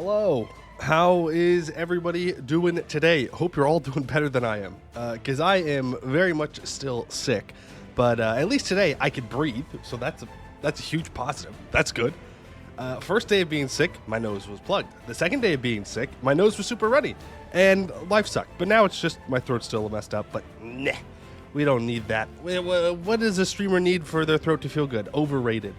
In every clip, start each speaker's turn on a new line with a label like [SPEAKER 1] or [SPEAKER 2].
[SPEAKER 1] Hello. How is everybody doing today? Hope you're all doing better than I am, because I am very much still sick. But at least today I could breathe, so that's a huge positive. That's good. First day of being sick, my nose was plugged. The second day of being sick, my nose was super runny, and life sucked. But now it's just my throat's still messed up. But nah, we don't need that. What does a streamer need for their throat to feel good? Overrated.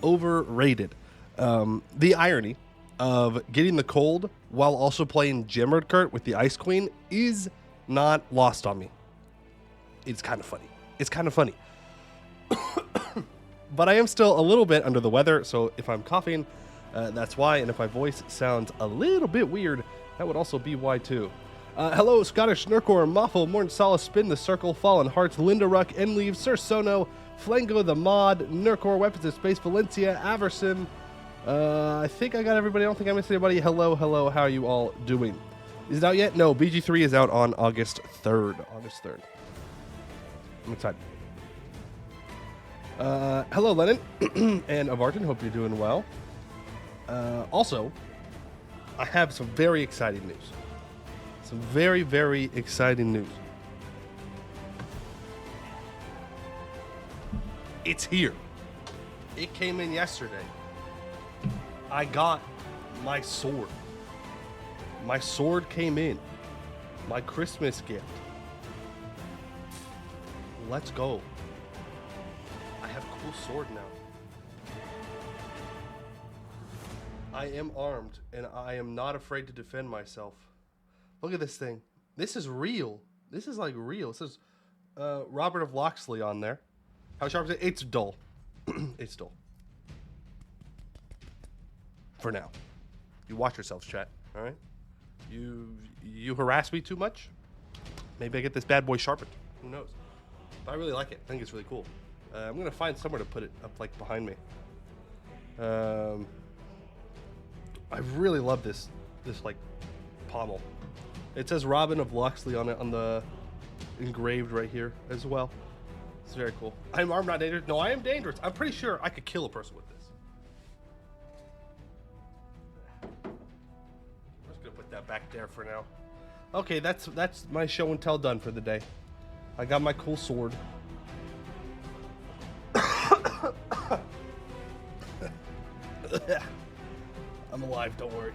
[SPEAKER 1] Overrated. The irony of getting the cold while also playing Gemradcurt with the Ice Queen is not lost on me. It's kind of funny. It's kind of funny. But I am still a little bit under the weather, so if I'm coughing, that's why. And if my voice sounds a little bit weird, that would also be why too. Hello, Scottish Nurkor, Moffle, Morn Solace, Spin the Circle, Fallen Hearts, Linda Ruck, Enleave, Sir Sono, Flango the Mod, Nurkor, Weapons of Space, Valencia, Aversim. I think I got everybody. I don't think I missed anybody. Hello, how are you all doing? Is it out yet? No, BG3 is out on August 3rd. I'm excited. Hello, Lennon and Avarton. Hope you're doing well. Also, I have some very exciting news. Some very, very exciting news. It's here. It came in yesterday. I got my sword. My sword came in. My Christmas gift. Let's go. I have a cool sword now. I am armed, and I am not afraid to defend myself. Look at this thing. This is real. This is like real. It says Robert of Locksley on there. How sharp is it? It's dull. It's dull. For now. You watch yourselves, chat. All right? You harass me too much? Maybe I get this bad boy sharpened. Who knows? But I really like it. I think it's really cool. I'm going to find somewhere to put it up, like, behind me. I really love this, like, pommel. It says Robin of Locksley on it, on the engraved right here as well. It's very cool. I'm armed, not dangerous. No, I am dangerous. I'm pretty sure I could kill a person with this. I'm just going to put that back there for now. Okay, that's my show and tell done for the day. I got my cool sword. I'm alive, don't worry.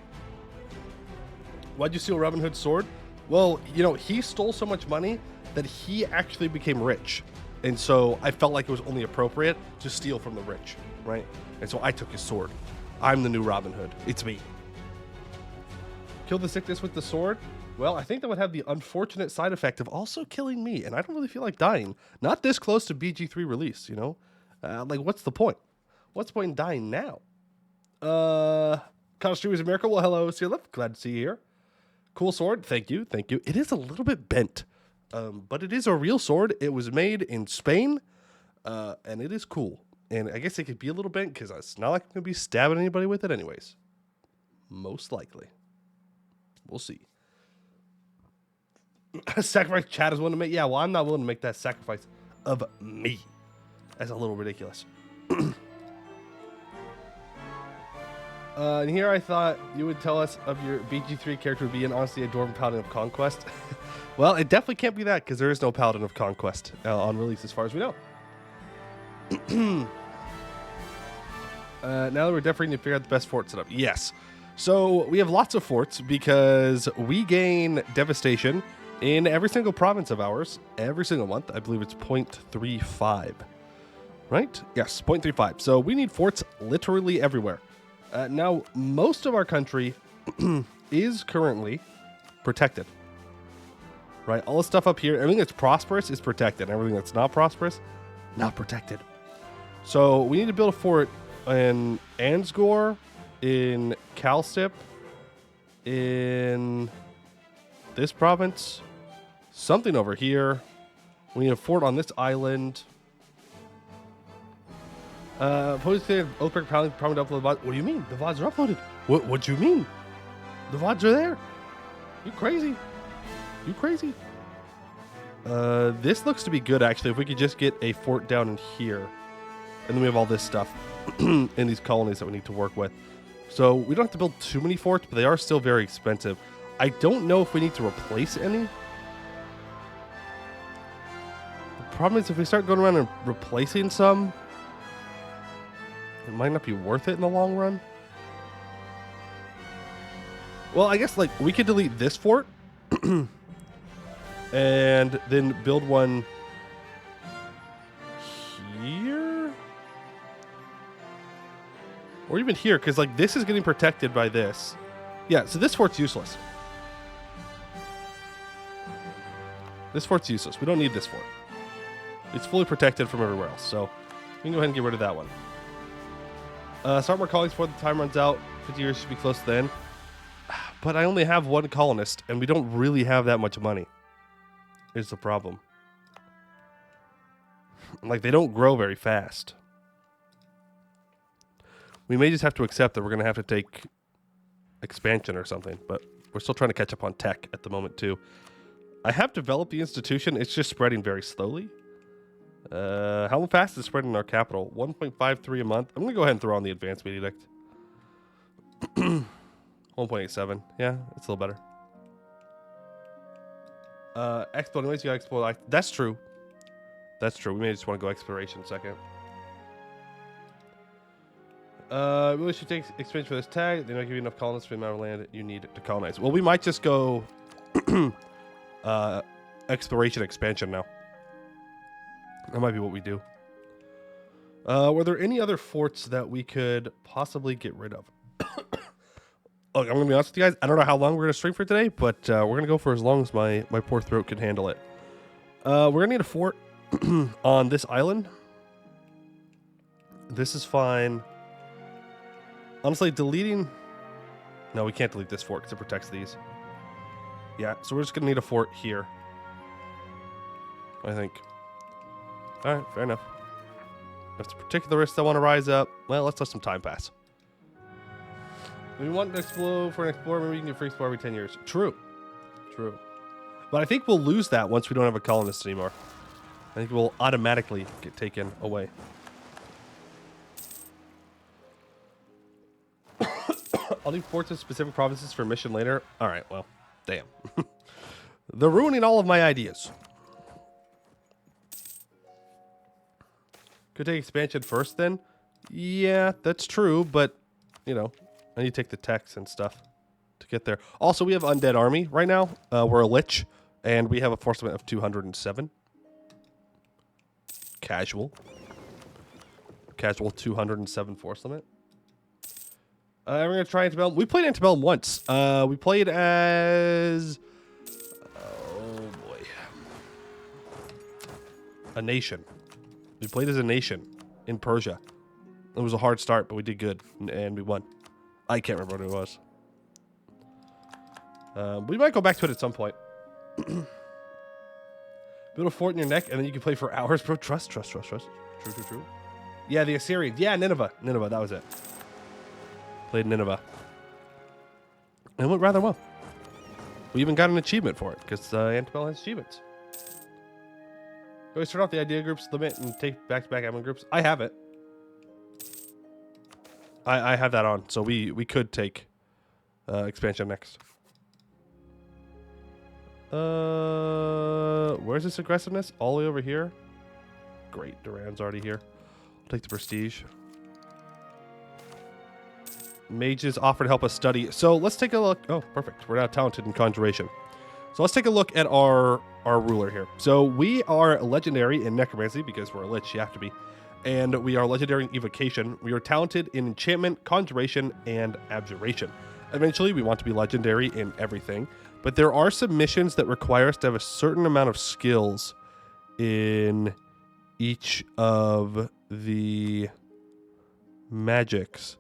[SPEAKER 1] Why'd you steal Robin Hood's sword? Well, you know, he stole so much money that he actually became rich. And so I felt like it was only appropriate to steal from the rich, right? And so I took his sword. I'm the new Robin Hood. It's me. Kill the sickness with the sword? Well, I think that would have the unfortunate side effect of also killing me, and I don't really feel like dying. Not this close to BG3 release, you know? Like, what's the point? What's the point in dying now? Connor Stream is a miracle. Well, hello, Sealip. Glad to see you here. Cool sword. Thank you. Thank you. It is a little bit bent, but it is a real sword. It was made in Spain, and it is cool. And I guess it could be a little bent because it's not like I'm going to be stabbing anybody with it anyways. Most likely. We'll see. Sacrifice Chad is willing to make. Yeah, well, I'm not willing to make that sacrifice of me. That's a little ridiculous. And here I thought you would tell us of your BG3 character would be an honestly a Dwarven Paladin of Conquest. Well, it definitely can't be that because there is no Paladin of Conquest on release as far as we know. Now that we're definitely need to figure out the best fort setup. Yes. So we have lots of forts because we gain devastation in every single province of ours every single month. I believe it's 0.35. Right? Yes, 0.35. So we need forts literally everywhere. Now, most of our country is currently protected. Right? All the stuff up here, everything that's prosperous is protected. Everything that's not prosperous, not protected. So we need to build a fort in Ansgore, in Calstip, in this province, something over here. We need a fort on this island. Police say Oathbreaker Paladin probably to upload the VOD. What do you mean? The VODs are uploaded. What do you mean? The VODs are there. You crazy? You crazy? This looks to be good, actually. If we could just get a fort down in here. And then we have all this stuff in these colonies that we need to work with. So we don't have to build too many forts, but they are still very expensive. I don't know if we need to replace any. The problem is if we start going around and replacing some, it might not be worth it in the long run. Well, I guess like we could delete this fort and then build one here. Or even here, because like this is getting protected by this. Yeah, so this fort's useless. This fort's useless. We don't need this fort. It's fully protected from everywhere else, so we can go ahead and get rid of that one. Start more colonies before the time runs out. 50 years should be close then. But I only have one colonist, and we don't really have that much money. Is the problem. Like, they don't grow very fast. We may just have to accept that we're going to have to take expansion or something, but we're still trying to catch up on tech at the moment, too. I have developed the institution. It's just spreading very slowly. How fast is it spreading in our capital? 1.53 a month. I'm going to go ahead and throw on the advanced media edict. 1.87. Yeah, it's a little better. Expo, anyways, you got expo. That's true. That's true. We may just want to go exploration second. We really should take expansion for this tag. They don't give you enough colonists for the amount of land you need to colonize. Well, we might just go exploration expansion now. That might be what we do. Were there any other forts that we could possibly get rid of? Look, I'm going to be honest with you guys. I don't know how long we're going to stream for today, but we're going to go for as long as my poor throat can handle it. We're going to need a fort on this island. This is fine. Honestly, deleting... No, we can't delete this fort because it protects these. Yeah, so we're just going to need a fort here. I think. Alright, fair enough. If the particular risks that want to rise up, well, let's let some time pass. If we want to explore for an explorer, maybe we can get free explore every 10 years. True. True. But I think we'll lose that once we don't have a colonist anymore. I think we'll automatically get taken away. I'll do forts in specific provinces for mission later. Alright, well, damn. They're ruining all of my ideas. Could take expansion first then? Yeah, that's true, but, you know, I need to take the techs and stuff to get there. Also, we have Undead Army right now. We're a Lich, and we have a force limit of 207. Casual. Casual 207 force limit. We're going to try Antebellum. We played Antebellum once. We played as... Oh, boy. A nation. We played as a nation in Persia. It was a hard start, but we did good, and we won. I can't remember what it was. We might go back to it at some point. Build a fort in your neck, and then you can play for hours, bro. Trust. True. Yeah, the Assyrians. Yeah, Nineveh, that was it. Played Nineveh. And it went rather well. We even got an achievement for it, because Antebellum has achievements. Always turn off the idea groups limit and take back-to-back admin groups. I have it. I have that on, so we could take expansion next. Where's this aggressiveness? All the way over here? Great, Duran's already here. I'll take the prestige. Mages offer to help us study. So let's take a look. Oh, perfect. We're now talented in conjuration. So let's take a look at our ruler here. So we are legendary in necromancy because we're a lich, you have to be. And we are legendary in evocation. We are talented in enchantment, conjuration, and abjuration. Eventually, we want to be legendary in everything. But there are some missions that require us to have a certain amount of skills in each of the magics.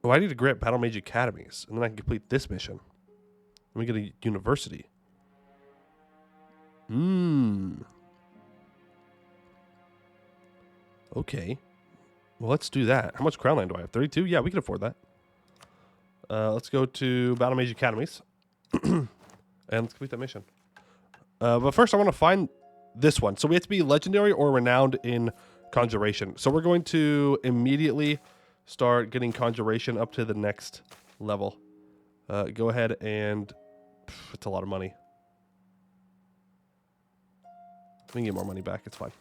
[SPEAKER 1] Oh, I need to grant Battle Mage Academies, and then I can complete this mission. Let me get a university. Okay. Well, let's do that. How much crown land do I have? 32? Yeah, we can afford that. Let's go to Battle Mage Academies. And let's complete that mission. But first, I want to find this one. So we have to be legendary or renowned in conjuration. So we're going to immediately start getting conjuration up to the next level. Go ahead and... it's a lot of money. We can get more money back. It's fine.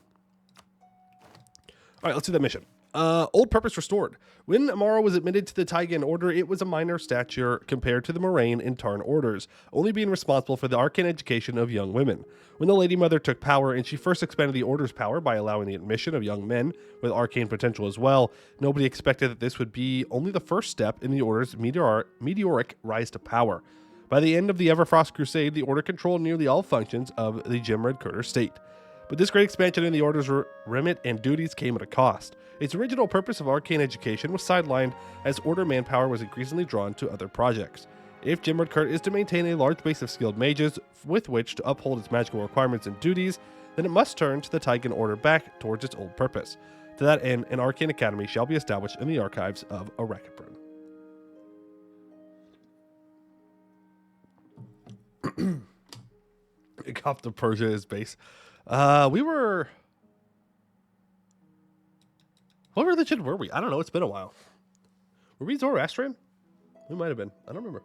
[SPEAKER 1] All right, let's do that mission. Old purpose restored. When Amara was admitted to the Taigen Order, it was a minor stature compared to the Moraine and Tarn orders, only being responsible for the arcane education of young women. When the Lady Mother took power and she first expanded the Order's power by allowing the admission of young men with arcane potential as well, nobody expected that this would be only the first step in the Order's meteoric rise to power. By the end of the Everfrost Crusade, the Order controlled nearly all functions of the Gemradcurt state. But this great expansion in the Order's remit and duties came at a cost. Its original purpose of arcane education was sidelined as Order manpower was increasingly drawn to other projects. If Gemradcurt is to maintain a large base of skilled mages with which to uphold its magical requirements and duties, then it must turn to the Taigen Order back towards its old purpose. To that end, an arcane academy shall be established in the archives of Arakapran. Cop of Persia is base. We were... What religion were we? I don't know. It's been a while. Were we Zoroastrian? We might have been. I don't remember.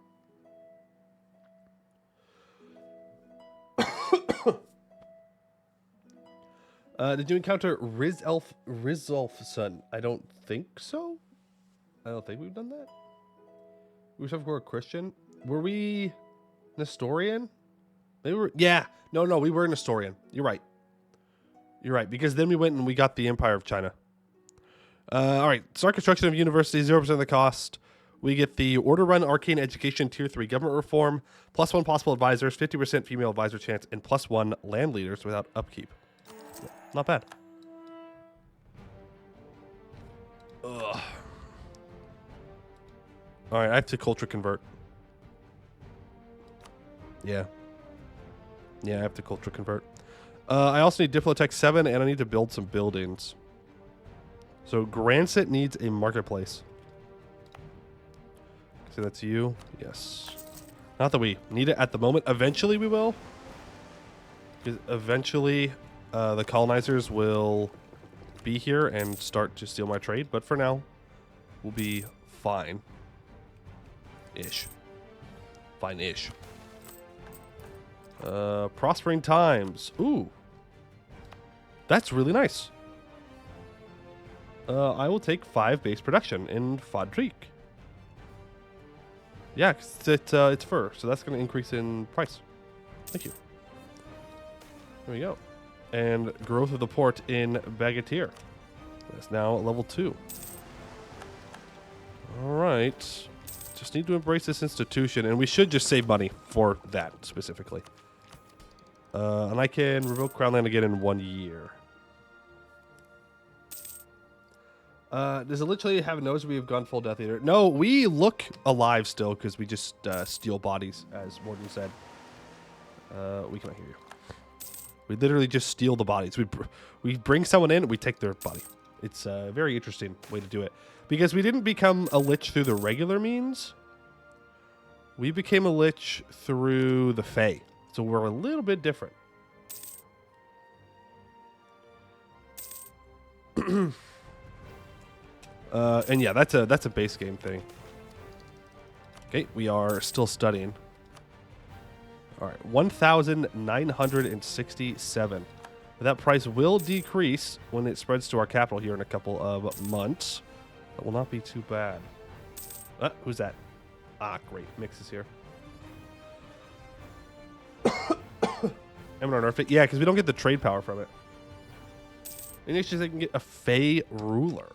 [SPEAKER 1] Did you encounter Rizolf's son? I don't think so. I don't think we've done that. We were a Christian. Were we Nestorian? They were. Yeah. No, we were Nestorian. You're right. You're right. Because then we went and we got the Empire of China. All right. Start construction of university, 0% of the cost. We get the Order Run Arcane Education Tier 3 government reform, +1 possible advisors, 50% female advisor chance, and +1 land leaders without upkeep. Not bad. Ugh. All right. I have to culture convert. Yeah. Yeah, I have to culture convert. I also need Diplotech 7, and I need to build some buildings. So Gransit needs a marketplace. So that's you. Yes. Not that we need it at the moment. Eventually we will. Because eventually the colonizers will be here and start to steal my trade. But for now, we'll be fine. Ish. Fine-ish. Prospering times. Ooh. That's really nice. I will take 5 base production in Fadrik. Yeah, cause it's fur, so that's going to increase in price. Thank you. There we go. And growth of the port in Bagatir. That's now level 2. All right. Just need to embrace this institution, and we should just save money for that specifically. And I can revoke Crown Land again in 1 year. Does it literally have a nose? We have gone full Death Eater. No, we look alive still because we just steal bodies, as Morgan said. We cannot hear you. We literally just steal the bodies. We bring someone in, we take their body. It's a very interesting way to do it. Because we didn't become a lich through the regular means. We became a lich through the Fae. So we're a little bit different. And yeah, that's a base game thing. Okay, we are still studying. All right, 1,967. That price will decrease when it spreads to our capital here in a couple of months. That will not be too bad. Who's that? Ah, great. Mix is here. I'm gonna nerf it. Yeah, because we don't get the trade power from it. And it's just I can get a Fey ruler.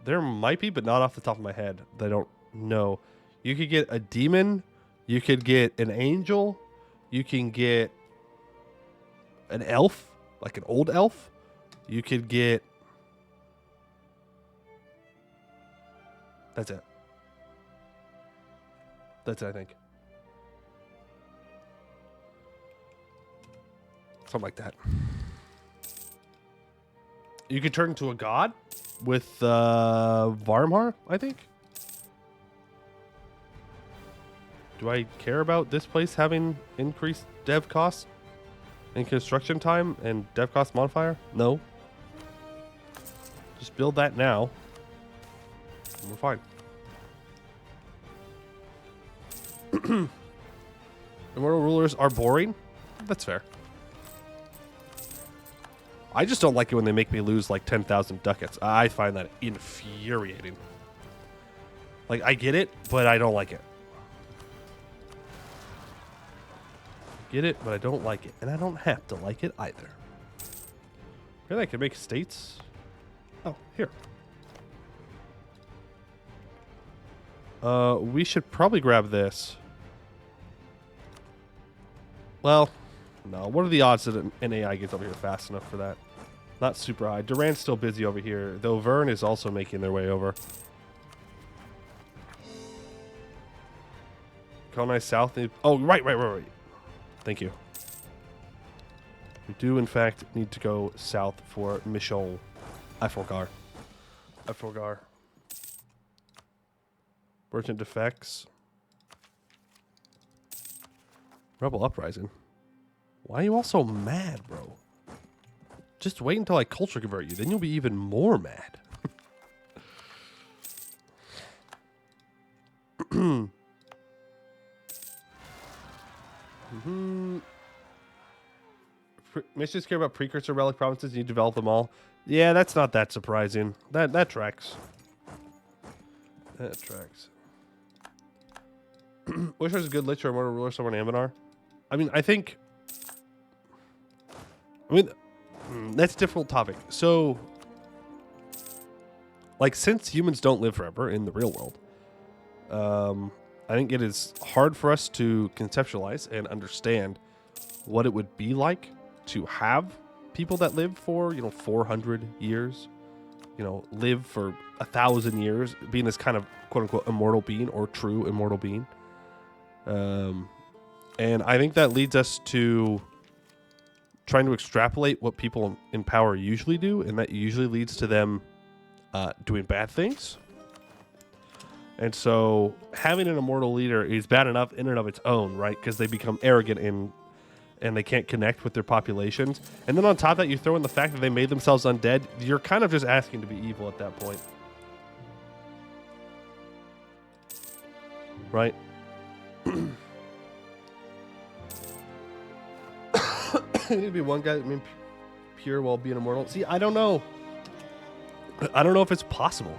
[SPEAKER 1] There might be, but not off the top of my head. I don't know. You could get a demon. You could get an angel. You can get an elf, like an old elf. You could get... That's it. That's it, I think. Something like that. You could turn into a god with Varmhar, I think. Do I care about this place having increased dev costs and construction time and dev cost modifier? No. Just build that now. And we're fine. Immortal rulers are boring. That's fair. I just don't like it when they make me lose like 10,000 ducats. I find that infuriating. Like, I get it, but I don't like it. Get it, but I don't like it. And I don't have to like it either. Really, I can make states? Oh, here. We should probably grab this. Well, no. What are the odds that an AI gets over here fast enough for that? Not super high. Duran's still busy over here, though Vern is also making their way over. Colonize south. Oh, right. Thank you. We do, in fact, need to go south for Michel. I forgot. Merchant defects. Rebel uprising. Why are you all so mad, bro? Just wait until I culture convert you. Then you'll be even more mad. Missions care about precursor relic provinces. You develop them all. Yeah, that's not that surprising. That tracks. That tracks. Which was a good lich or immortal ruler somewhere in Anbennar? I mean, I think. That's a difficult topic. So, like, since humans don't live forever in the real world, I think it is hard for us to conceptualize and understand what it would be like to have people that live for, 400 years, live for 1,000 years, being this kind of quote-unquote immortal being or true immortal being. And I think that leads us to trying to extrapolate what people in power usually do, and that usually leads to them doing bad things. And so having an immortal leader is bad enough in and of its own, right? Because they become arrogant and they can't connect with their populations. And then on top of that, you throw in the fact that they made themselves undead. You're kind of just asking to be evil at that point. Right? You need to be one guy, pure while being immortal. See, I don't know. I don't know if it's possible.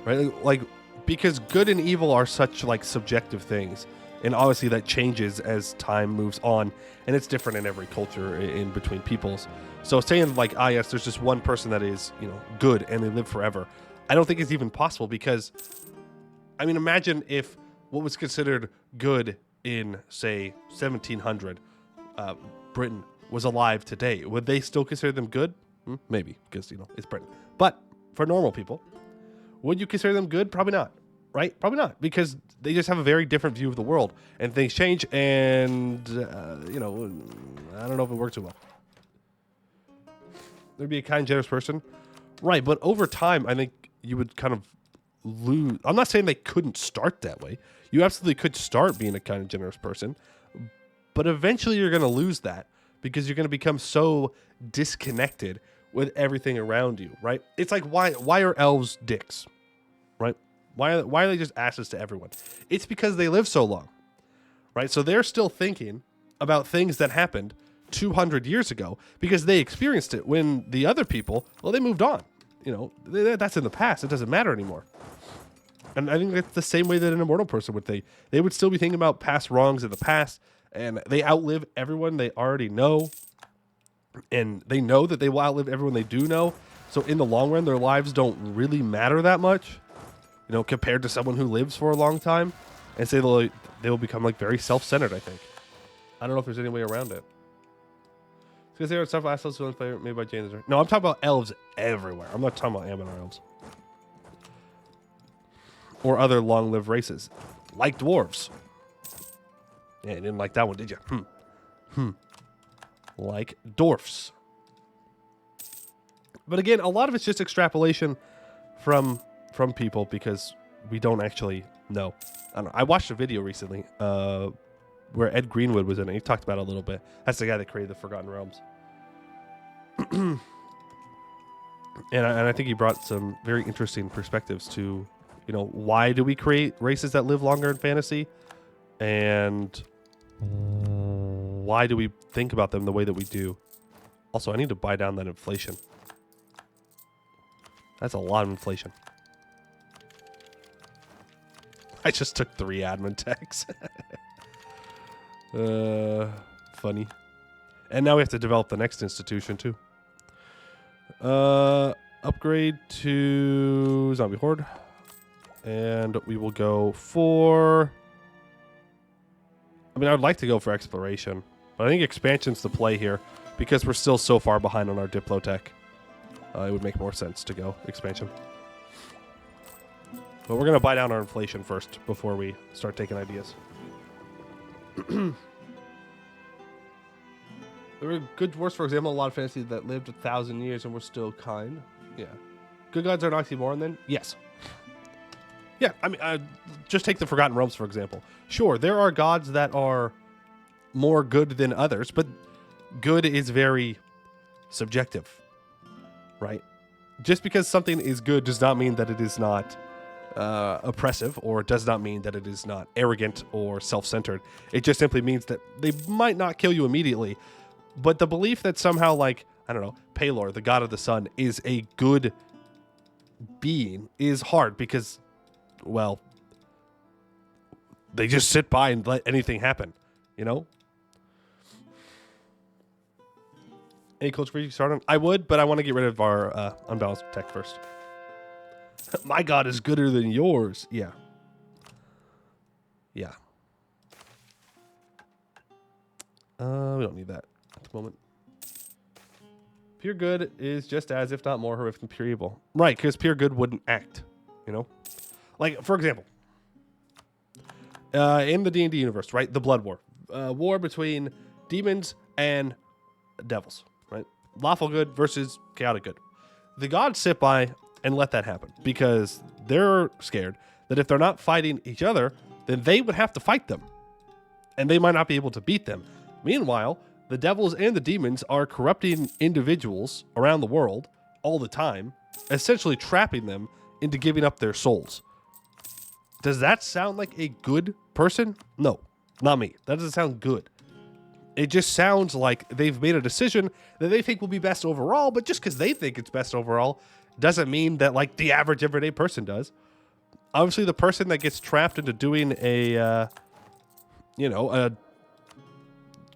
[SPEAKER 1] Right? Like, because good and evil are such, like, subjective things. And obviously that changes as time moves on. And it's different in every culture in between peoples. So saying, like, yes, there's just one person that is, good and they live forever. I don't think it's even possible because, I mean, imagine if what was considered good in, say, 1700, Britain was alive today. Would they still consider them good? Maybe, because, it's Britain. But for normal people, would you consider them good? Probably not, right? Probably not, because they just have a very different view of the world, and things change, and, I don't know if it works too well. There'd be a kind, generous person. Right, but over time, I think you would kind of lose. I'm not saying they couldn't start that way. You absolutely could start being a kind and generous person, but eventually you're going to lose that because you're going to become so disconnected with everything around you, right? It's like, why are elves dicks, right? Why are they just asses to everyone? It's because they live so long, right? So they're still thinking about things that happened 200 years ago because they experienced it when the other people, well, they moved on. That's in the past. It doesn't matter anymore. And I think that's the same way that an immortal person would think. They would still be thinking about past wrongs in the past, and they outlive everyone they already know. And they know that they will outlive everyone they do know. So in the long run, their lives don't really matter that much, compared to someone who lives for a long time. And say they will become like very self-centered, I think. I don't know if there's any way around it. Because there are stuff assholes who play made by James. No, I'm talking about elves everywhere. I'm not talking about Anbennar elves. Or other long-lived races. Like dwarves. Yeah, you didn't like that one, did you? Like dwarfs. But again, a lot of it's just extrapolation from people because we don't actually know. I don't know. I watched a video recently where Ed Greenwood was in it. He talked about it a little bit. That's the guy that created the Forgotten Realms. And I think he brought some very interesting perspectives to, you know, why do we create races that live longer in fantasy? And why do we think about them the way that we do? Also, I need to buy down that inflation. That's a lot of inflation. I just took 3 admin techs. Funny. And now we have to develop the next institution, too. Upgrade to Zombie Horde. And we will go for... I mean, I would like to go for exploration. But I think expansion's the play here. Because we're still so far behind on our Diplotech. It would make more sense to go expansion. But we're going to buy down our inflation first before we start taking ideas. There were good dwarves, for example, a lot of fantasy that lived 1,000 years and were still kind. Yeah. Good gods are an oxymoron then? Yes. Yeah, I mean, just take the Forgotten Realms, for example. Sure, there are gods that are more good than others, but good is very subjective, right? Just because something is good does not mean that it is not oppressive, or it does not mean that it is not arrogant or self-centered. It just simply means that they might not kill you immediately, but the belief that somehow, like, I don't know, Pelor, the god of the sun, is a good being is hard because, well, they just sit by and let anything happen, you know? Any culture you start on? I would, but I want to get rid of our unbalanced tech first. My god is gooder than yours. Yeah. Yeah. We don't need that at the moment. Pure good is just as, if not more, horrific than pure evil. Right, because pure good wouldn't act, you know? Like, for example, in the D&D universe, right? The Blood War. War between demons and devils, right? Lawful good versus chaotic good. The gods sit by and let that happen because they're scared that if they're not fighting each other, then they would have to fight them. And they might not be able to beat them. Meanwhile, the devils and the demons are corrupting individuals around the world all the time, essentially trapping them into giving up their souls. Does that sound like a good person? No, not me. That doesn't sound good. It just sounds like they've made a decision that they think will be best overall, but just because they think it's best overall doesn't mean that, like, the average everyday person does. Obviously, the person that gets trapped into doing a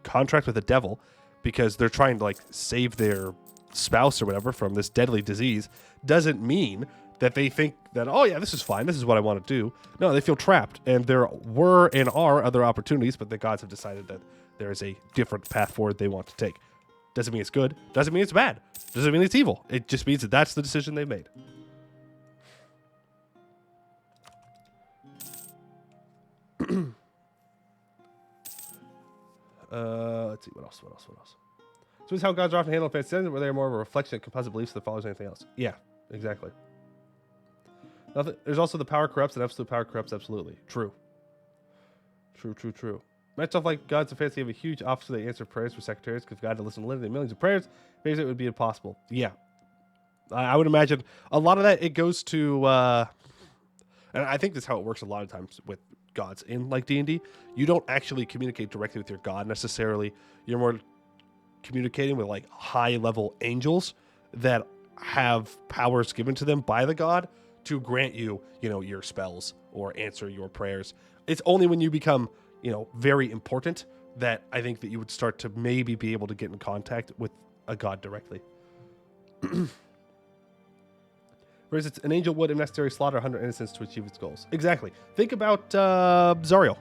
[SPEAKER 1] contract with the devil because they're trying to, like, save their spouse or whatever from this deadly disease doesn't mean that they think that, oh yeah, this is fine, this is what I want to do. No, they feel trapped, and there were and are other opportunities, but the gods have decided that there is a different path forward they want to take. Doesn't mean it's good, doesn't mean it's bad, doesn't mean it's evil. It just means that that's the decision they made. Let's see, what else? So it's how gods are often handled in fantasy, where they're more of a reflection of composite beliefs that follows anything else. Yeah, exactly. There's also the power corrupts, and absolute power corrupts absolutely. True. Might stuff like gods of fantasy have a huge office where they answer prayers for secretaries, because if God had to listen to literally millions of prayers, maybe it would be impossible. Yeah. I would imagine a lot of that, it goes to, and I think that's how it works a lot of times with gods in, like, D&D. You don't actually communicate directly with your god necessarily. You're more communicating with, like, high-level angels that have powers given to them by the god to grant you, you know, your spells or answer your prayers. It's only when you become, you know, very important that I think that you would start to maybe be able to get in contact with a god directly. Whereas it's an angel would, if necessary, slaughter 100 innocents to achieve its goals. Exactly. Think about Zariel.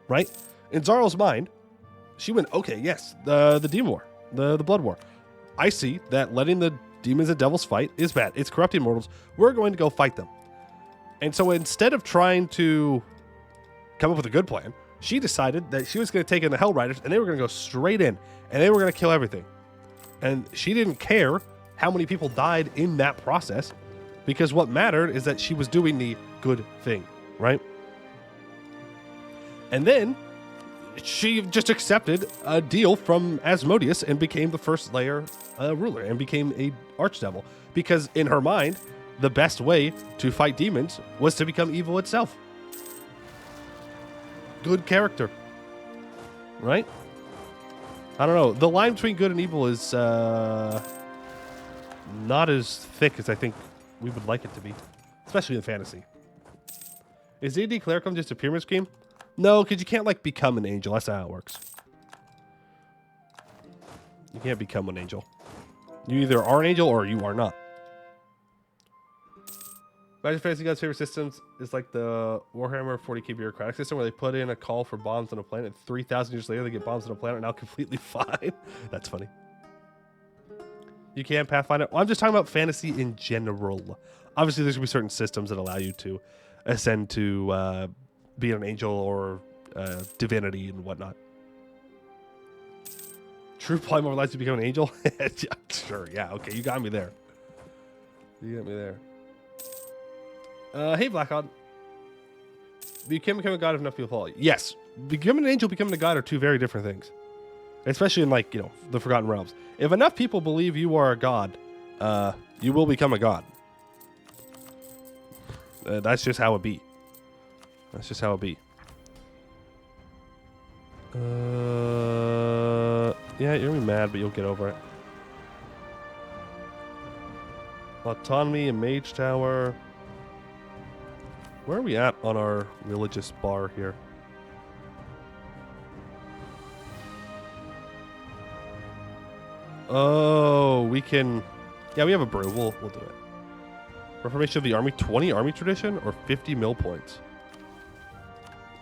[SPEAKER 1] Right? In Zariel's mind, she went, okay, yes, the Demon War, the Blood War. I see that letting the demons and devils fight is bad. It's corrupting mortals. We're going to go fight them. And so instead of trying to come up with a good plan, she decided that she was going to take in the Hell Riders, and they were going to go straight in, and they were going to kill everything. And she didn't care how many people died in that process, because what mattered is that she was doing the good thing, right? And then she just accepted a deal from Asmodeus and became the first layer ruler and became a archdevil. Because in her mind, the best way to fight demons was to become evil itself. Good character. Right? I don't know. The line between good and evil is not as thick as I think we would like it to be. Especially in fantasy. Is D&D Clericum just a pyramid scheme? No, because you can't, like, become an angel. That's not how it works. You can't become an angel. You either are an angel or you are not. Magic Fantasy God's favorite systems is like the Warhammer 40k bureaucratic system where they put in a call for bombs on a planet. 3,000 years later, they get bombs on a planet now completely fine. That's funny. You can Pathfinder. Well, I'm just talking about fantasy in general. Obviously, there's going to be certain systems that allow you to ascend to be an angel or divinity and whatnot. True polymorph allows you to become an angel? Yeah, sure, yeah, okay, you got me there. You got me there. Hey, Blackod. You can become a god if enough people follow you. Yes, becoming an angel, becoming a god are two very different things. Especially in, like, you know, the Forgotten Realms. If enough people believe you are a god, you will become a god. That's just how it be. That's just how it be. Yeah, you're gonna be mad, but you'll get over it. Autonomy and Mage Tower. Where are we at on our religious bar here? Oh, we can... Yeah, we have a brew. We'll do it. Reformation of the Army. 20 Army Tradition or 50 mill points?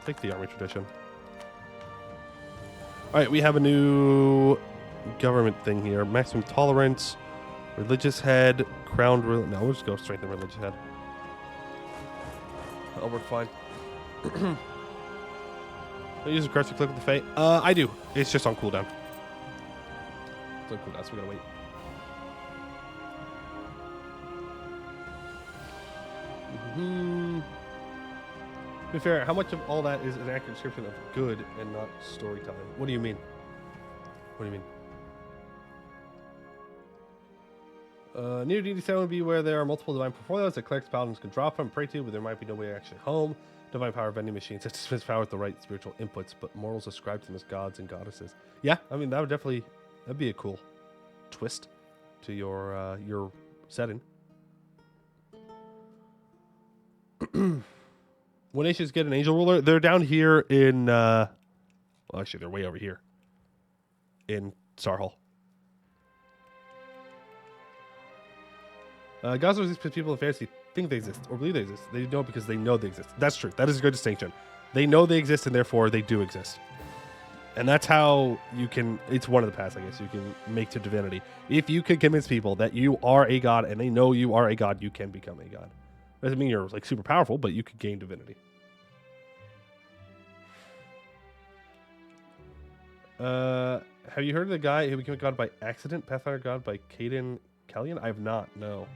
[SPEAKER 1] Take the Army Tradition. Alright, we have a new government thing here. Maximum Tolerance. Religious Head. Crowned... No, we'll just go strengthen Religious Head. Oh, we're fine. I use a card to click with the Fate. I do. It's just on cooldown. It's on cooldown, so we gotta wait. To be fair, how much of all that is an accurate description of good and not storytelling? What do you mean? What do you mean? Near DD7 would be where there are multiple divine portfolios that clerics paladins can drop from, pray to, but there might be no way actually home. Divine power vending machines that dispense power with the right spiritual inputs, but mortals ascribe to them as gods and goddesses. Yeah, I mean that would definitely that'd be a cool twist to your setting. When nations get an angel ruler, they're down here in well, actually they're way over here in Sarhal. Gods exist because people in fantasy think they exist or believe they exist. They know because they know they exist. That's true. That is a good distinction. They know they exist and therefore they do exist. And that's how you can, it's one of the paths, I guess, you can make to divinity. If you can convince people that you are a god and they know you are a god, you can become a god. Doesn't mean you're like super powerful, but you could gain divinity. Have you heard of the guy who became a god by accident? Pathfinder God by Caden Callion? I have not, no.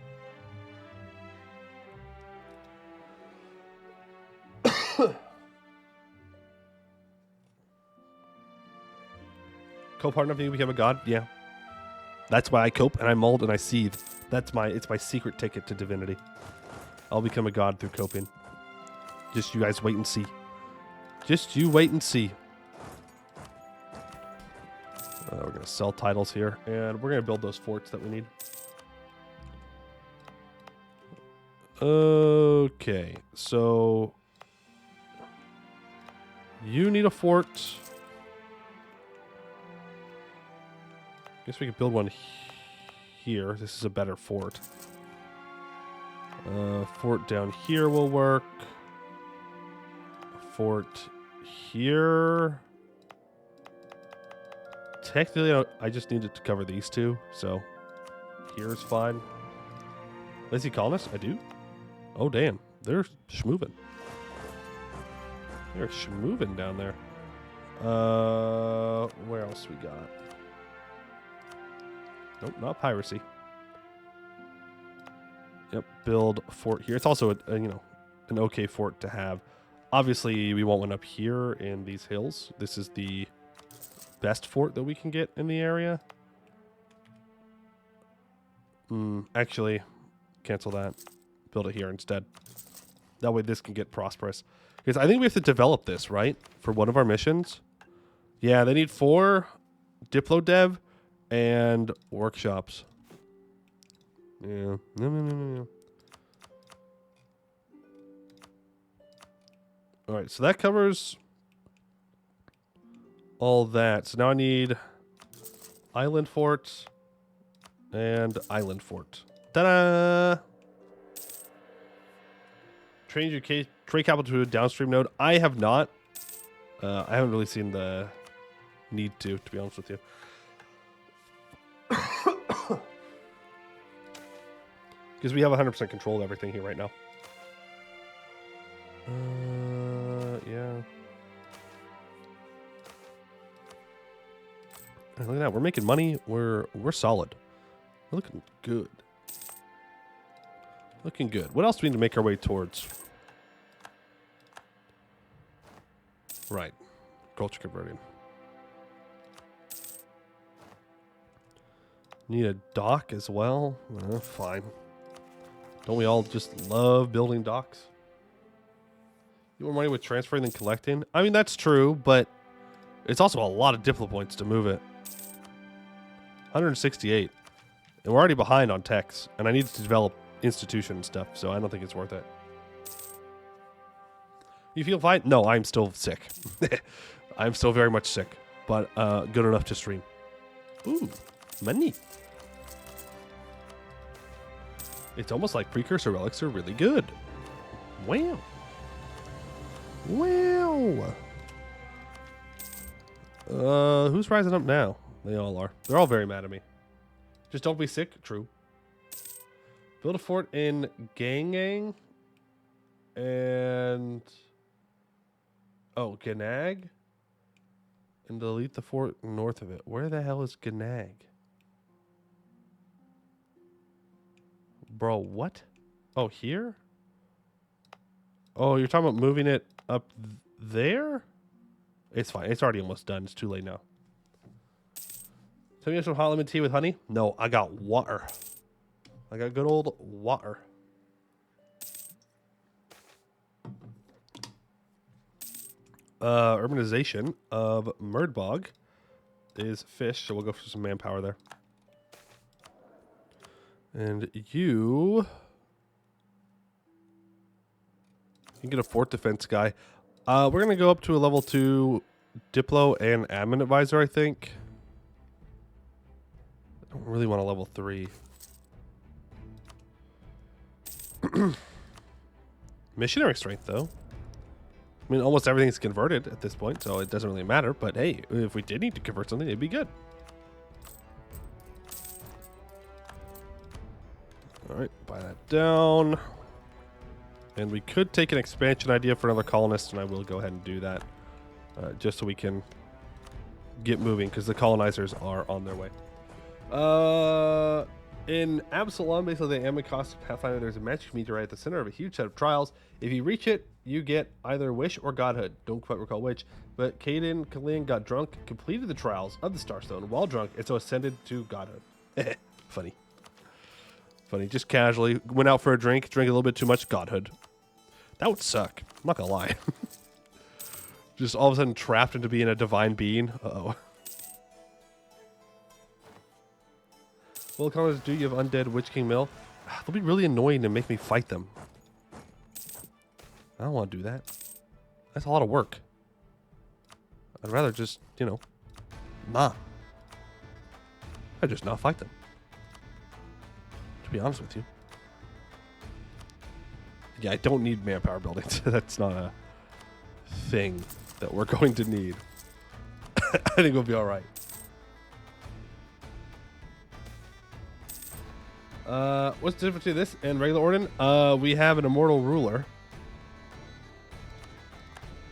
[SPEAKER 1] Cope hard enough to become a god? Yeah. That's why I cope and I mold and I seethe. It's my secret ticket to divinity. I'll become a god through coping. Just you guys wait and see. Just you wait and see. We're going to sell titles here, and we're going to build those forts that we need. Okay, so you need a fort. Guess we could build one here. This is a better fort. Fort down here will work. A fort here. Technically, I just needed to cover these two, so here's fine. Lazy colonists? I do? Oh, damn. They're schmoovin'. They're schmoovin' down there. Where else we got? Nope, not piracy. Yep, build a fort here. It's also, an okay fort to have. Obviously, we want one up here in these hills. This is the best fort that we can get in the area. Actually, cancel that. Build it here instead. That way this can get prosperous. Because I think we have to develop this, right? For one of our missions. Yeah, they need 4 Diplo dev and workshops. Yeah. No. All right, so that covers all that. So now I need island fort and island fort. Ta-da! Change your trade capital to a downstream node. I have not. I haven't really seen the need to be honest with you. Because we have 100% control of everything here right now. Yeah. Look at that. We're making money. We're solid. We're looking good. Looking good. What else do we need to make our way towards? Right. Culture converting. Need a dock as well? Fine. Don't we all just love building docks? You more money with transferring than collecting? I mean, that's true, but it's also a lot of Diplo points to move it. 168. And we're already behind on techs, and I need to develop institution and stuff, so I don't think it's worth it. You feel fine? No, I'm still sick. I'm still very much sick, but good enough to stream. Ooh, money. It's almost like precursor relics are really good. Wow. Wow. Who's rising up now? They all are. They're all very mad at me. Just don't be sick. True. Build a fort in Gangang. And... oh, Ganag? And delete the fort north of it. Where the hell is Ganag? Bro, what? Oh, here? Oh, you're talking about moving it up there? It's fine. It's already almost done. It's too late now. Tell me you have some hot lemon tea with honey? No, I got water. I got good old water. Urbanization of Merdbog is fish, so we'll go for some manpower there. And you can get a fort defense guy. We're going to go up to a level 2 Diplo and admin advisor, I think. I don't really want a level 3. Missionary strength, though. I mean, almost everything's converted at this point, so it doesn't really matter. But hey, if we did need to convert something, it'd be good. All right, buy that down. And we could take an expansion idea for another colonist, and I will go ahead and do that. Just so we can get moving, because the colonizers are on their way. In Absalom, basically the Amicos Pathfinder, there's a magic meteorite at the center of a huge set of trials. If you reach it, you get either wish or godhood. Don't quite recall which. But Caden Kalian got drunk, completed the trials of the Starstone while drunk, and so ascended to godhood. Funny. Funny. Just casually went out for a drink, drank a little bit too much, godhood. That would suck. I'm not gonna lie. Just all of a sudden trapped into being a divine being. Uh-oh. Well, colors do you have undead Witch King Mill? They'll be really annoying and make me fight them. I don't want to do that. That's a lot of work. I'd rather just, you know, I'd just not fight them. To be honest with you. Yeah, I don't need manpower buildings. That's not a thing that we're going to need. I think we'll be all right. What's the difference between this and regular Orden? We have an immortal ruler.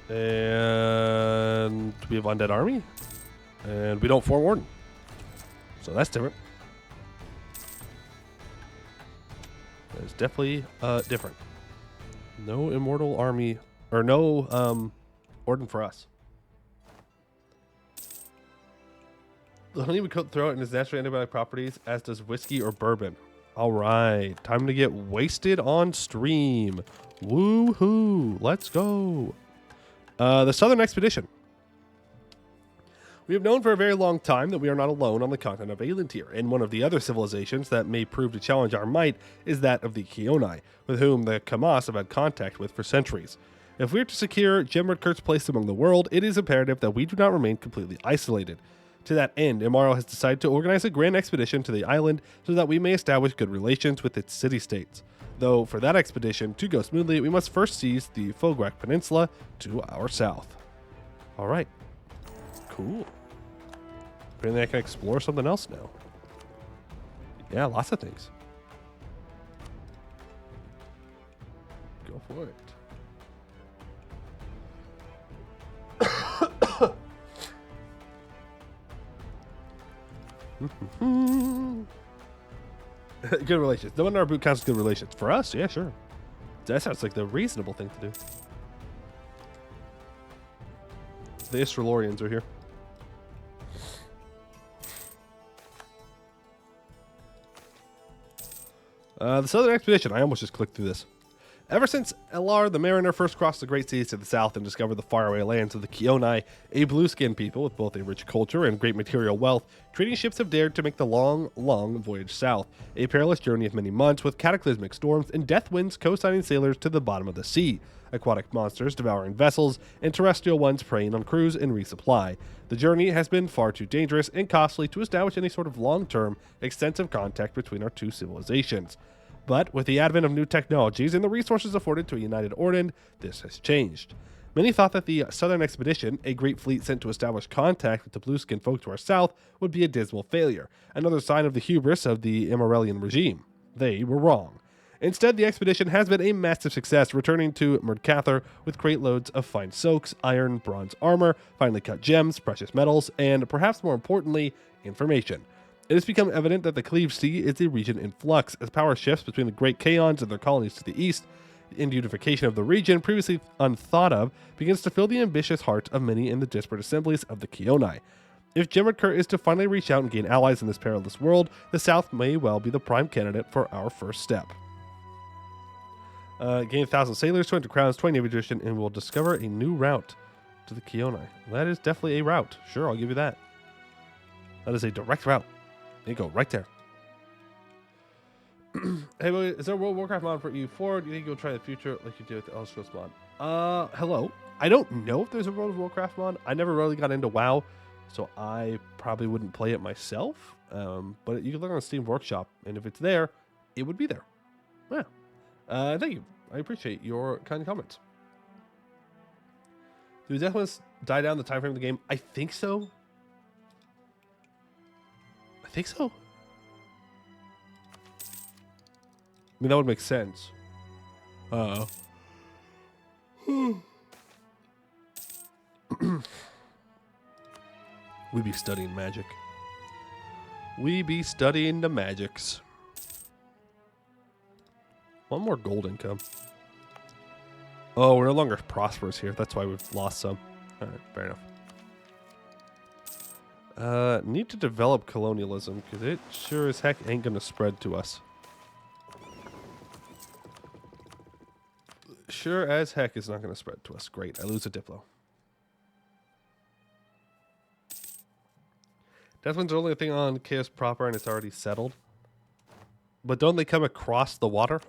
[SPEAKER 1] And we have undead army. And we don't form Orden. So that's different. It's definitely different. No immortal army or no Orden for us. The honey would coat the throat and has natural antibiotic properties, as does whiskey or bourbon. All right, time to get wasted on stream. Woohoo! Let's go. The Southern Expedition. We have known for a very long time that we are not alone on the continent of Aelintir, and one of the other civilizations that may prove to challenge our might is that of the Keonai, with whom the Kamas have had contact with for centuries. If we are to secure Gemradcurt's place among the world, it is imperative that we do not remain completely isolated. To that end, Imaro has decided to organize a grand expedition to the island so that we may establish good relations with its city-states. Though, for that expedition to go smoothly, we must first seize the Fograk Peninsula to our south. Alright. Cool. Apparently I can explore something else now. Yeah, lots of things. Go for it. Good relations. No one in our boot counts as good relations. For us, yeah, sure. That sounds like the reasonable thing to do. The Istralorians are here. The Southern Expedition. I almost just clicked through this. Ever since Elar the Mariner first crossed the Great Seas to the south and discovered the faraway lands of the Keonai, a blue-skinned people with both a rich culture and great material wealth, trading ships have dared to make the long voyage south, a perilous journey of many months with cataclysmic storms and death winds co-signing sailors to the bottom of the sea, aquatic monsters devouring vessels, and terrestrial ones preying on crews and resupply. The journey has been far too dangerous and costly to establish any sort of long-term, extensive contact between our two civilizations. But with the advent of new technologies and the resources afforded to a united Orden, this has changed. Many thought that the Southern Expedition, a great fleet sent to establish contact with the blue-skinned folk to our south, would be a dismal failure, another sign of the hubris of the Immorelian regime. They were wrong. Instead, the expedition has been a massive success, returning to Merdcathar with crate loads of fine silks, iron, bronze armor, finely cut gems, precious metals, and, perhaps more importantly, information. It has become evident that the Cleave Sea is a region in flux, as power shifts between the Great Kaons and their colonies to the east. The unification of the region, previously unthought of, begins to fill the ambitious heart of many in the disparate assemblies of the Keonai. If Gemradcurt is to finally reach out and gain allies in this perilous world, the South may well be the prime candidate for our first step. Gain 1,000 sailors, 200 crowns, 20 navy tradition, and we'll discover a new route to the Keonai. That is definitely a route. Sure, I'll give you that. That is a direct route. There you go, right there. Hey, is there a World of Warcraft mod for EU4? Do you think you'll try the future like you did with the Elder Scrolls mod? Hello. I don't know if there's a World of Warcraft mod. I never really got into WoW, so I probably wouldn't play it myself. But you can look on Steam Workshop, and if it's there, it would be there. Yeah. Thank you. I appreciate your kind comments. Do the Death Winds die down the time frame of the game? I think so. I think so. I mean, that would make sense. We be studying magic. We be studying the magics. One more gold income. Oh, we're no longer prosperous here. That's why we've lost some. All right, fair enough. Need to develop colonialism, because it sure as heck ain't going to spread to us. Sure as heck is not going to spread to us. Great, I lose a Diplo. Deathwind's only a thing on Chaos proper, and it's already settled. But don't they come across the water?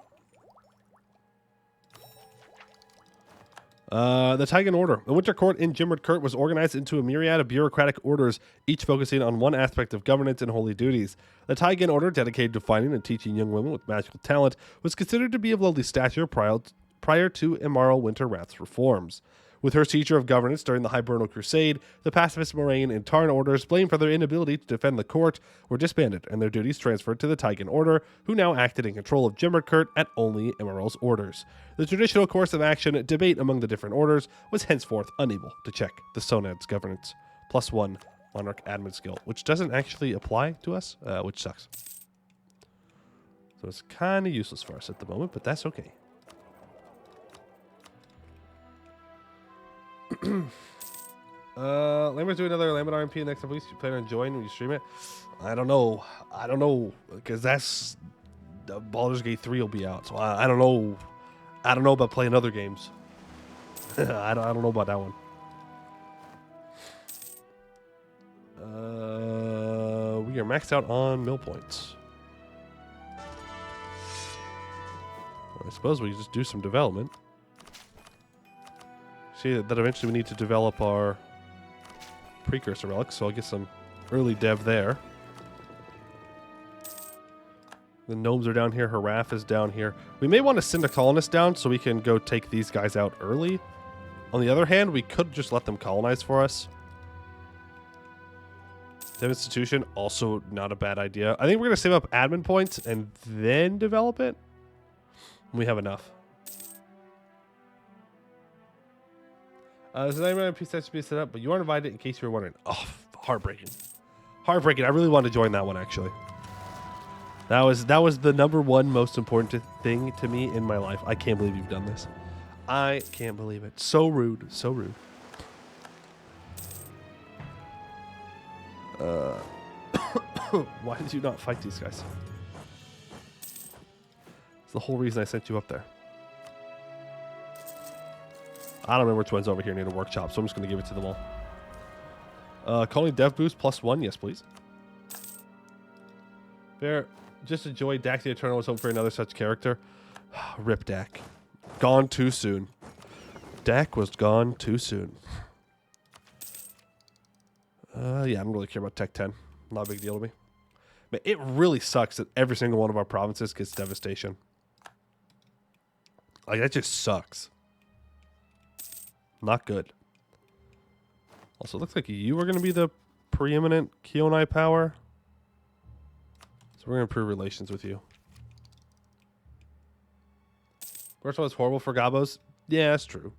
[SPEAKER 1] The Taigan Order. The Winter Court in Gemradcurt was organized into a myriad of bureaucratic orders, each focusing on one aspect of governance and holy duties. The Taigan Order, dedicated to finding and teaching young women with magical talent, was considered to be of lowly stature prior to Immoral Winterwrath's reforms. With her teacher of governance during the Hibernal Crusade, the pacifist Moraine and Tarn orders, blamed for their inability to defend the court, were disbanded and their duties transferred to the Taigan Order, who now acted in control of Gemradcurt at only Immoral's orders. The traditional course of action, debate among the different orders, was henceforth unable to check the Sonad's governance. +1 Monarch admin skill, which doesn't actually apply to us, which sucks. So it's kind of useless for us at the moment, but that's okay. Lambert's doing another Lambert RMP in the next couple weeks. You plan on joining when you stream it? I don't know. I don't know. Because that's... Baldur's Gate 3 will be out. So I don't know. I don't know about playing other games. I don't know about that one. We are maxed out on mill points. I suppose we just do some development. See that eventually we need to develop our precursor relics, so I'll get some early dev there. The gnomes are down here. Haraf is down here. We may want to send a colonist down so we can go take these guys out early. On the other hand, we could just let them colonize for us. Dev institution, also not a bad idea. I think we're going to save up admin points and then develop it. We have enough. There's another piece that should be set up, but you aren't invited in case you were wondering. Oh, heartbreaking. Heartbreaking. I really wanted to join that one, actually. That was the #1 most important thing to me in my life. I can't believe you've done this. I can't believe it. So rude. So rude. Why did you not fight these guys? It's the whole reason I sent you up there. I don't remember which one's over here near the workshop, so I'm just going to give it to them all. Calling dev boost +1. Yes, please. Fair. Just enjoy Dak the Eternal. Was hoping for another such character. Rip Dak. Gone too soon. Dak was gone too soon. Yeah, I don't really care about Tech 10. Not a big deal to me. But it really sucks that every single one of our provinces gets devastation. Like, that just sucks. Not good. Also, it looks like you are going to be the preeminent Kionai power. So we're going to improve relations with you. First one was horrible for Gabos. Yeah, that's true.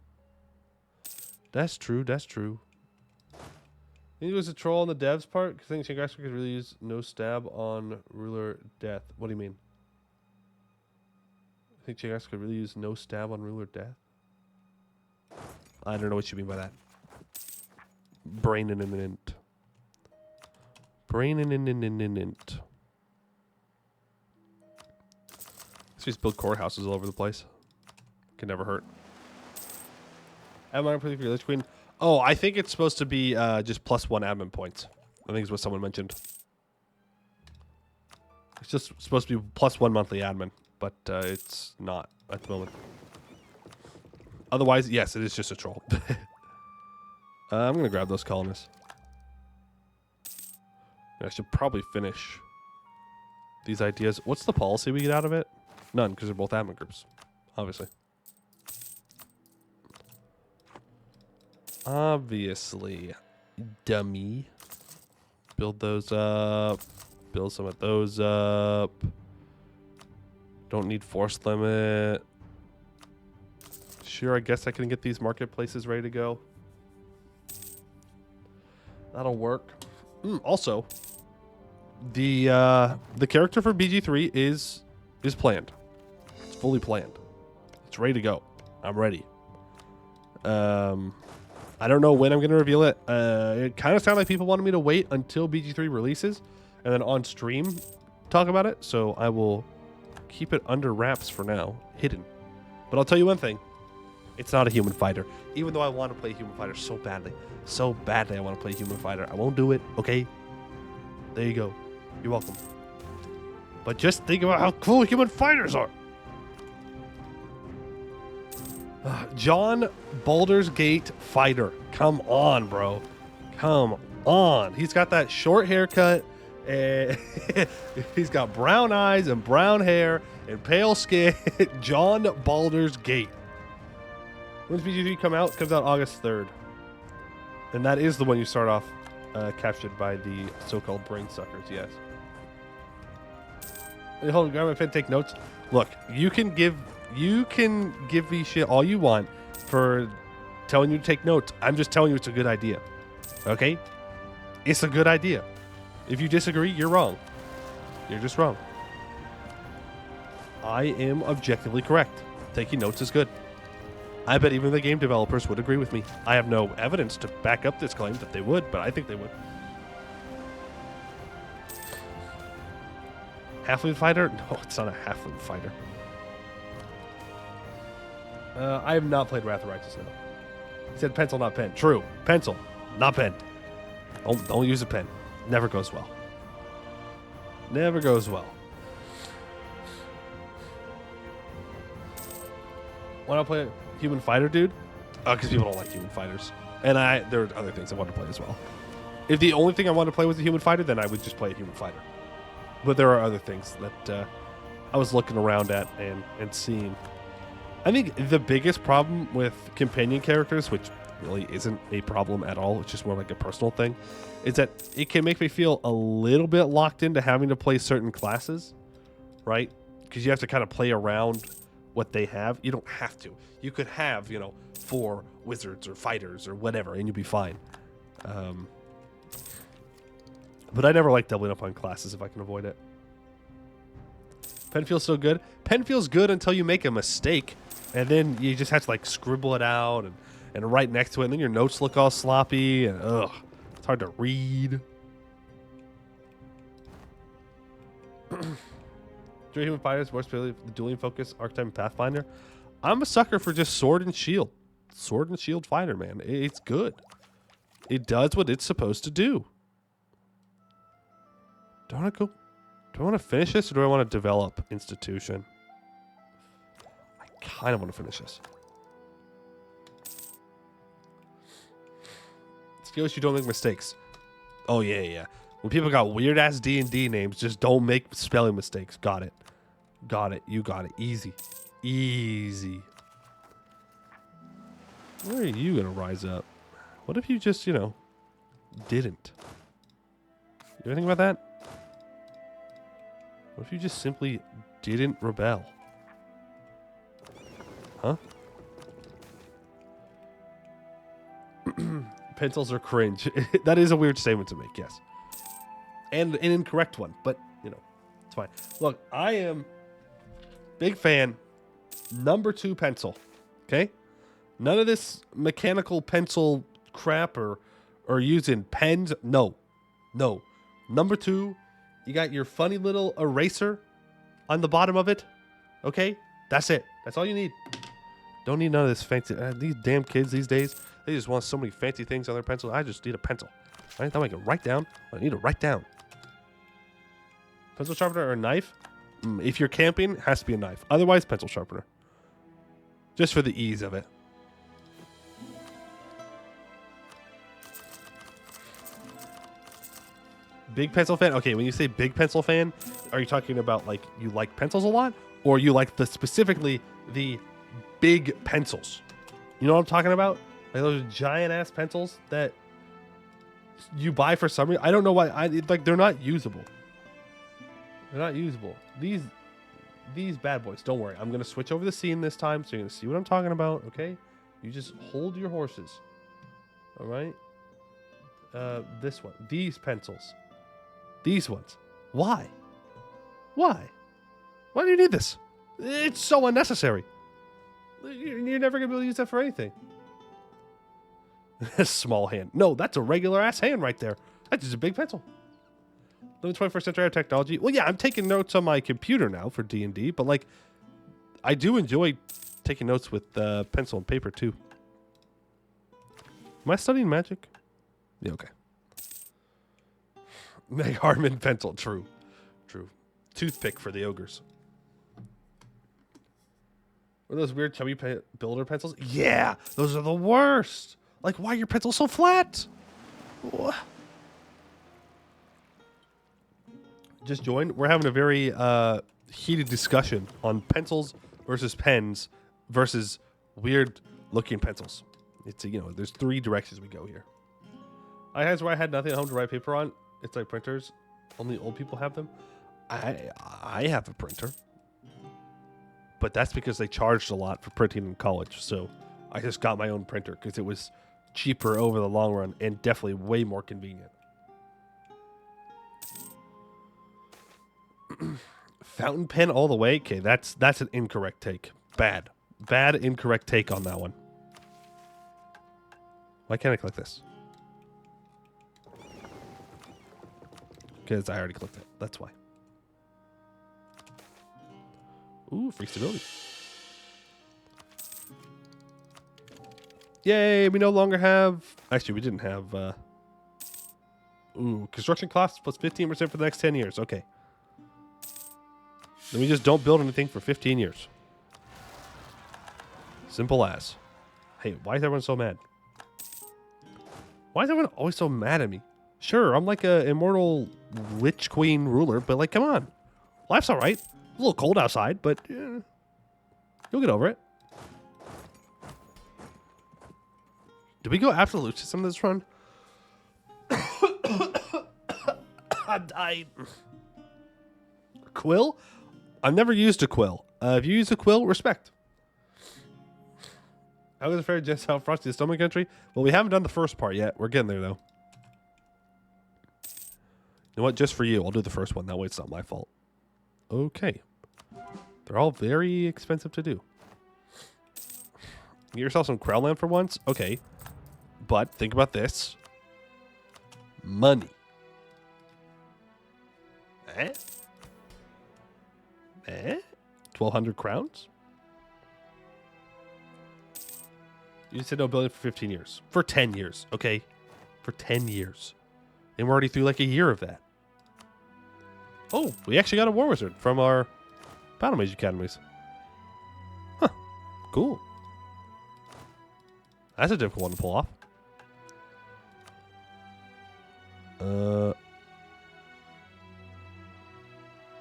[SPEAKER 1] That's true. That's true. I think it was a troll on the devs part. Because I think Shingaku could really use no stab on ruler death. What do you mean? I think Shingaku could really use no stab on ruler death. I don't know what you mean by that. Brain in an int. Brain in an int. Let's just build courthouses all over the place. Can never hurt. Admin for your Lich Queen. Oh, I think it's supposed to be just +1 admin points. I think is what someone mentioned. It's just supposed to be +1 monthly admin, but it's not at the moment. Otherwise, yes, it is just a troll. I'm going to grab those colonists. I should probably finish these ideas. What's the policy we get out of it? None, because they're both admin groups, obviously. Obviously, dummy. Build those up. Build some of those up. Don't need force limit. Sure, I guess I can get these marketplaces ready to go. That'll work. Also, the character for BG3 is planned. It's fully planned. It's ready to go. I'm ready. I don't know when I'm going to reveal it. It kind of sounded like people wanted me to wait until BG3 releases and then on stream talk about it. So I will keep it under wraps for now, hidden. But I'll tell you one thing. It's not a human fighter. Even though I want to play a human fighter so badly. So badly I want to play a human fighter. I won't do it, okay? There you go. You're welcome. But just think about how cool human fighters are. John Baldur's Gate fighter. Come on, bro. Come on. He's got that short haircut. And he's got brown eyes and brown hair and pale skin. John Baldur's Gate. When's BG3 come out? It comes out August 3rd. And that is the one you start off captured by the so-called brain suckers, yes. Hey, hold on, grab my pen, take notes. Look, you can give me shit all you want for telling you to take notes. I'm just telling you it's a good idea. Okay? It's a good idea. If you disagree, you're wrong. You're just wrong. I am objectively correct. Taking notes is good. I bet even the game developers would agree with me. I have no evidence to back up this claim that they would, but I think they would. Halfling fighter? No, it's not a halfling fighter. I have not played Wrath of Righteous now. He said pencil, not pen. True. Pencil, not pen. Don't use a pen. Never goes well. Never goes well. Why not play Human Fighter, dude? Because people don't like Human Fighters. And there are other things I want to play as well. If the only thing I want to play was a Human Fighter, then I would just play a Human Fighter. But there are other things that I was looking around at and seeing. I think the biggest problem with companion characters, which really isn't a problem at all, it's just more like a personal thing, is that it can make me feel a little bit locked into having to play certain classes, right? Because you have to kind of play around what they have. You don't have to. You could have, 4 wizards or fighters or whatever, and you'd be fine. But I never like doubling up on classes if I can avoid it. Pen feels so good. Pen feels good until you make a mistake, and then you just have to scribble it out and write next to it, and then your notes look all sloppy, and it's hard to read. Three Human Fighters, more specifically the dueling focus, Archetype, and Pathfinder. I'm a sucker for just sword and shield. Sword and shield fighter, man. It's good. It does what it's supposed to do. Do I want to finish this, or do I want to develop Institution? I kind of want to finish this. Skills, you don't make mistakes. Oh, yeah. When people got weird-ass D&D names, just don't make spelling mistakes. Got it. You got it. Easy. Where are you going to rise up? What if you just, didn't? You ever think about that? What if you just simply didn't rebel? Huh? Pencils are cringe. That is a weird statement to make, yes. And an incorrect one, but, it's fine. Look, I am big fan, number 2 pencil, okay? None of this mechanical pencil crap or using pens. No. Number 2, you got your funny little eraser on the bottom of it, okay? That's it. That's all you need. Don't need none of this fancy. These damn kids these days, they just want so many fancy things on their pencil. I just need a pencil. Right? That way I can write down what I need to write down. Pencil sharpener or a knife? If you're camping, it has to be a knife. Otherwise, pencil sharpener. Just for the ease of it. Big pencil fan? Okay, when you say big pencil fan, are you talking about you like pencils a lot? Or you like specifically the big pencils? You know what I'm talking about? Like those giant ass pencils that you buy for some reason. I don't know why. They're not usable. They're not usable. These bad boys. Don't worry. I'm going to switch over the scene this time, so you're going to see what I'm talking about, okay? You just hold your horses. All right? This one. These pencils. These ones. Why? Why do you need this? It's so unnecessary. You're never going to be able to use that for anything. Small hand. No, that's a regular ass hand right there. That's just a big pencil. The 21st century technology. Well, yeah, I'm taking notes on my computer now for D&D, but I do enjoy taking notes with pencil and paper too. Am I studying magic? Yeah, okay. Meg Harmon pencil. True. Toothpick for the ogres. What are those weird chubby builder pencils? Yeah, those are the worst. Why are your pencils so flat? What? Just joined. We're having a very heated discussion on pencils versus pens versus weird looking pencils. It's there's 3 directions we go here. I had where I had nothing at home to write paper on. It's like printers. Only old people have them. I have a printer. But that's because they charged a lot for printing in college. So I just got my own printer because it was cheaper over the long run and definitely way more convenient. Fountain pen all the way? Okay, that's an incorrect take. Bad. bad, incorrect take on that one. Why can't I click this? Because I already clicked it. That's why. Ooh, free stability. Yay, we no longer have... Actually, we didn't have... Ooh, construction costs plus 15% for the next 10 years. Okay. Then we just don't build anything for 15 years. Simple as. Hey, why is everyone so mad? Why is everyone always so mad at me? Sure, I'm like a immortal witch queen ruler, but like, come on. Life's all right. A little cold outside, but you'll get over it. Did we go absolute system this run? I died. Quill? I've never used a quill. If you use a quill, respect. How is it fair just how frosty the stomach country? Well, we haven't done the first part yet. We're getting there, though. You know what? Just for you, I'll do the first one. That way it's not my fault. Okay. They're all very expensive to do. Get yourself some crown land for once? Okay. But think about this. Money. Eh? 1,200 crowns? You said no building for 15 years. For 10 years, okay? For 10 years. And we're already through like a year of that. Oh, we actually got a war wizard from our battle mage academies. Huh. Cool. That's a difficult one to pull off.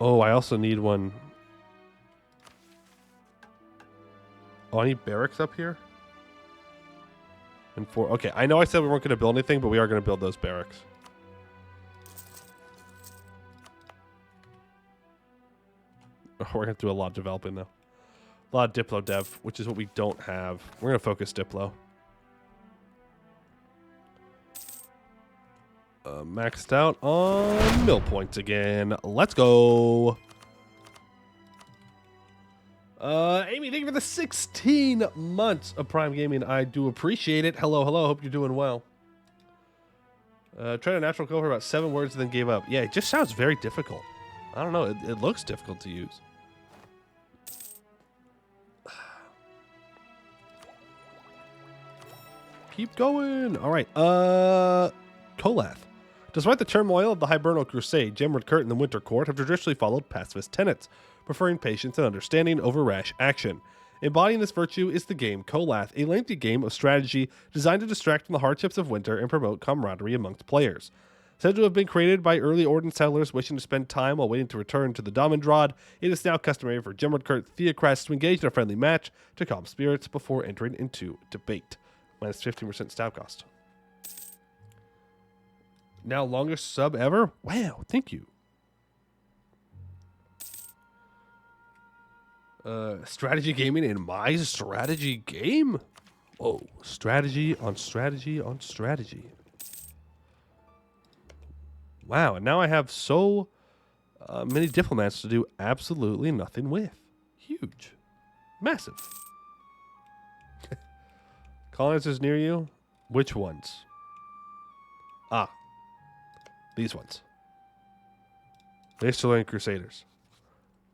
[SPEAKER 1] Oh, I also need one. Oh, I need barracks up here. And 4. Okay, I know I said we weren't going to build anything, but we are going to build those barracks. Oh, we're going to do a lot of developing, though. A lot of Diplo dev, which is what we don't have. We're going to focus Diplo. Maxed out on mill points again. Let's go. Amy, thank you for the 16 months of Prime Gaming. I do appreciate it. Hello, hello. Hope you're doing well. Tried a natural code for about 7 words and then gave up. Yeah, it just sounds very difficult. I don't know. It looks difficult to use. Keep going. All right. Kolath. Despite the turmoil of the Hibernal Crusade, Gemradcurt and the Winter Court have traditionally followed pacifist tenets, preferring patience and understanding over rash action. Embodying this virtue is the game Kolath, a lengthy game of strategy designed to distract from the hardships of winter and promote camaraderie amongst players. Said to have been created by early Orden settlers wishing to spend time while waiting to return to the Damendrod, it is now customary for Gemradcurt theocrats to engage in a friendly match to calm spirits before entering into debate. Minus 15% stab cost. Now longest sub ever? Wow, thank you. Strategy gaming in my strategy game? Whoa, strategy on strategy on strategy. Wow, and now I have so many diplomats to do absolutely nothing with. Huge. Massive. Colonizers near you? Which ones? Ah. These ones. They're still in Crusaders.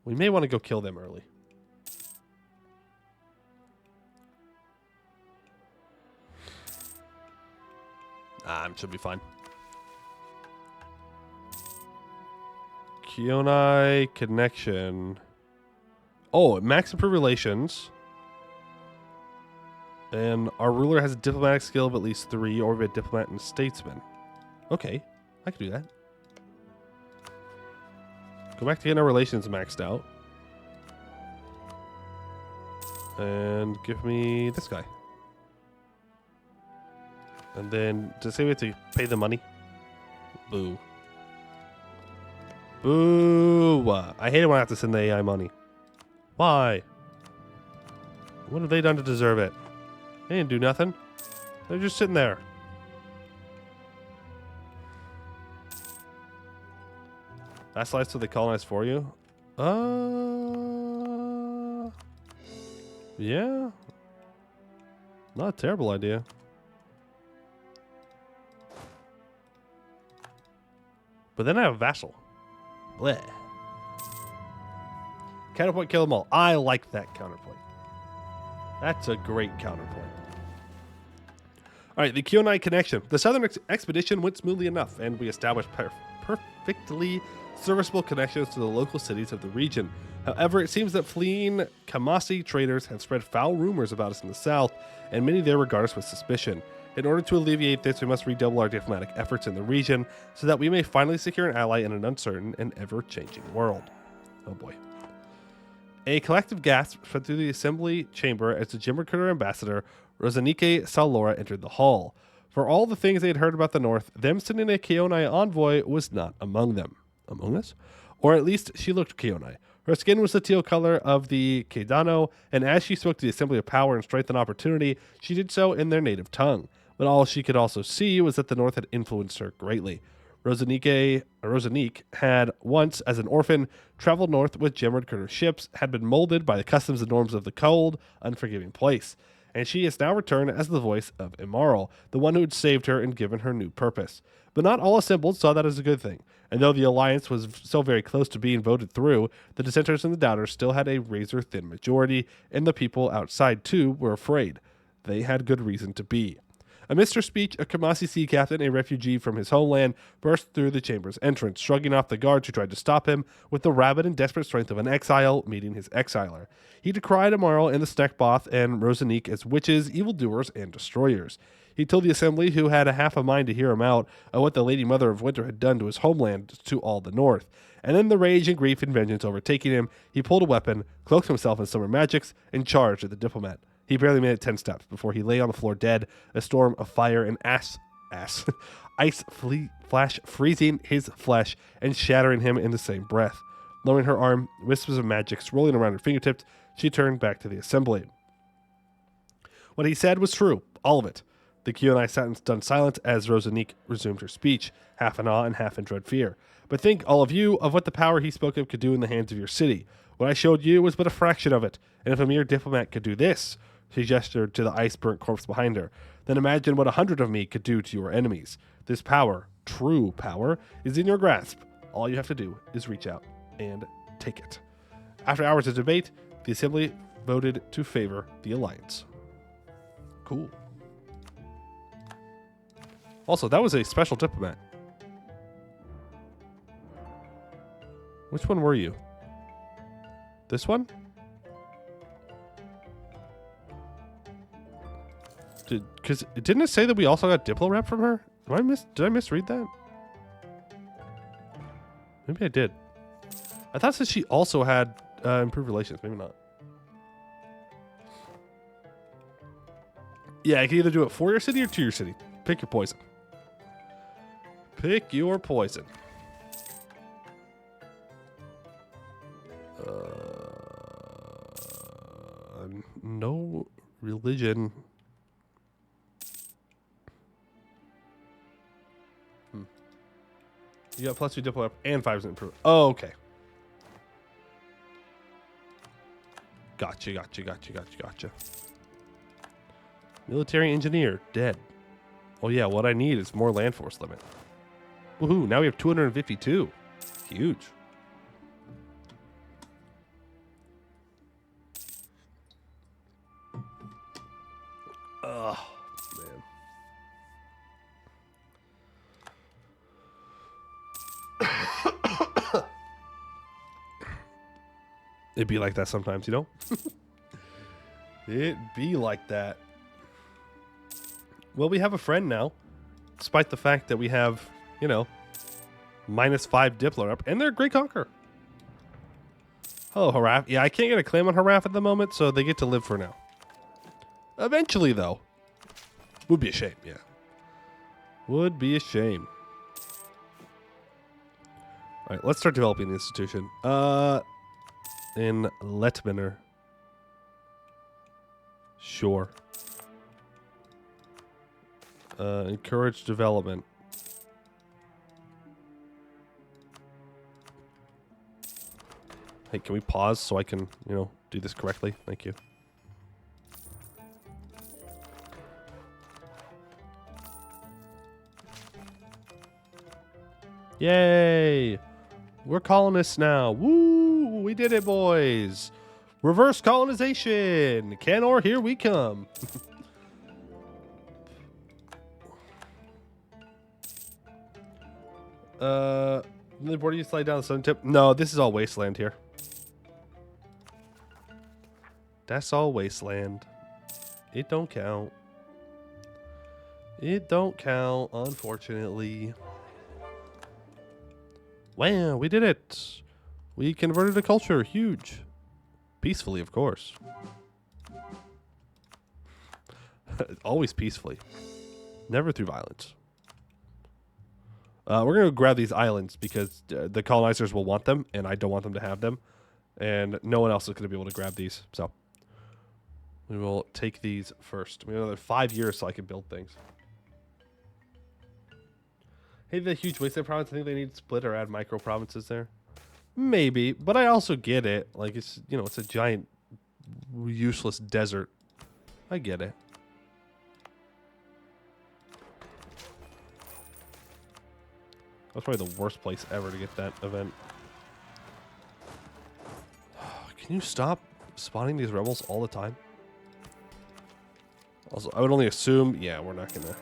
[SPEAKER 1] We may want to go kill them early. Should be fine. Kionai connection. Oh, max improved relations. And our ruler has a diplomatic skill of at least 3, or we have a diplomat and statesman. Okay, I can do that. Go back to getting our relations maxed out. And give me this guy. And then, does it say we have to pay the money? Boo. Boo! I hate it when I have to send the AI money. Why? What have they done to deserve it? They didn't do nothing. They're just sitting there. That's life so they colonize for you? Yeah. Not a terrible idea. But then I have a vassal. Bleh. Counterpoint, kill them all. I like that counterpoint. That's a great counterpoint. All right, the Kionai connection. The southern expedition went smoothly enough, and we established perfectly serviceable connections to the local cities of the region. However, it seems that fleeing Kamasi traders have spread foul rumors about us in the south, and many there regard us with suspicion. In order to alleviate this, we must redouble our diplomatic efforts in the region so that we may finally secure an ally in an uncertain and ever-changing world. Oh boy. A collective gasp spread through the assembly chamber as the Gemradcurt ambassador, Rosanike Salora, entered the hall. For all the things they had heard about the North, them sending a Kionai envoy was not among them. Among us? Or at least she looked Kionai. Her skin was the teal color of the Kedano, and as she spoke to the Assembly of Power and Strength and Opportunity, she did so in their native tongue. But all she could also see was that the North had influenced her greatly. Rosanique had once, as an orphan, traveled north with Gemradcurt ships, had been molded by the customs and norms of the cold, unforgiving place. And she has now returned as the voice of Immoral, the one who had saved her and given her new purpose. But not all assembled saw that as a good thing. And though the alliance was so very close to being voted through, the dissenters and the doubters still had a razor-thin majority, and the people outside, too, were afraid. They had good reason to be. Amidst her speech, a Kamasi sea captain, a refugee from his homeland, burst through the chamber's entrance, shrugging off the guards who tried to stop him with the rabid and desperate strength of an exile meeting his exiler. He decried Amaral and the Snackboth and Rosanique as witches, evildoers, and destroyers. He told the assembly, who had a half a mind to hear him out, of what the Lady Mother of Winter had done to his homeland, to all the north. And then the rage and grief and vengeance overtaking him, he pulled a weapon, cloaked himself in summer magics, and charged at the diplomat. He barely made it 10 steps before he lay on the floor dead, a storm of fire and ice flash freezing his flesh and shattering him in the same breath. Lowering her arm, wisps of magic swirling around her fingertips, she turned back to the assembly. What he said was true, all of it. The Kionai sat in stunned silence as Rosanique resumed her speech, half in awe and half in dread fear. But think, all of you, of what the power he spoke of could do in the hands of your city. What I showed you was but a fraction of it, and if a mere diplomat could do this, she gestured to the ice-burnt corpse behind her, then imagine what 100 of me could do to your enemies. This power, true power, is in your grasp. All you have to do is reach out and take it. After hours of debate, the assembly voted to favor the alliance. Cool. Also, that was a special diplomat. Which one were you? This one? Because didn't it say that we also got Diplo rep from her? Did I misread that? Maybe I did. I thought that she also had improved relations. Maybe not. Yeah, I can either do it for your city or to your city. Pick your poison. Pick your poison. No religion. You got +2 Diplo up and 5% improvement. Oh, okay. Gotcha. Military engineer, dead. Oh yeah, what I need is more land force limit. Woohoo, now we have 252. Huge. Oh, man. It'd be like that sometimes, you know? It'd be like that. Well, we have a friend now, despite the fact that we have, you know, -5 Diplo up, and they're a great conqueror. Hello, Haraf. Yeah, I can't get a claim on Haraf at the moment, so they get to live for now. Eventually, though. Would be a shame, yeah. Would be a shame. All right, let's start developing the institution. In Anbennar. Sure. Encourage development. Hey, can we pause so I can, you know, do this correctly? Thank you. Yay! We're colonists now. Woo! We did it, boys. Reverse colonization. Canor, here we come. The border you slide down the southern tip. No, this is all wasteland here. That's all wasteland. It don't count. It don't count, unfortunately. Wow, we did it. We converted a culture. Huge. Peacefully, of course. Always peacefully. Never through violence. We're going to grab these islands because the colonizers will want them, and I don't want them to have them. And no one else is going to be able to grab these. So we will take these first. We have another 5 years so I can build things. Hey, the huge wasteland province, I think they need to split or add micro provinces there. Maybe, but I also get it. Like, it's, you know, it's a giant, useless desert. I get it. That's probably the worst place ever to get that event. Can you stop spawning these rebels all the time? Also, I would only assume... Yeah, we're not gonna...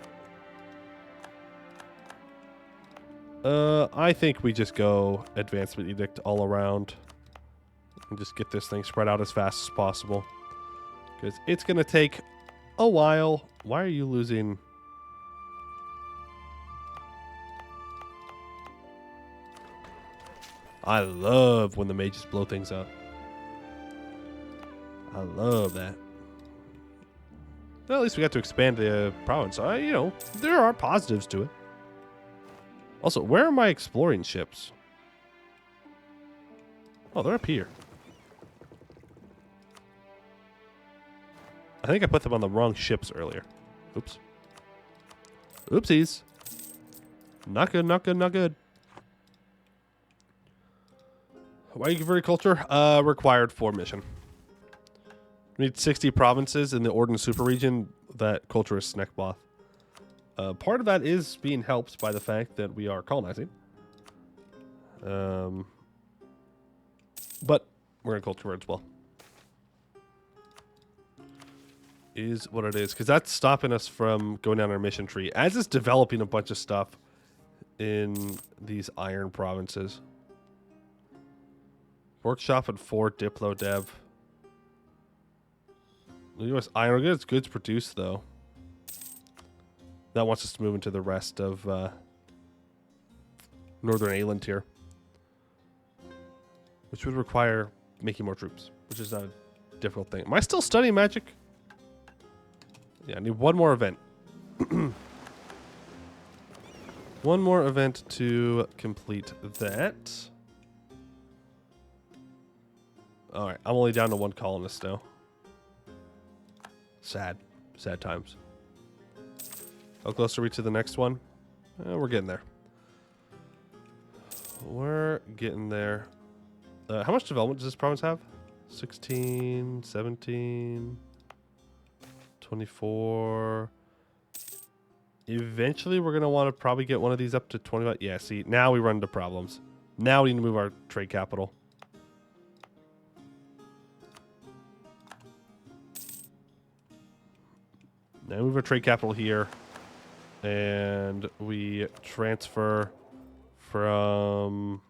[SPEAKER 1] I think we just go Advancement Edict all around. And just get this thing spread out as fast as possible. Because it's gonna take a while. Why are you losing... I love when the mages blow things up. I love that. Well, at least we got to expand the province. You know, there are positives to it. Also, where are my exploring ships? Oh, they're up here. I think I put them on the wrong ships earlier. Oops. Oopsies. Not good, not good, not good. Why you converted culture? Required for mission. We need 60 provinces in the Orden super region that culture is Snackboth. Part of that is being helped by the fact that we are colonizing. But we're going to culture as well. Is what it is. Because that's stopping us from going down our mission tree. As it's developing a bunch of stuff in these iron provinces. Workshop and 4 Diplo Dev. The U.S. iron goods, goods produced though. That wants us to move into the rest of Northern Ayland here. Which would require making more troops. Which is not a difficult thing. Am I still studying magic? Yeah, I need one more event. One more event to complete that. Alright, I'm only down to 1 colonist now. Sad. Sad times. How close are we to the next one? We're getting there. We're getting there. How much development does this province have? 16, 17, 24. Eventually, we're going to want to probably get one of these up to 25. Yeah, see, now we run into problems. Now we need to move our trade capital. Now move our trade capital here. And we transfer from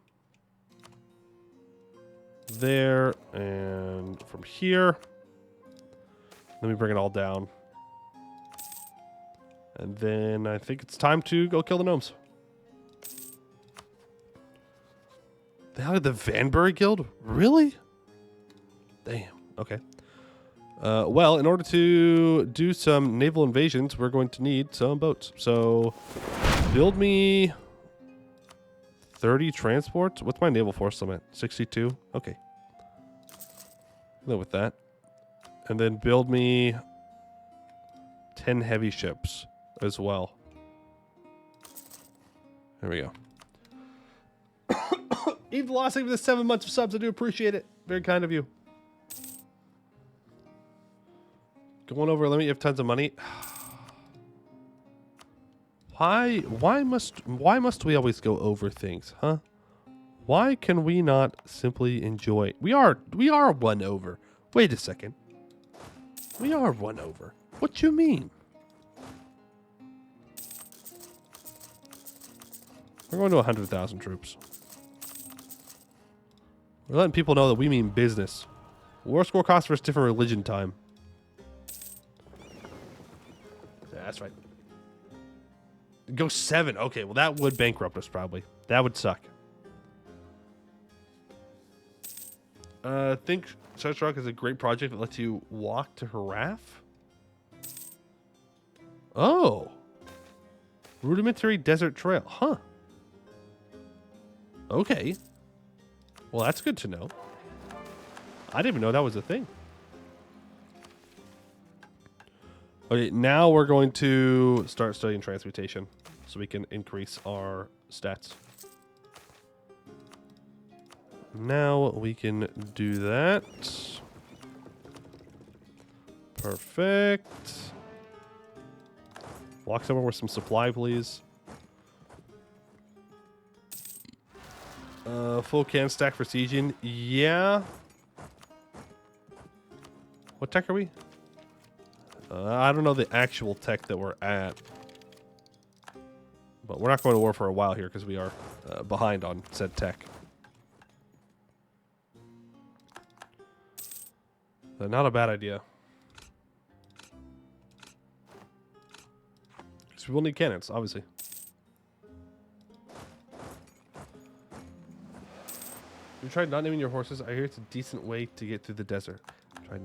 [SPEAKER 1] there and from here. Then we bring it all down. And then I think it's time to go kill the gnomes. The hell, the Vanbury Guild? Really? Damn. Okay. Well, in order to do some naval invasions, we're going to need some boats. So, build me 30 transports. What's my naval force limit? 62? Okay. Live with that. And then build me 10 heavy ships as well. There we go. Eve Velocity for the 7 months of subs. I do appreciate it. Very kind of you. Going over a limit, you have tons of money. Why must we always go over things, huh? Why can we not simply enjoy? We are 1 over. Wait a second. We are 1 over. What you mean? We're going to 100,000 troops. We're letting people know that we mean business. War score cost versus different religion time. Yeah, that's right. Go 7. Okay, well that would bankrupt us probably. That would suck. Think Search Rock is a great project that lets you walk to Haraf. Oh. Rudimentary desert trail. Huh. Okay. Well, that's good to know. I didn't even know that was a thing. Okay, now we're going to start studying transmutation so we can increase our stats. Now we can do that. Perfect. Walk somewhere with some supply, please. Full can stack for sieging. Yeah. What tech are we? I don't know the actual tech that we're at. But we're not going to war for a while here because we are behind on said tech. Not a bad idea. Because we will need cannons, obviously. You tried not naming your horses? I hear it's a decent way to get through the desert. Try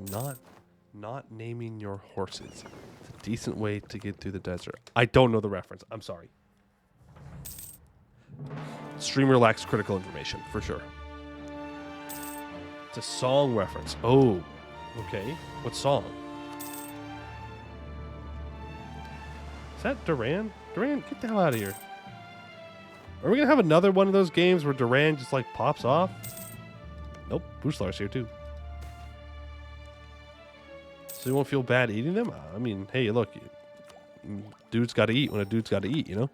[SPEAKER 1] not naming your horses. It's a decent way to get through the desert. I don't know the reference. I'm sorry. Streamer lacks critical information, for sure. It's a song reference. Oh, okay. What song? Is that Duran? Duran, get the hell out of here. Are we going to have another one of those games where Duran just, like, pops off? Nope. Bushlar's here, too. So you won't feel bad eating them? I mean, hey, look. Dude's got to eat when a dude's got to eat, you know?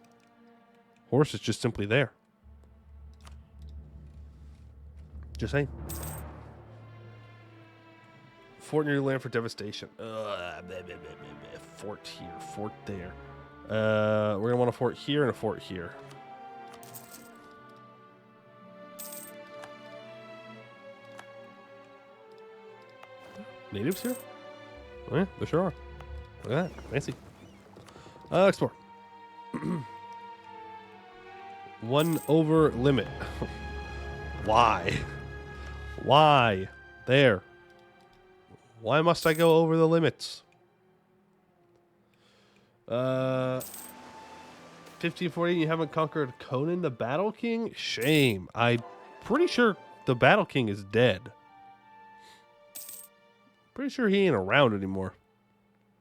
[SPEAKER 1] Horse is just simply there. Just saying. Fort near land for devastation. Fort here, fort there. We're going to want a fort here and a fort here. Natives here? Oh, yeah, there sure are. Look at that. Fancy. Explore. 1 over limit. Why? Why? There. Why must I go over the limits? 1540, you haven't conquered Conan the Battle King? Shame. I'm pretty sure the Battle King is dead. Pretty sure he ain't around anymore.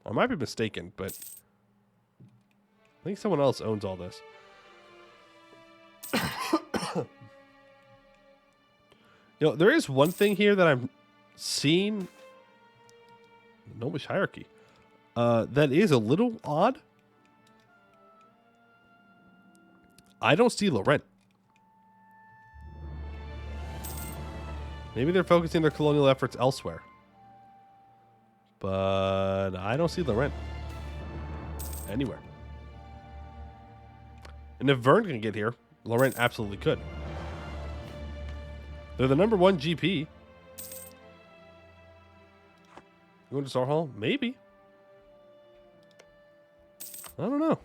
[SPEAKER 1] I might be mistaken, but I think someone else owns all this. You know, there is one thing here that I'm seeing. Gnomish hierarchy. That is a little odd. I don't see Laurent. Maybe they're focusing their colonial efforts elsewhere. But I don't see Laurent anywhere. And if Vern can get here, Laurent absolutely could. They're the #1 GP. Going to Star Hall? Maybe. I don't know.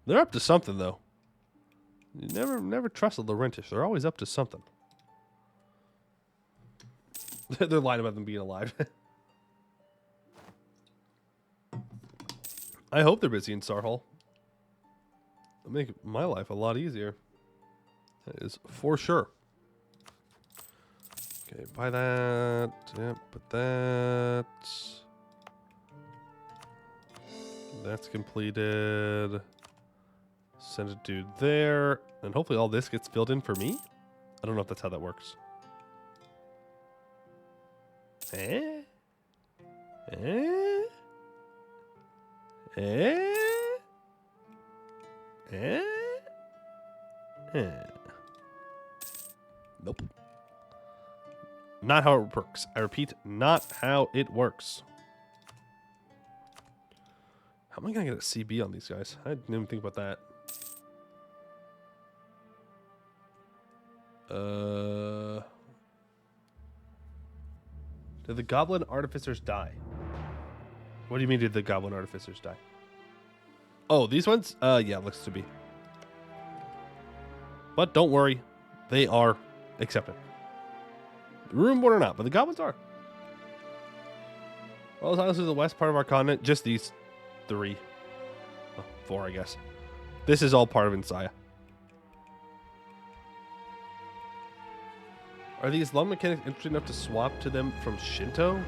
[SPEAKER 1] They're up to something, though. You never trusted Laurentish. They're always up to something. They're lying about them being alive. I hope they're busy in Star Hall. It'll make my life a lot easier. That is for sure. Okay, buy that. Yep, put that. That's completed. Send a dude there. And hopefully all this gets filled in for me. I don't know if that's how that works. Eh? Eh? Eh? Eh? Eh. Nope. Not how it works. I repeat, not how it works. How am I going to get a CB on these guys? I didn't even think about that. Did the Goblin Artificers die? What do you mean, did the Goblin Artificers die? Oh, these ones? Yeah, looks to be. But don't worry. They are accepted. Runeborn or not, but the Goblins are. Well, as long as it's the west part of our continent, just these 3. Oh, 4, I guess. This is all part of Insaya. Are these lung mechanics interesting enough to swap to them from Shinto?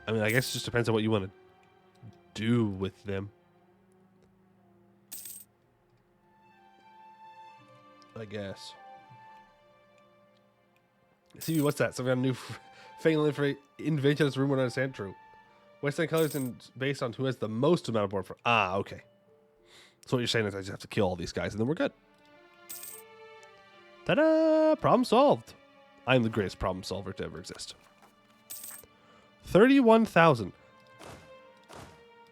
[SPEAKER 1] I mean, I guess it just depends on what you want to do with them. I guess. See, what's that? Some kind of new fatal invention that's rumored to understand. True. Western colors and based on who has the most amount of board for. Ah, okay. So what you're saying is I just have to kill all these guys and then we're good. Ta-da! Problem solved. I'm the greatest problem solver to ever exist. 31,000.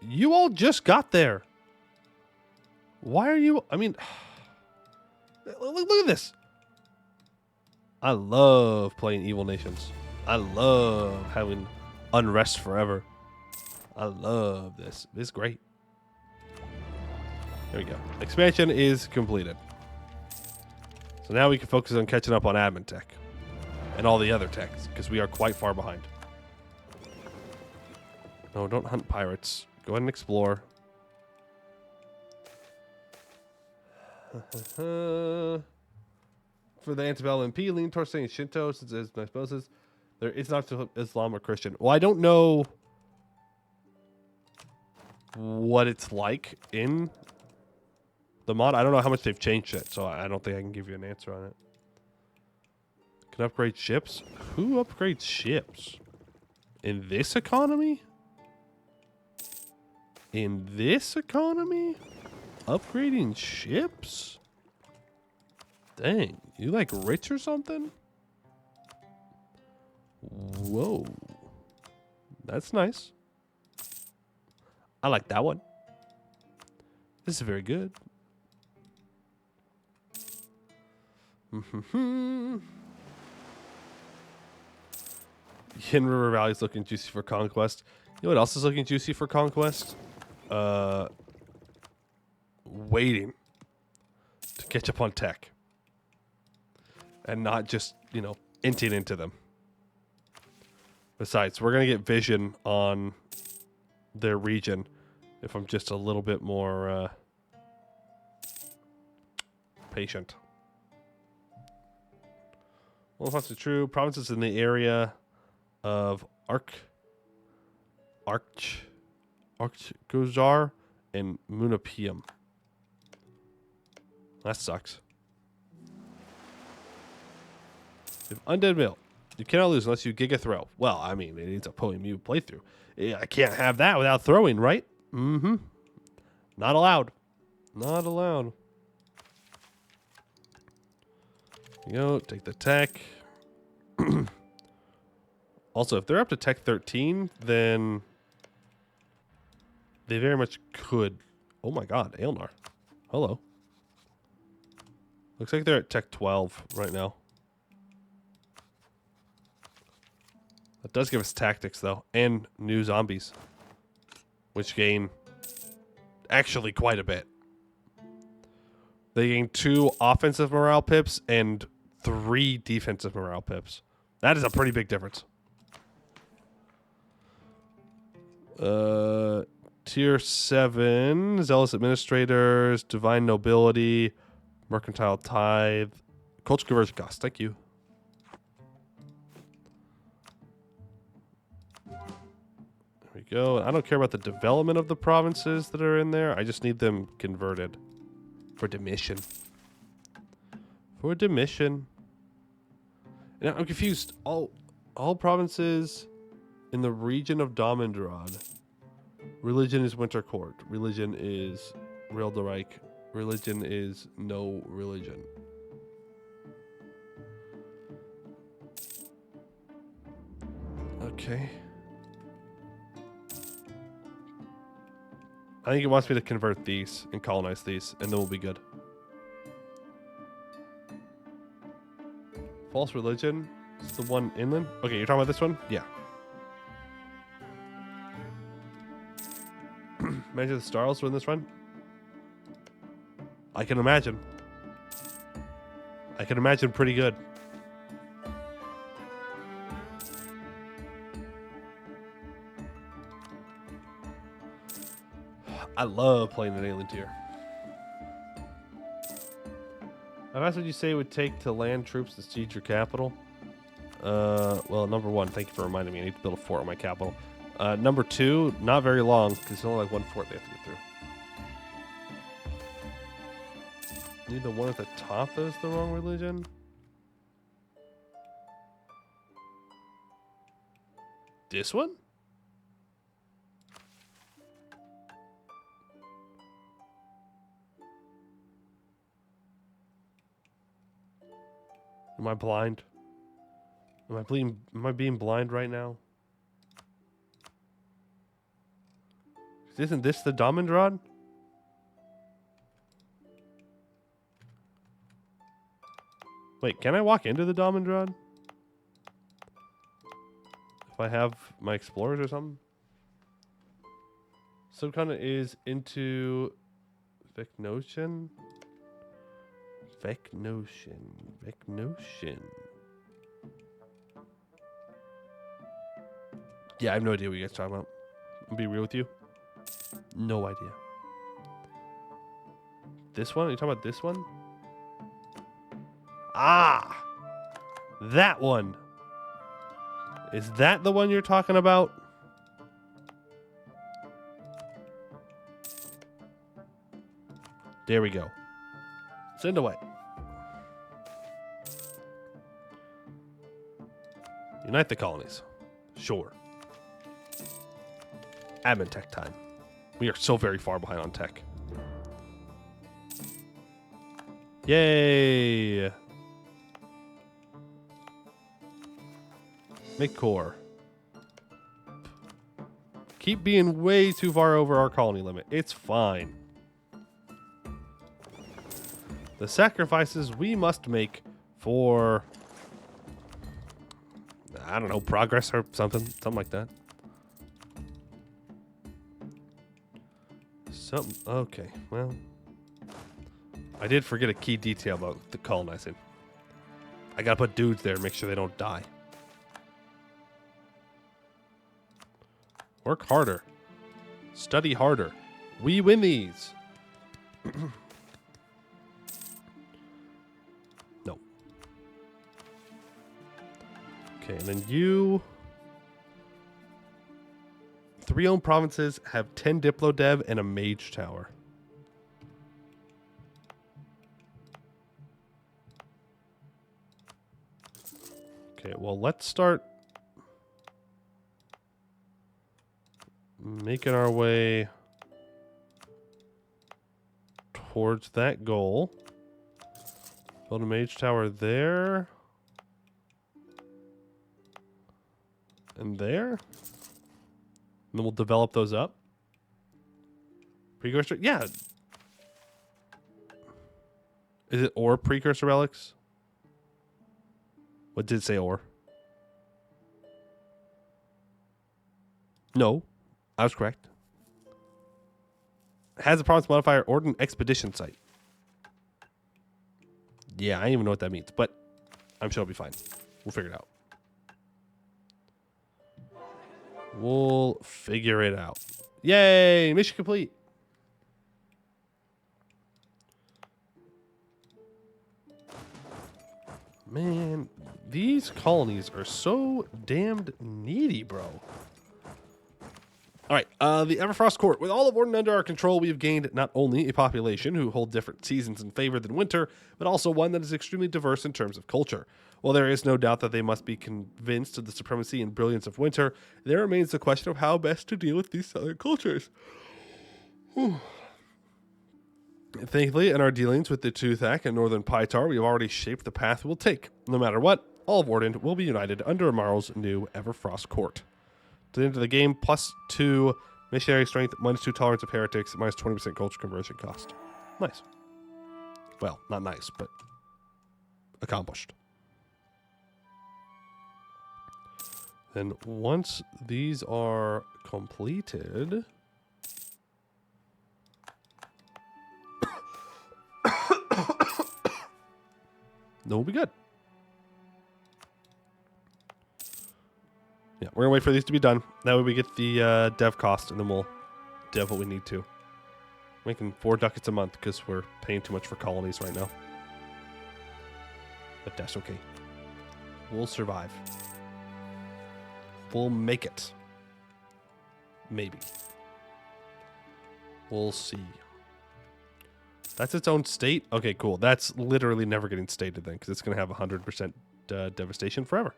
[SPEAKER 1] You all just got there. Why are you... I mean... Look at this. I love playing Evil Nations. I love having unrest forever. I love this. This is great. There we go. Expansion is completed. So now we can focus on catching up on admin tech. And all the other techs, because we are quite far behind. No, don't hunt pirates. Go ahead and explore. For the antebellum MP, lean towards saying Shinto, since it's my spouses. There is not Islam or Christian. Well, I don't know what it's like in the mod. I don't know how much they've changed it, so I don't think I can give you an answer on it. Can upgrade ships? Who upgrades ships? In this economy? In this economy? Upgrading ships? Dang, you like rich or something? Whoa. That's nice. I like that one. This is very good. Yin River Valley is looking juicy for conquest. You know what else is looking juicy for conquest? Waiting to catch up on tech. And not just, you know, inting into them. Besides, we're going to get vision on their region if I'm just a little bit more patient. Well, if that's true, provinces in the area of Archgozar and Munapium. That sucks. If Undead Mill, you cannot lose unless you Giga Throw. Well, I mean, it needs a Polymu playthrough. I can't have that without throwing, right? Mm-hmm. Not allowed. Not allowed. You go, take the tech. Also, if they're up to tech 13, then they very much could. Oh my god, Aelnar. Hello. Looks like they're at tech 12 right now. That does give us tactics, though, and new zombies, which gain actually quite a bit. They gain 2 offensive morale pips and 3 defensive morale pips. That is a pretty big difference. Tier 7, Zealous Administrators, Divine Nobility, Mercantile Tithe, Culture Conversion Cost. Thank you. There we go. I don't care about the development of the provinces that are in there. I just need them converted for demission. For demission. Now, I'm confused. All provinces in the region of Damendrod. Religion is Winter Court. Religion is Real religion is no religion. Okay. I think it wants me to convert these and colonize these, and then we'll be good. False religion is the one inland. Okay, you're talking about this one? Yeah. Imagine the stars win this run. I can imagine. I can imagine pretty good. I love playing an alien tier. How fast would you say it would take to land troops to siege your capital? Well, number one, thank you for reminding me. I need to build a fort on my capital. Number two, not very long, because it's only like one fort they have to get through. Need the one at the top that is the wrong religion? This one? Am I blind? Am I being blind right now? Isn't this the diamond rod? Wait, can I walk into the diamond rod? If I have my explorers or something? Subcontinent is into Vecnotion. Vecnotion. Yeah, I have no idea what you guys are talking about. I'll be real with you. No idea. This one? Are you talking about this one? Ah! That one. Is that the one you're talking about? There we go. Send away. Unite the colonies. Sure. Admin tech time. We are so very far behind on tech. Yay! Make core. Keep being way too far over our colony limit. It's fine. The sacrifices we must make for, I don't know, progress or something like that. Okay, well, I did forget a key detail about the colonizing. I gotta put dudes there to make sure they don't die. Work harder. Study harder. We win these. No. Okay, and then you... 3 owned provinces have 10 Diplo Dev and a Mage Tower. Okay, well, let's start making our way towards that goal. Build a Mage Tower there. And there. And then we'll develop those up. Precursor? Yeah. Is it or precursor relics? What did it say or? No. I was correct. Has a province modifier or an expedition site. Yeah, I don't even know what that means, but I'm sure it'll be fine. We'll figure it out. We'll figure it out. Yay! Mission complete. Man, these colonies are so damned needy, bro. All right, the Everfrost Court. With all of Orden under our control, we have gained not only a population who hold different seasons in favor than winter, but also one that is extremely diverse in terms of culture. While there is no doubt that they must be convinced of the supremacy and brilliance of winter, there remains the question of how best to deal with these southern cultures. Whew. Thankfully, in our dealings with the Toothac and Northern Pytar, we have already shaped the path we'll take. No matter what, all of Ordent will be united under Amarl's new Everfrost court. To the end of the game, +2 missionary strength, -2 tolerance of heretics, -20% culture conversion cost. Nice. Well, not nice, but accomplished. And once these are completed, then we'll be good. Yeah, we're gonna wait for these to be done. That way we get the dev cost, and then we'll dev what we need to. Making 4 ducats a month because we're paying too much for colonies right now. But that's okay. We'll survive. We'll make it. Maybe. We'll see. That's its own state? Okay, cool. That's literally never getting stated then, because it's going to have 100% devastation forever.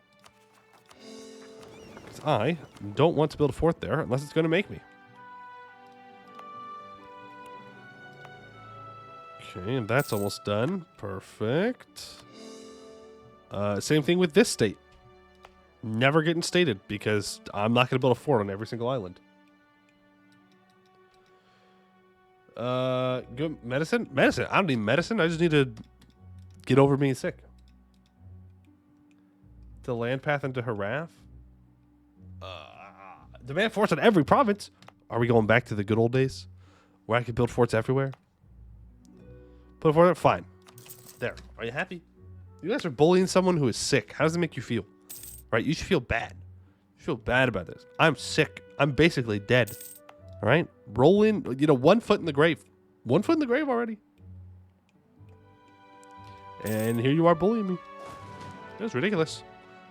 [SPEAKER 1] Because I don't want to build a fort there unless it's going to make me. Okay, and that's almost done. Perfect. Same thing with this state. Never getting stated because I'm not going to build a fort on every single island. Good medicine? Medicine. I don't need medicine. I just need to get over being sick. To land path into Haraf? Demand forts in every province. Are we going back to the good old days where I could build forts everywhere? Put a fort there? Fine. There. Are you happy? You guys are bullying someone who is sick. How does it make you feel? Right? You should feel bad. You feel bad about this. I'm sick. I'm basically dead. All right? Roll in, 1 foot in the grave. 1 foot in the grave already. And here you are bullying me. That's ridiculous.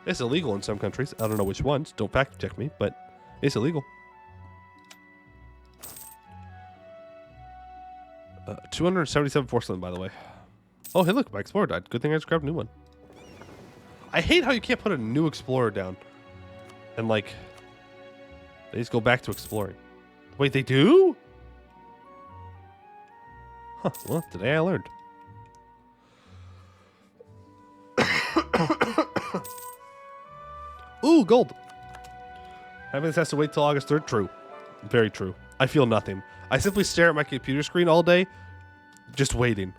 [SPEAKER 1] It's illegal in some countries. I don't know which ones. Don't fact check me, but it's illegal. 277 porcelain, by the way. Oh, hey, look, my explorer died. Good thing I just grabbed a new one. I hate how you can't put a new explorer down. And, they just go back to exploring. Wait, they do? Huh, well, today I learned. Ooh, gold. Having this has to wait till August 3rd? True. Very true. I feel nothing. I simply stare at my computer screen all day, just waiting.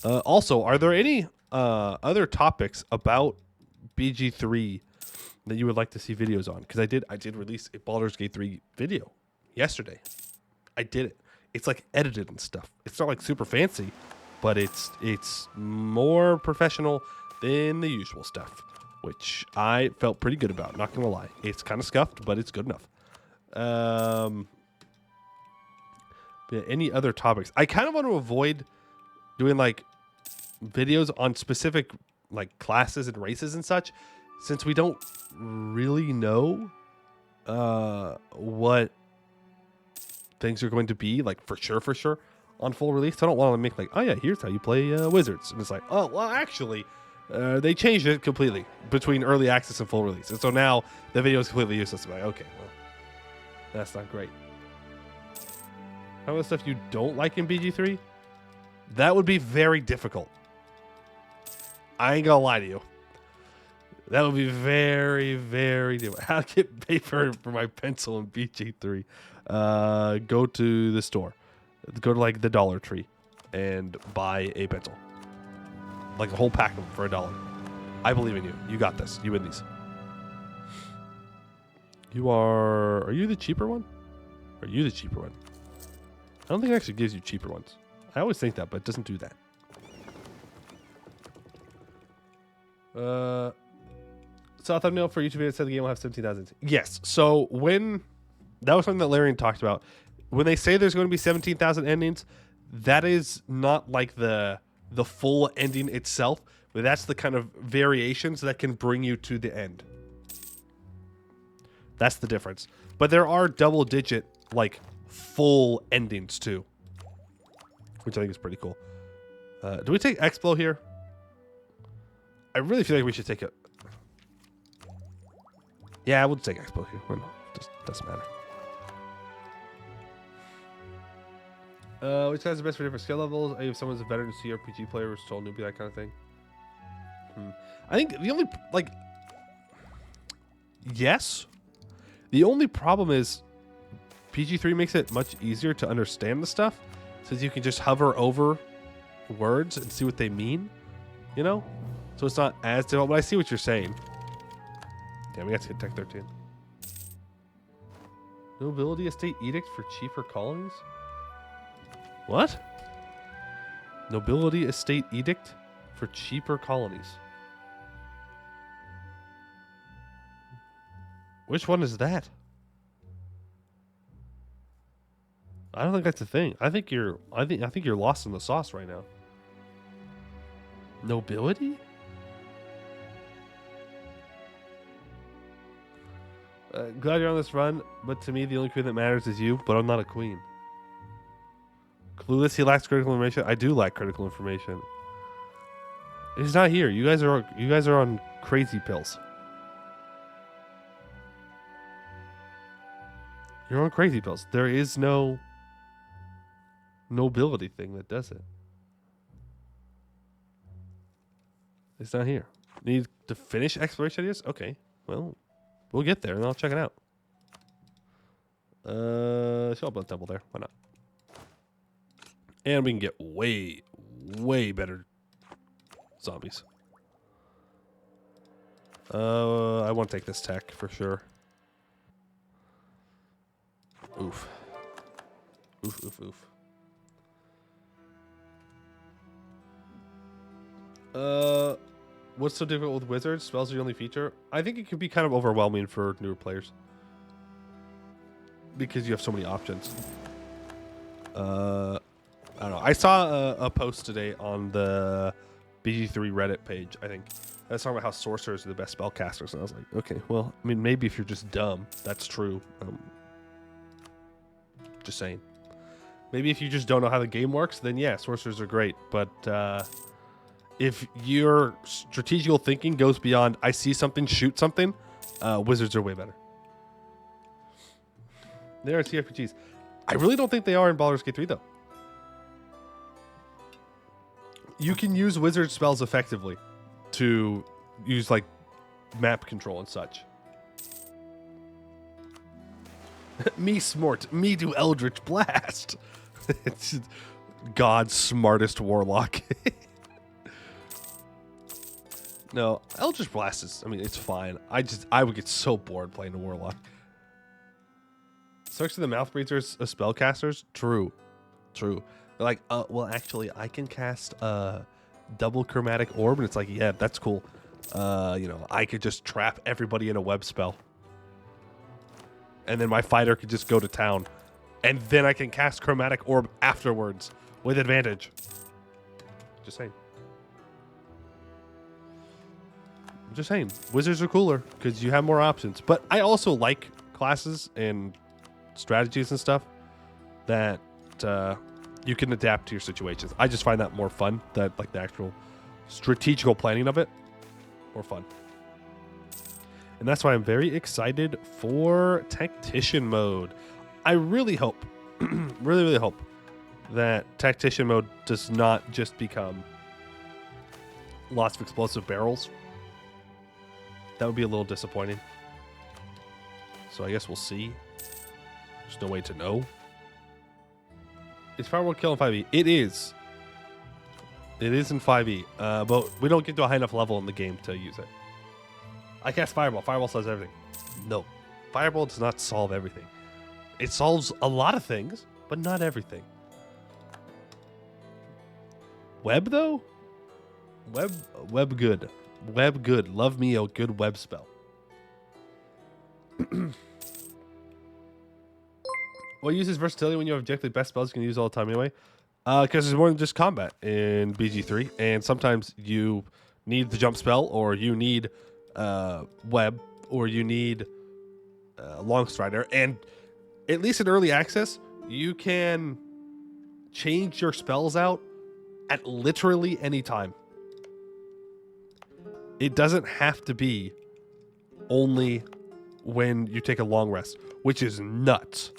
[SPEAKER 1] Also, are there any other topics about BG3 that you would like to see videos on? Because I did release a Baldur's Gate 3 video yesterday. I did it. It's edited and stuff. It's not super fancy, but it's more professional than the usual stuff, which I felt pretty good about. Not gonna lie, it's kind of scuffed, but it's good enough. But any other topics? I kind of want to avoid doing videos on specific classes and races and such, since we don't really know what things are going to be for sure on full release. So I don't want to make oh yeah, here's how you play wizards, and it's oh well, actually they changed it completely between early access and full release, and so now the video is completely useless. I'm okay, well, that's not great. How about the stuff you don't like in BG3? That would be very difficult. I ain't gonna lie to you. That would be very, very difficult. How to get paper for my pencil in BG3? Go to the store. Go to the Dollar Tree and buy a pencil. A whole pack of them for $1. I believe in you. You got this. You win these. Are you the cheaper one? Are you the cheaper one? I don't think it actually gives you cheaper ones. I always think that, but it doesn't do that. Saw a thumbnail for YouTube video that said the game will have 17,000. Yes. So that was something that Larian talked about. When they say there's going to be 17,000 endings, that is not the full ending itself, but that's the kind of variations that can bring you to the end. That's the difference. But there are double-digit full endings too, which I think is pretty cool. Do we take Explo here? I really feel like we should take it. Yeah, we'll take Expo here. Well, no, just doesn't matter. Which has the best for different skill levels? If someone's a veteran CRPG player or still a newbie, that kind of thing. I think the only, like, yes. The only problem is PG3 makes it much easier to understand the stuff, since you can just hover over words and see what they mean, you know? So it's not as difficult, but I see what you're saying. Damn, we got to hit Tech 13. Nobility estate edict for cheaper colonies? What? Nobility estate edict for cheaper colonies. Which one is that? I don't think that's a thing. I think you're lost in the sauce right now. Nobility? Glad you're on this run, but to me the only queen that matters is you, but I'm not a queen. Clueless, he lacks critical information. I do lack critical information. He's not here. You guys are on crazy pills. You're on crazy pills. There is no nobility thing that does it. It's not here. Need to finish exploration ideas? Okay. Well, we'll get there and I'll check it out. Show up on the temple there. Why not? And we can get way, way better zombies. I want to take this tech for sure. Oof. Oof, oof, oof. What's so difficult with wizards? Spells are the only feature. I think it can be kind of overwhelming for newer players because you have so many options. I don't know. I saw a post today on the BG3 Reddit page, I think. I was talking about how sorcerers are the best spellcasters, and I was like, okay, well, I mean, maybe if you're just dumb, that's true. Just saying. Maybe if you just don't know how the game works, then yeah, sorcerers are great. But if your strategical thinking goes beyond, I see something, shoot something, wizards are way better. They are CRPGs. I really don't think they are in Baldur's Gate 3, though. You can use wizard spells effectively to use, like, map control and such. Me smart. Me do Eldritch Blast. It's God's smartest warlock. No, Eldritch Blast is, I mean, it's fine. I would get so bored playing a warlock. Search the mouth breathers of spellcasters? True. True. They're like, well, actually, I can cast a double chromatic orb, and it's like, yeah, that's cool. You know, I could just trap everybody in a web spell. And then my fighter could just go to town. And then I can cast chromatic orb afterwards with advantage. Just saying. I'm just saying. Wizards are cooler because you have more options. But I also like classes and strategies and stuff that you can adapt to your situations. I just find that more fun. That, like, the actual strategical planning of it, more fun. And that's why I'm very excited for Tactician mode. I really hope, really hope that Tactician mode does not just become lots of explosive barrels. That would be a little disappointing. So I guess we'll see. There's no way to know. Is Fireball kill in 5e? It is. It is in 5e, but we don't get to a high enough level in the game to use it. I cast Fireball. Fireball solves everything. No. Fireball does not solve everything. It solves a lot of things, but not everything. Web, though? Web good. Web good. Love me a good web spell. What uses versatility when you have objectively best spells you can use all the time anyway? Because there's more than just combat in BG3, and sometimes you need the jump spell, or you need web, or you need long strider, and at least in early access you can change your spells out at literally any time. It doesn't have to be only when you take a long rest, which is nuts.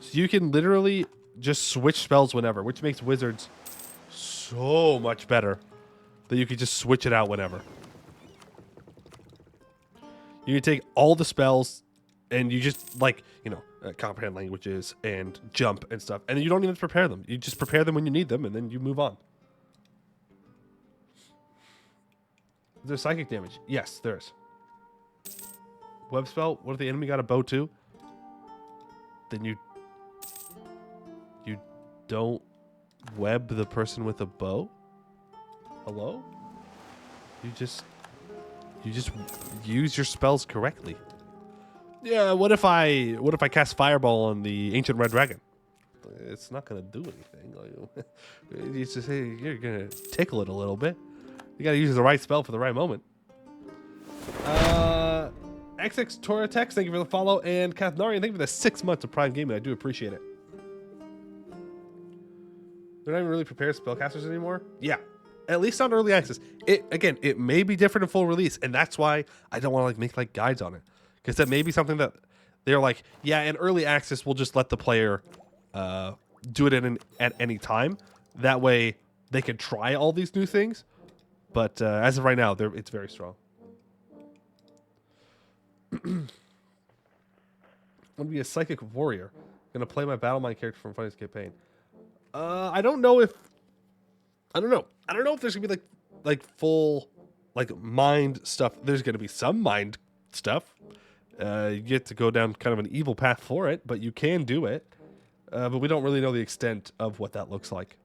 [SPEAKER 1] So you can literally just switch spells whenever, which makes wizards so much better that you can just switch it out whenever. You can take all the spells and you just, like, you know, comprehend languages and jump and stuff, and then you don't even prepare them. You just prepare them when you need them, and then you move on. Is there psychic damage? Yes, there is. Web spell? What if the enemy got a bow too? Then you don't web the person with a bow? Hello? You just use your spells correctly. Yeah, what if I cast Fireball on the Ancient Red Dragon? It's not gonna do anything. You just say you're gonna tickle it a little bit. You gotta use the right spell for the right moment. XX Toratex, thank you for the follow, and Kathnarian, thank you for the 6 months of Prime Gaming. I do appreciate it. They're not even really prepared spellcasters anymore. Yeah, at least on early access. It may be different in full release, and that's why I don't want to make like guides on it, because that may be something that they're like, yeah, in early access we'll just let the player do it at any time. That way they can try all these new things. But as of right now, it's very strong. I'm gonna be a psychic warrior. Gonna play my battle mind character from Funniest Campaign. I don't know if there's gonna be like full like mind stuff. There's gonna be some mind stuff. You get to go down kind of an evil path for it, but you can do it. But we don't really know the extent of what that looks like.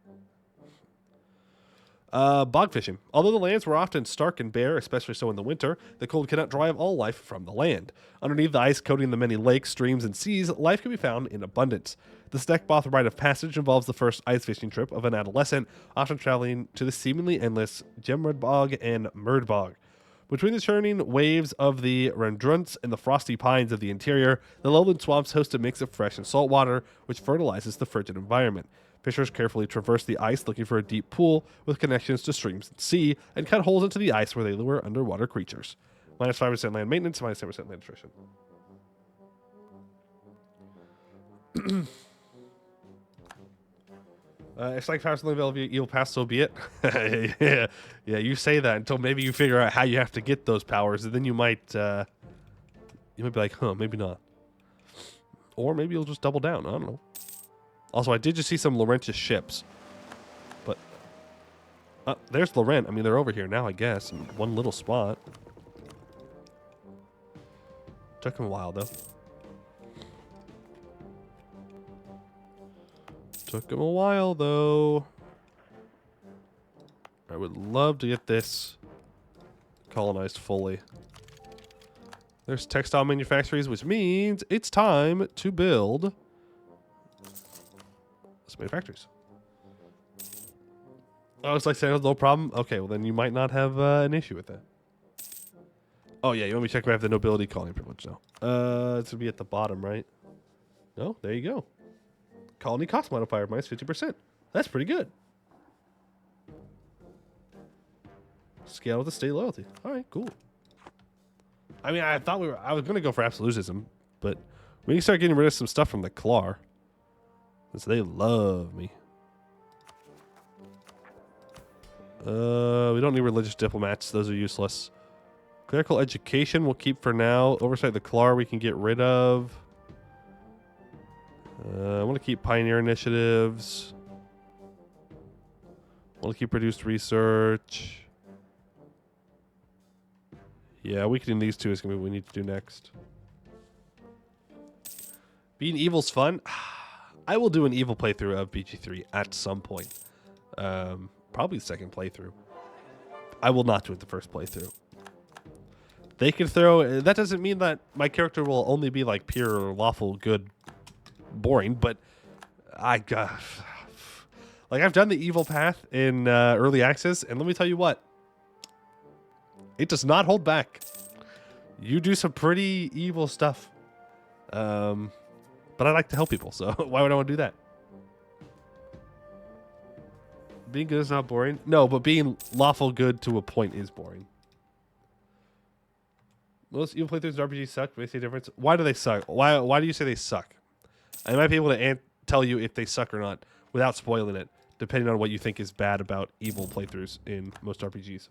[SPEAKER 1] Bog fishing. Although the lands were often stark and bare, especially so in the winter, the cold cannot drive all life from the land. Underneath the ice coating the many lakes, streams, and seas, life can be found in abundance. The Stekboth rite of passage involves the first ice fishing trip of an adolescent, often traveling to the seemingly endless Gemradcurt and Merdbog. Between the churning waves of the Rendrunts and the frosty pines of the interior, the lowland swamps host a mix of fresh and salt water, which fertilizes the frigid environment. Fishers carefully traverse the ice looking for a deep pool with connections to streams and sea, and cut holes into the ice where they lure underwater creatures. Minus 5% land maintenance, minus 10% land attrition. If Psychic powers only available via evil pass, so be it. yeah, you say that until maybe you figure out how you have to get those powers, and then you might be like, huh, maybe not. Or maybe you'll just double down. I don't know. Also, I did just see some Laurentius ships. But there's Laurent. I mean, they're over here now, I guess, in one little spot. Took him a while, though. Took him a while, though. I would love to get this colonized fully. There's textile manufactories, which means it's time to build some manufactories. Oh, it's like saying no problem? Okay, well then you might not have an issue with that. Oh yeah, you want me to check if I have the nobility colony privilege now. It's gonna be at the bottom, right? No, there you go. Colony cost modifier minus 50%. That's pretty good. Scale with the state loyalty. All right, cool. I mean, I was gonna go for absolutism, but we can start getting rid of some stuff from the Clar, because they love me. We don't need religious diplomats; those are useless. Clerical education we'll keep for now. Oversight the Clar we can get rid of. I want to keep pioneer initiatives. I want to keep reduced research. Yeah, weakening these two is going to be what we need to do next. Being evil's fun. I will do an evil playthrough of BG3 at some point. Probably the second playthrough. I will not do it the first playthrough. They can throw... That doesn't mean that my character will only be like pure, lawful, good, boring, but I've done the evil path in early access, and let me tell you what. It does not hold back. You do some pretty evil stuff. But I like to help people, so why would I want to do that? Being good is not boring. No, but being lawful good to a point is boring. Most evil playthroughs in RPGs suck. May say difference. Why do they suck? Why do you say they suck? I might be able to tell you if they suck or not without spoiling it, depending on what you think is bad about evil playthroughs in most RPGs.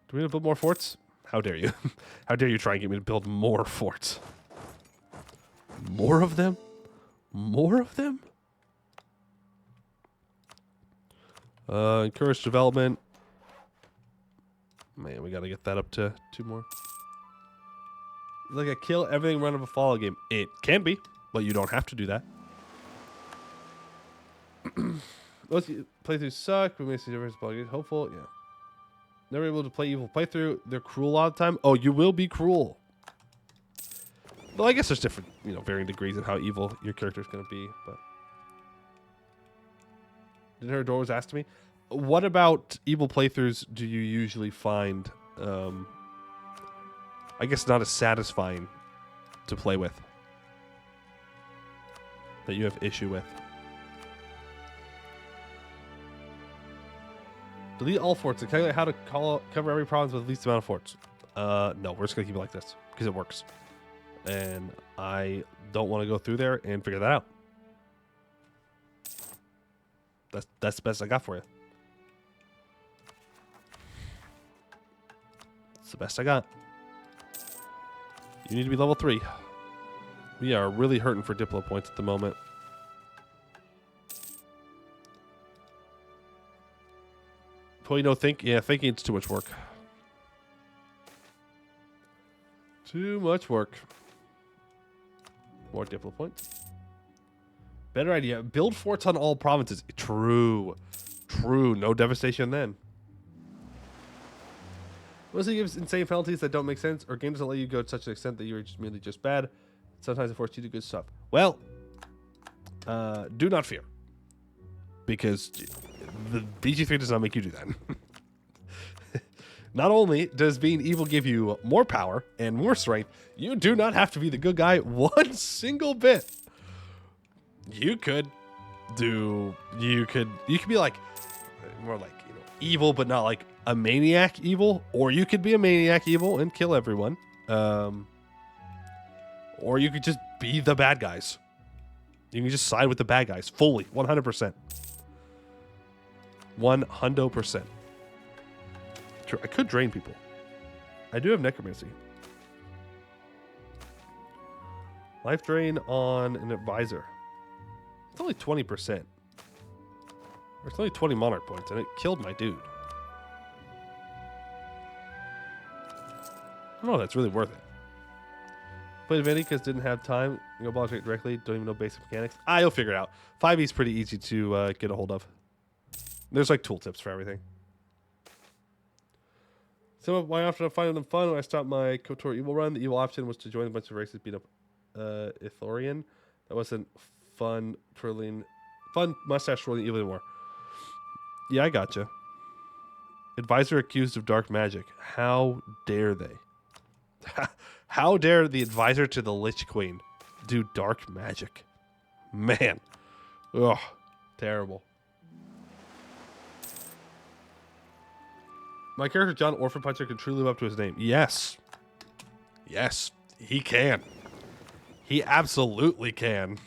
[SPEAKER 1] Do we need to build more forts? How dare you? How dare you try and get me to build more forts? More of them? More of them? Encourage development. Man, we gotta get that up to 2 more. It's like a kill everything run of a Fallout game. It can be, but you don't have to do that. Most playthroughs suck. We may see difference. Hopeful, yeah. Never able to play evil playthrough. They're cruel all the time. Oh, you will be cruel. Well, I guess there's different, varying degrees in how evil your character is going to be. But didn't her door was asked to me. What about evil playthroughs do you usually find? I guess not as satisfying to play with. That you have issue with. Delete all forts and calculate how to cover every province with the least amount of forts. No, we're just going to keep it like this because it works. And I don't want to go through there and figure that out. That's the best I got for you. It's the best I got. You need to be level 3. We are really hurting for Diplo points at the moment. Thinking it's too much work. Too much work. More Diplo points. Better idea. Build forts on all provinces. True. True. No devastation then. Mostly gives insane penalties that don't make sense, or game doesn't let you go to such an extent that you're just merely just bad. Sometimes it forces you to do good stuff. Well, do not fear. Because the BG3 does not make you do that. Not only does being evil give you more power and more strength, you do not have to be the good guy one single bit. You could be like more like evil, but not like a maniac evil, or you could be a maniac evil and kill everyone, or you could just be the bad guys. You can just side with the bad guys fully, 100%. 100%. I could drain people. I do have necromancy. Life drain on an advisor. It's only 20%. It's only 20 monarch points, and it killed my dude. I don't know if that's really worth it. Played Vanity because didn't have time. You know, ball straight directly. Don't even know basic mechanics. You'll figure it out. 5e is pretty easy to get a hold of. There's like tooltips for everything. So why often I find them fun when I stopped my KOTOR evil run. The evil option was to join a bunch of races, beat up Ithorian. That wasn't fun mustache twirling evil anymore. Yeah, I gotcha. Advisor accused of dark magic. How dare they? How dare the advisor to the Lich Queen do dark magic? Man. Ugh. Terrible. My character, John Orphan Puncher, can truly live up to his name. Yes. Yes, he can. He absolutely can.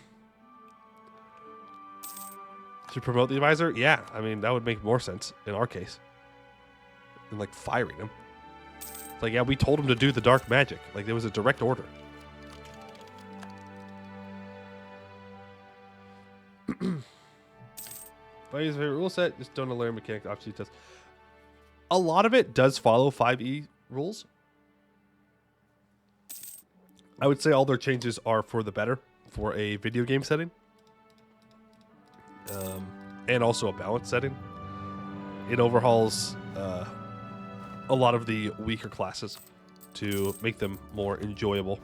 [SPEAKER 1] To promote the advisor? Yeah, I mean, that would make more sense in our case. Than, like, firing him. It's like, yeah, we told him to do the dark magic. Like, there was a direct order. If I use a favorite rule set, just don't learn mechanics option test. A lot of it does follow 5e rules. I would say all their changes are for the better for a video game setting. And also a balance setting. It overhauls a lot of the weaker classes to make them more enjoyable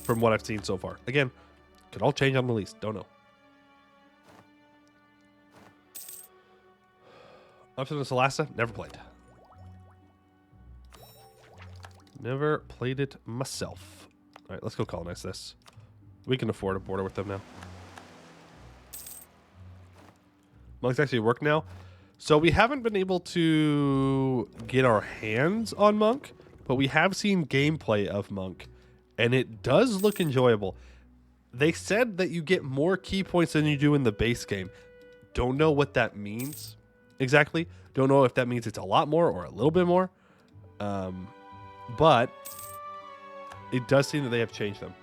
[SPEAKER 1] from what I've seen so far. Again, could all change on release. Don't know. Option of Solasta, never played. Never played it myself. All right, let's go colonize this. We can afford a border with them now. Monks actually work now. So we haven't been able to get our hands on Monk, but we have seen gameplay of Monk, and it does look enjoyable. They said that you get more key points than you do in the base game. Don't know what that means exactly. Don't know if that means it's a lot more or a little bit more. But it does seem that they have changed them.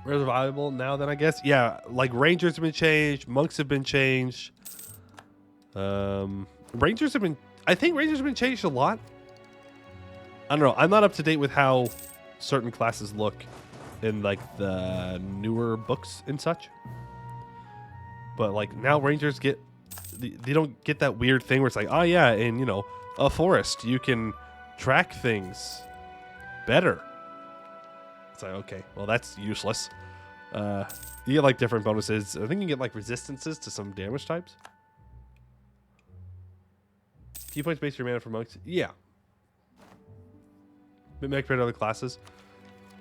[SPEAKER 1] Where's valuable now then, I guess? Yeah, like Rangers have been changed. Monks have been changed. Rangers have been... I think Rangers have been changed a lot. I don't know. I'm not up to date with how certain classes look in like the newer books and such. But like now Rangers get... They don't get that weird thing where it's like, oh yeah, in, you know, a forest, you can track things better. It's like, okay, well, that's useless. You get like different bonuses. I think you get like resistances to some damage types. Key points based on your mana for monks. Yeah. Mimic for other classes.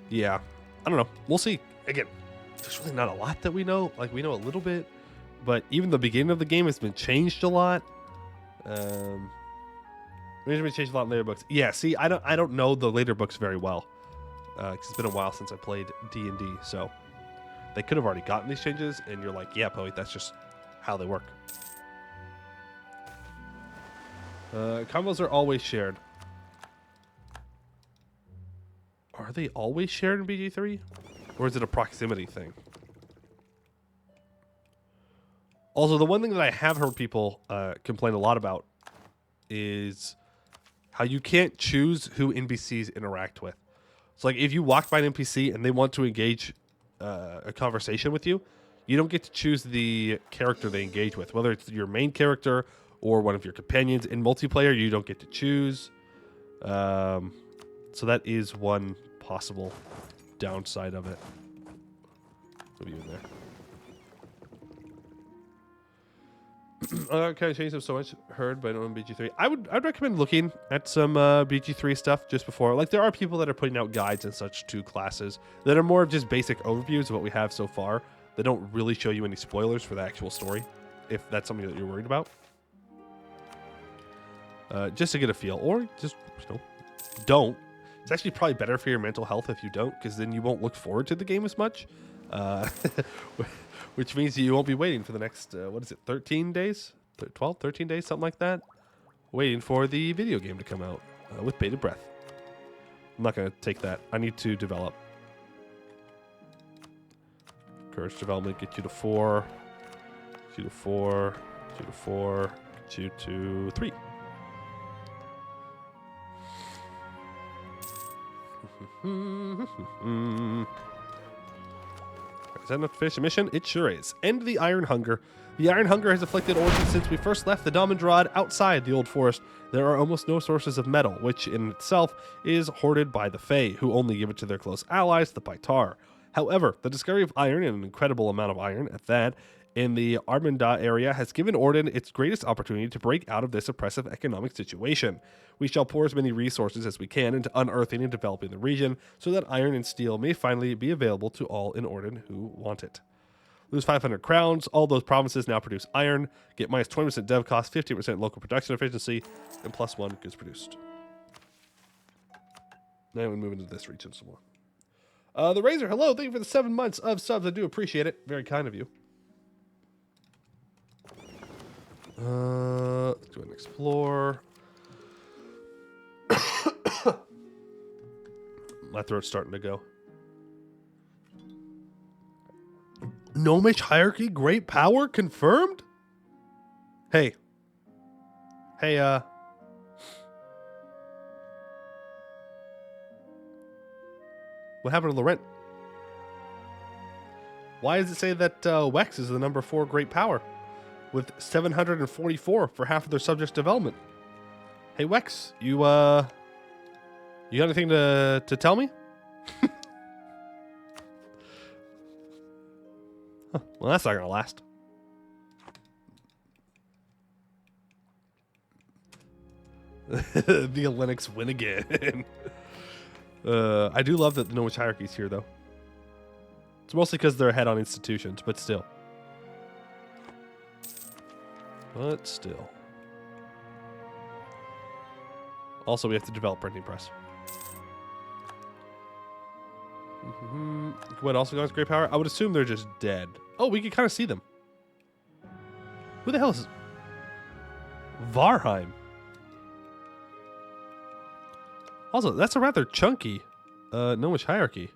[SPEAKER 1] Yeah. I don't know. We'll see. Again, there's really not a lot that we know. Like, we know a little bit. But even the beginning of the game has been changed a lot. It's been changed a lot in later books. Yeah, see, I don't know the later books very well. Because it's been a while since I played D&D, so they could have already gotten these changes, and you're like, yeah, Poe, that's just how they work. Combos are always shared. Are they always shared in BG3? Or is it a proximity thing? Also, the one thing that I have heard people complain a lot about is how you can't choose who NPCs interact with. So, like, if you walk by an NPC and they want to engage a conversation with you, you don't get to choose the character they engage with. Whether it's your main character or one of your companions. In multiplayer, you don't get to choose. So that is one possible downside of it. What are you in there? Kind of changed them so much. Heard, but I don't know BG3. I'd recommend looking at some BG3 stuff just before. Like, there are people that are putting out guides and such to classes that are more of just basic overviews of what we have so far. That don't really show you any spoilers for the actual story, if that's something that you're worried about. Just to get a feel, or just, you know, don't. It's actually probably better for your mental health if you don't, because then you won't look forward to the game as much. Which means you won't be waiting for the next, 13 days? 12, 13 days, something like that? Waiting for the video game to come out with bated breath. I'm not going to take that. I need to develop. Courage development, get you to 4. Get you to 4. Get you to 4. Get you to 3. Is that enough to finish the mission? It sure is. End the Iron Hunger. The Iron Hunger has afflicted orchards since we first left the Damandrad outside the Old Forest. There are almost no sources of metal, which in itself is hoarded by the Fae, who only give it to their close allies, the Baitar. However, the discovery of iron, and an incredible amount of iron at that, in the Anbennar area has given Orden its greatest opportunity to break out of this oppressive economic situation. We shall pour as many resources as we can into unearthing and developing the region so that iron and steel may finally be available to all in Orden who want it. Lose 500 crowns. All those provinces now produce iron. Get minus 20% dev cost, 15% local production efficiency, and plus 1 goods produced. Now we move into this region some more. The Razor, hello. Thank you for the 7 months of subs. I do appreciate it. Very kind of you. Let's go ahead and explore. My throat's starting to go. Gnomish hierarchy, great power confirmed? Hey. Hey, what happened to Laurent? Why does it say that Wex is the number 4 great power? With 744 for half of their subjects' development. Hey, Wex, you got anything to tell me? Huh, well, that's not going to last. The Linux win again. I do love that the Gnomish hierarchy is here, though. It's mostly because they're ahead on institutions, but still. Also, we have to develop printing press. What also got great power? I would assume they're just dead. Oh, we can kind of see them. Who the hell is Varheim? Also, that's a rather chunky gnomish hierarchy.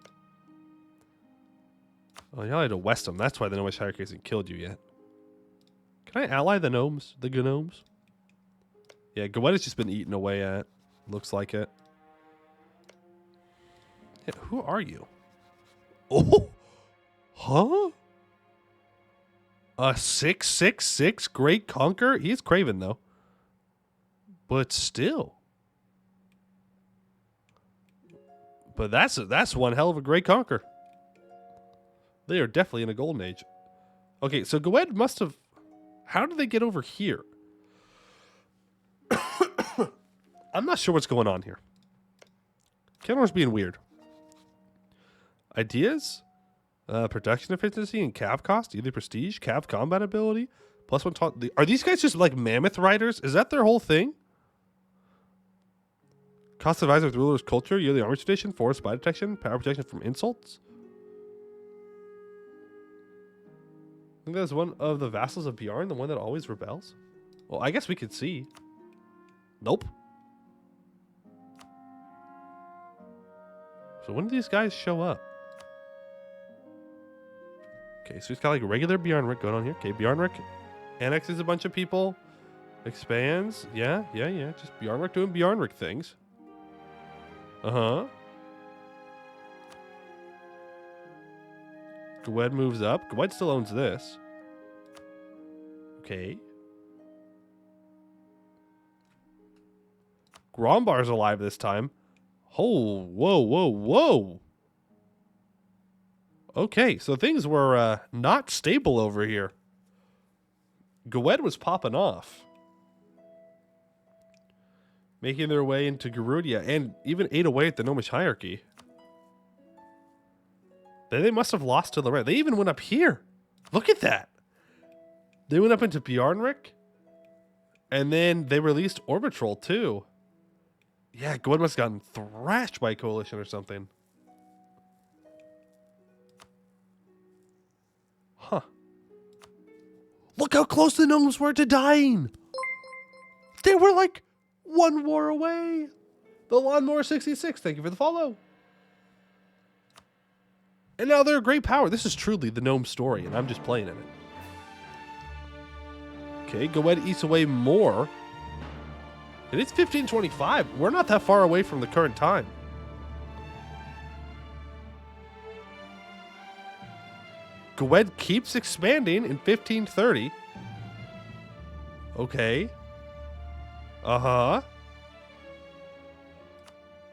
[SPEAKER 1] Oh, you allied to Westham. That's why the gnomish hierarchy hasn't killed you yet. Can I ally the gnomes? The gnomes? Yeah, Gwed has just been eaten away at. Looks like it. Yeah, who are you? Oh! Huh? A 666 Great Conqueror? He's Craven, though. But still. But that's one hell of a Great Conqueror. They are definitely in a golden age. Okay, so Gwed must have... How did they get over here? I'm not sure what's going on here. Kelnor's being weird. Ideas? Production efficiency and cav cost? Either prestige, cav combat ability? +1 taunt... Are these guys just like mammoth riders? Is that their whole thing? Cost advisor with ruler's culture, yearly armor tradition, forest spy detection, power protection from insults? I think that's one of the vassals of Bjarn, the one that always rebels. Well, I guess we could see. Nope. So when do these guys show up? Okay, so he's got like regular Bjarnrick going on here. Okay, Bjarnrick annexes a bunch of people. Expands. Yeah. Just Bjarnrick doing Bjarnrick things. Uh-huh. Gwed moves up. Gwed still owns this. Okay. Grombar's alive this time. Oh, whoa. Okay, so things were not stable over here. Gwed was popping off. Making their way into Garudia and even ate away at the gnomish hierarchy. They must have lost to the red. They even went up here. Look at that. They went up into Bjarnrick. And then they released Orbitrol too. Yeah, Gwed must have gotten thrashed by Coalition or something. Huh. Look how close the gnomes were to dying. They were like one war away. The Lawnmower 66, thank you for the follow. And now they're a great power. This is truly the gnome story, and I'm just playing in it. Okay, Gwed eats away more. And it's 1525. We're not that far away from the current time. Gwed keeps expanding in 1530. Okay. Uh-huh.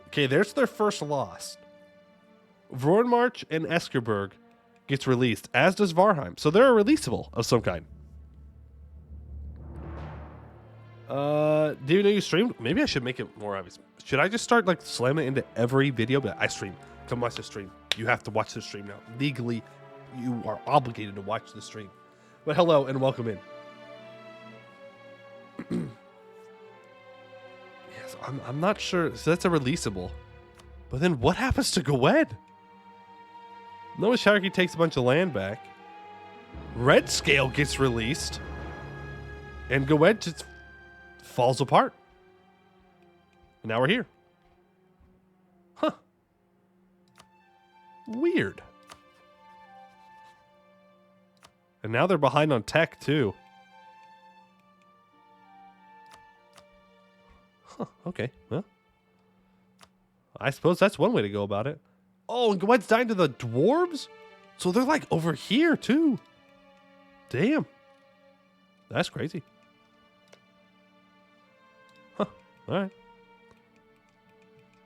[SPEAKER 1] Okay, there's their first loss. Vornmarch and Eskerberg gets released, as does Varheim. So they're a releasable of some kind. Do you know you streamed? Maybe I should make it more obvious. Should I just start like slamming it into every video? But I stream. Come watch the stream. You have to watch the stream now. Legally, you are obligated to watch the stream. But hello and welcome in. Yes, I'm not sure. So that's a releasable. But then what happens to Gwed? Noah Sharky takes a bunch of land back. Red Scale gets released. And Gwed just falls apart. And now we're here. Huh. Weird. And now they're behind on tech, too. Huh, okay. Well, I suppose that's one way to go about it. Oh, and Gwed's dying to the dwarves? So they're like over here, too. Damn. That's crazy. Huh. All right.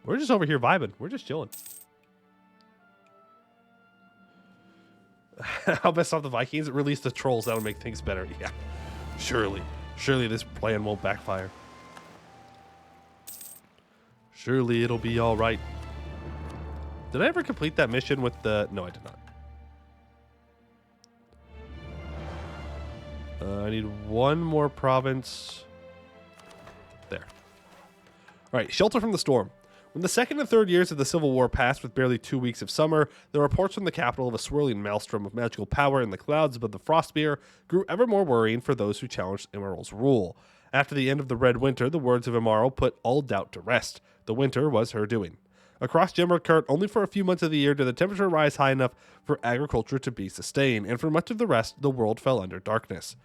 [SPEAKER 1] We're just over here vibing. We're just chilling. How best off the Vikings? Release the trolls. That'll make things better. Yeah. Surely. Surely this plan won't backfire. Surely it'll be all right. Did I ever complete that mission with the... No, I did not. I need one more province. There. All right, shelter from the storm. When the second and third years of the Civil War passed with barely 2 weeks of summer, the reports from the capital of a swirling maelstrom of magical power in the clouds above the Frostbeer grew ever more worrying for those who challenged Imral's rule. After the end of the Red Winter, the words of Imral put all doubt to rest. The winter was her doing. Across Gemradcurt, only for a few months of the year did the temperature rise high enough for agriculture to be sustained, and for much of the rest, the world fell under darkness.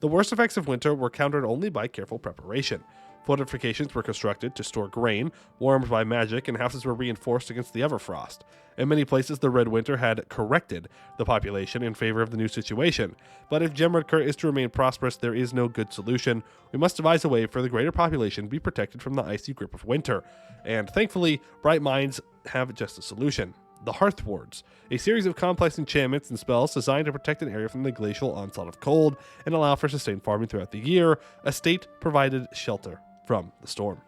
[SPEAKER 1] The worst effects of winter were countered only by careful preparation. Fortifications were constructed to store grain, warmed by magic, and houses were reinforced against the Everfrost. In many places, the Red Winter had corrected the population in favor of the new situation. But if Gemradcurt is to remain prosperous, there is no good solution. We must devise a way for the greater population to be protected from the icy grip of winter. And thankfully, bright minds have just a solution. The Hearth Wards, a series of complex enchantments and spells designed to protect an area from the glacial onslaught of cold and allow for sustained farming throughout the year. A state-provided shelter from the storm.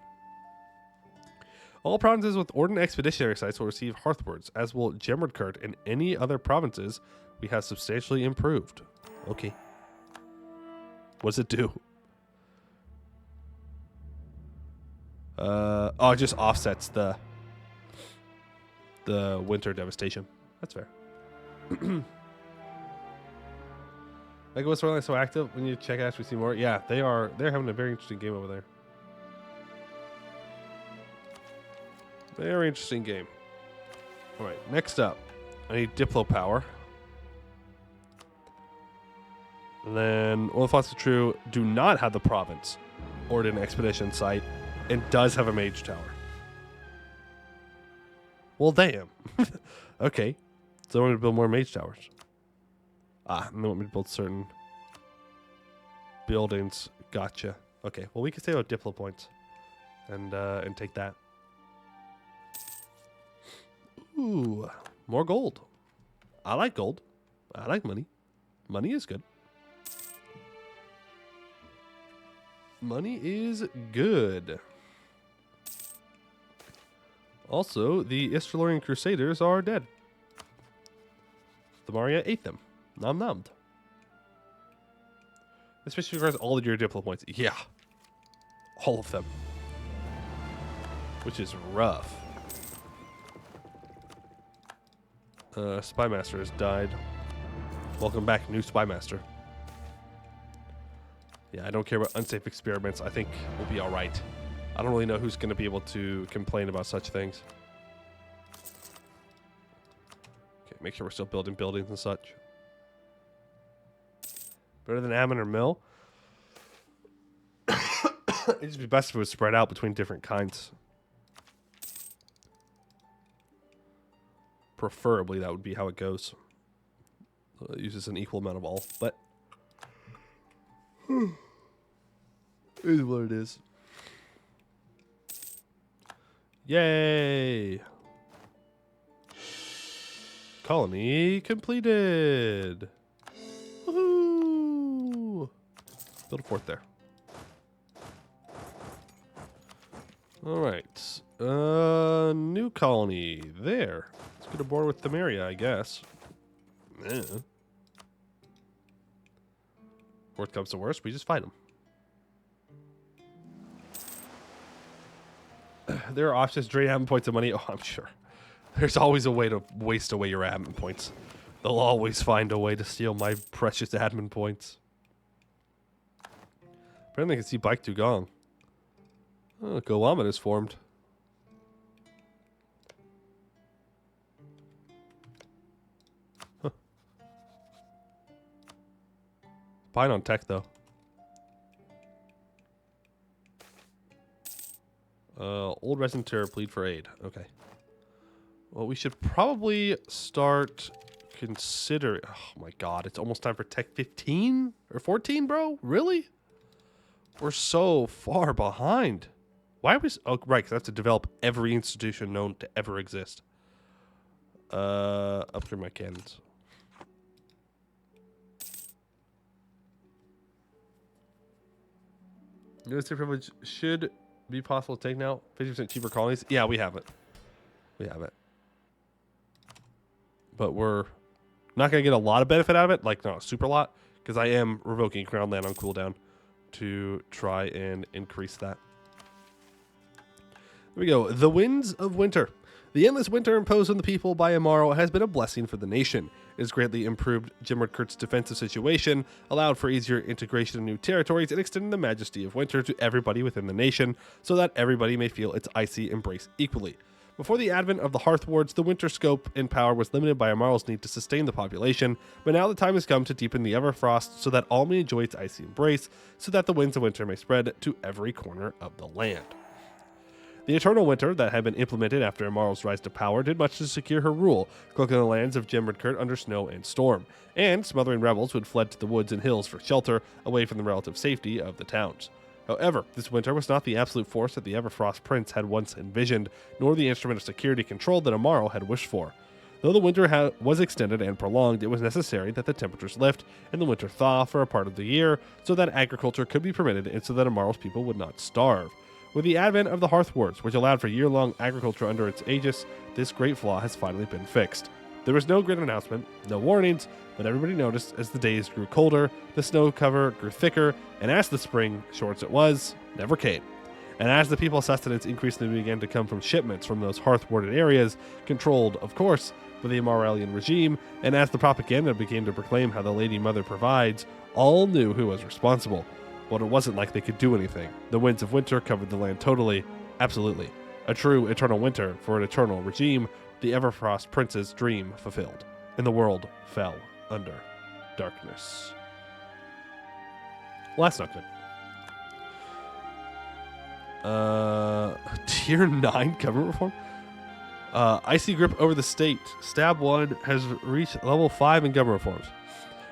[SPEAKER 1] All provinces with Orden expeditionary sites will receive Hearthwards, as will Gemradcurt, and any other provinces we have substantially improved. Okay. What does it do? Oh, it just offsets the winter devastation. That's fair. Like, what's really so active? When you check Ash, we see more. Yeah, they're having a very interesting game over there. Very interesting game. All right, next up, I need Diplo power. And then, well, if that's true, do not have the province Orden expedition site, and does have a mage tower. Well, damn. Okay, so I want me to build more mage towers. And they want me to build certain buildings. Gotcha. Okay, well, we can save out Diplo points and take that. Ooh, more gold. I like gold. I like money. Money is good. Money is good. Also, the Istalorian Crusaders are dead. The Maria ate them. Nom nommed. Especially regards all of your Diplo points. Yeah. All of them. Which is rough. Spymaster has died. Welcome back, new Spymaster. Yeah, I don't care about unsafe experiments. I think we'll be alright. I don't really know who's going to be able to complain about such things. Okay, make sure we're still building buildings and such. Better than Anbennar Mill? It'd just be best if it was spread out between different kinds. Preferably, that would be how it goes. It uses an equal amount of all, but it is what it is. Yay! Colony completed. Woohoo! Build a fort there. All right. New colony there. Let's get aboard with Themaria, I guess. Yeah. Worst comes to worst, we just fight them. There are options to drain admin points of money. Oh, I'm sure. There's always a way to waste away your admin points. They'll always find a way to steal my precious admin points. Apparently I can see Bike 2 gone. Oh, Gowamet is formed. Huh. Fine on tech, though. Old resident to plead for aid. Okay. Well, we should probably start considering... Oh, my God. It's almost time for Tech 15? Or 14, bro? Really? We're so far behind. Why are we... Oh, right, because I have to develop every institution known to ever exist. Upgrade my cannons. Military privilege should be possible to take now. 50% cheaper colonies. Yeah, we have it. We have it. But we're not going to get a lot of benefit out of it. Like, not a super lot. Because I am revoking Crown Land on cooldown to try and increase that. Here we go. The winds of winter. The endless winter imposed on the people by Amaro has been a blessing for the nation. It has greatly improved Gemradcurt's defensive situation, allowed for easier integration of new territories, and extended the majesty of winter to everybody within the nation, so that everybody may feel its icy embrace equally. Before the advent of the Hearthwards, the winter scope and power was limited by Amaro's need to sustain the population, but now the time has come to deepen the Everfrost so that all may enjoy its icy embrace, so that the winds of winter may spread to every corner of the land. The eternal winter that had been implemented after Amaro's rise to power did much to secure her rule, cloaking the lands of Gemradcurt under snow and storm, and smothering rebels who had fled to the woods and hills for shelter, away from the relative safety of the towns. However, this winter was not the absolute force that the Everfrost Prince had once envisioned, nor the instrument of security control that Amaro had wished for. Though the winter was extended and prolonged, it was necessary that the temperatures lift and the winter thaw for a part of the year, so that agriculture could be permitted and so that Amaro's people would not starve. With the advent of the Hearthwards, which allowed for year-long agriculture under its aegis, this great flaw has finally been fixed. There was no grid announcement, no warnings, but everybody noticed as the days grew colder, the snow cover grew thicker, and as the spring, short as it was, never came. And as the people's sustenance increasingly began to come from shipments from those Hearthwarded areas, controlled, of course, by the Amaralian regime, and as the propaganda began to proclaim how the Lady Mother provides, all knew who was responsible. But it wasn't like they could do anything. The winds of winter covered the land totally, absolutely. A true eternal winter for an eternal regime, the Everfrost Prince's dream fulfilled, and the world fell under darkness. Well, that's not good. Tier 9 government reform? Icy grip over the state. Stab 1 has reached level 5 in government reforms.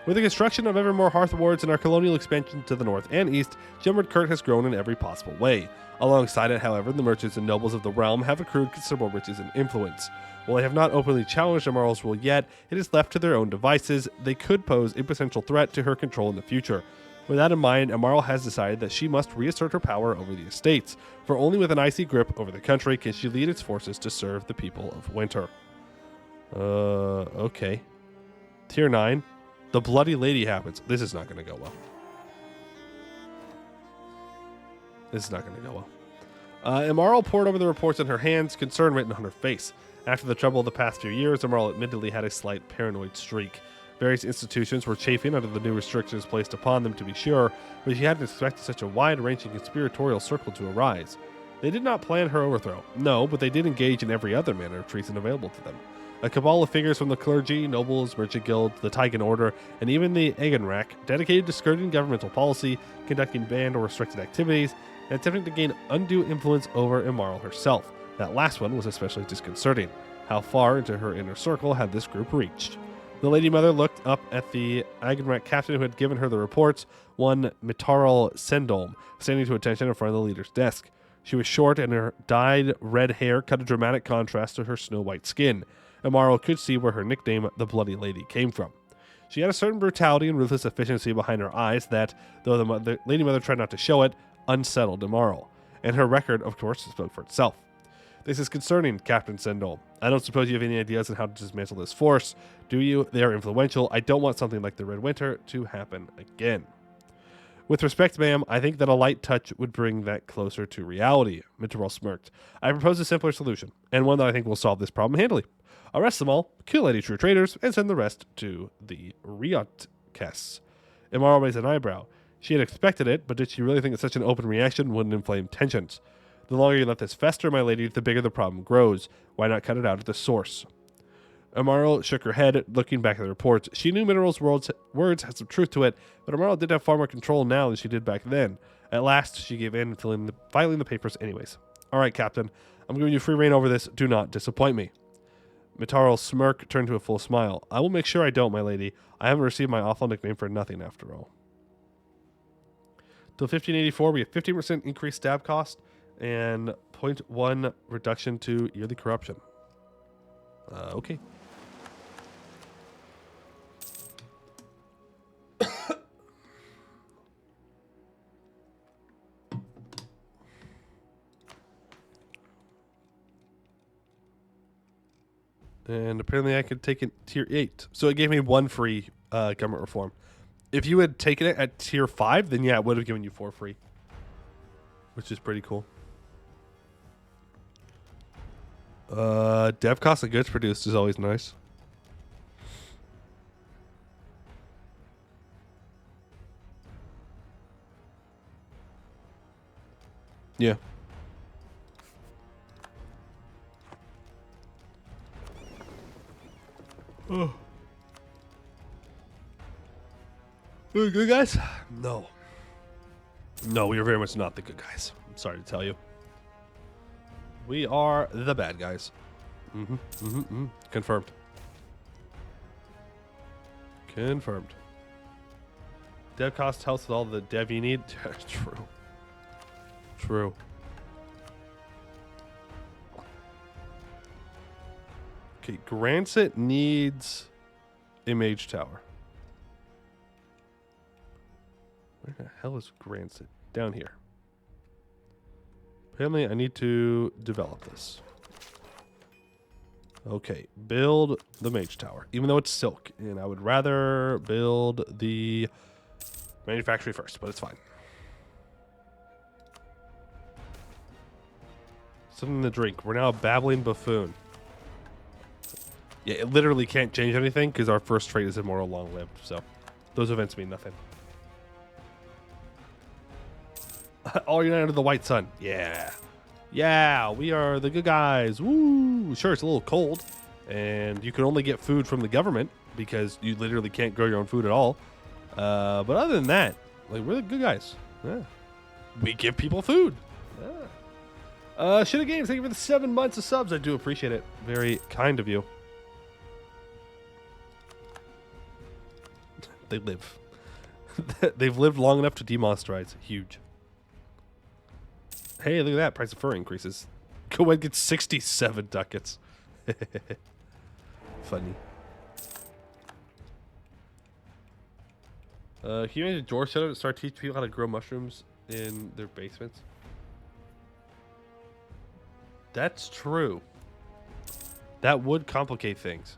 [SPEAKER 1] With the construction of ever more Hearthwards and our colonial expansion to the north and east, Gemradcurt has grown in every possible way. Alongside it, however, the merchants and nobles of the realm have accrued considerable riches and influence. While they have not openly challenged Amaro's rule yet, it is left to their own devices. They could pose a potential threat to her control in the future. With that in mind, Amaro has decided that she must reassert her power over the estates, for only with an icy grip over the country can she lead its forces to serve the people of winter. Okay. Tier 9. The Bloody Lady happens. This is not going to go well. This is not going to go well. Amaro poured over the reports in her hands, concern written on her face. After the trouble of the past few years, Amaro admittedly had a slight paranoid streak. Various institutions were chafing under the new restrictions placed upon them, to be sure, but she hadn't expected such a wide-ranging conspiratorial circle to arise. They did not plan her overthrow, no, but they did engage in every other manner of treason available to them. A cabal of figures from the clergy, nobles, merchant guilds, the Tigan Order, and even the Anbennar, dedicated to skirting governmental policy, conducting banned or restricted activities, and attempting to gain undue influence over Amaro herself. That last one was especially disconcerting. How far into her inner circle had this group reached? The Lady Mother looked up at the Anbennar captain who had given her the reports, one Mitaral Sendolm, standing to attention in front of the leader's desk. She was short, and her dyed red hair cut a dramatic contrast to her snow-white skin. Amaro could see where her nickname, the Bloody Lady, came from. She had a certain brutality and ruthless efficiency behind her eyes that, though the Lady Mother tried not to show it, unsettled Amaro. And her record, of course, spoke for itself. This is concerning, Captain Sendol. I don't suppose you have any ideas on how to dismantle this force, do you? They are influential. I don't want something like the Red Winter to happen again. With respect, ma'am, I think that a light touch would bring that closer to reality, Mitterrell smirked. I propose a simpler solution, and one that I think will solve this problem handily. Arrest them all, kill any true traitors, and send the rest to the Riotkests. Amaro raised an eyebrow. She had expected it, but did she really think that such an open reaction wouldn't inflame tensions? The longer you let this fester, my lady, the bigger the problem grows. Why not cut it out at the source? Amaro shook her head, looking back at the reports. She knew Mineral's words had some truth to it, but Amaro did have far more control now than she did back then. At last, she gave in, filing the papers anyways. All right, Captain. I'm giving you free reign over this. Do not disappoint me. Mitaro's smirk turned to a full smile. I will make sure I don't, my lady. I haven't received my awful nickname for nothing, after all. Till 1584, we have 15% increased stab cost and 0.1 reduction to yearly corruption. Okay. And apparently I could take it tier 8. So it gave me 1 free government reform. If you had taken it at tier 5, then yeah, it would have given you 4 free. Which is pretty cool. Dev cost of goods produced is always nice. Yeah. Oh. We're good guys? No. No, we are very much not the good guys. I'm sorry to tell you. We are the bad guys. Confirmed. Confirmed. Dev cost helps with all the dev you need. True. True. Okay, Grancet needs a mage tower. Where the hell is Grancet? Down here. Apparently, I need to develop this. Okay, build the mage tower, even though it's silk. And I would rather build the manufactory first, but it's fine. Something to drink. We're now a babbling buffoon. Yeah, it literally can't change anything because our first trait is immortal long-lived. So those events mean nothing. All united under the white sun. Yeah. Yeah, we are the good guys. Woo! Sure, it's a little cold. And you can only get food from the government because you literally can't grow your own food at all. But other than that, like, we're the good guys. Yeah. We give people food. Yeah. Shitty Games, thank you for the 7 months of subs. I do appreciate it. Very kind of you. They live. They've lived long enough to demonetize. Huge. Hey, look at that. Price of fur increases. Go ahead and get 67 ducats. Funny. Can you make a door setup to start teaching people how to grow mushrooms in their basements? That's true. That would complicate things.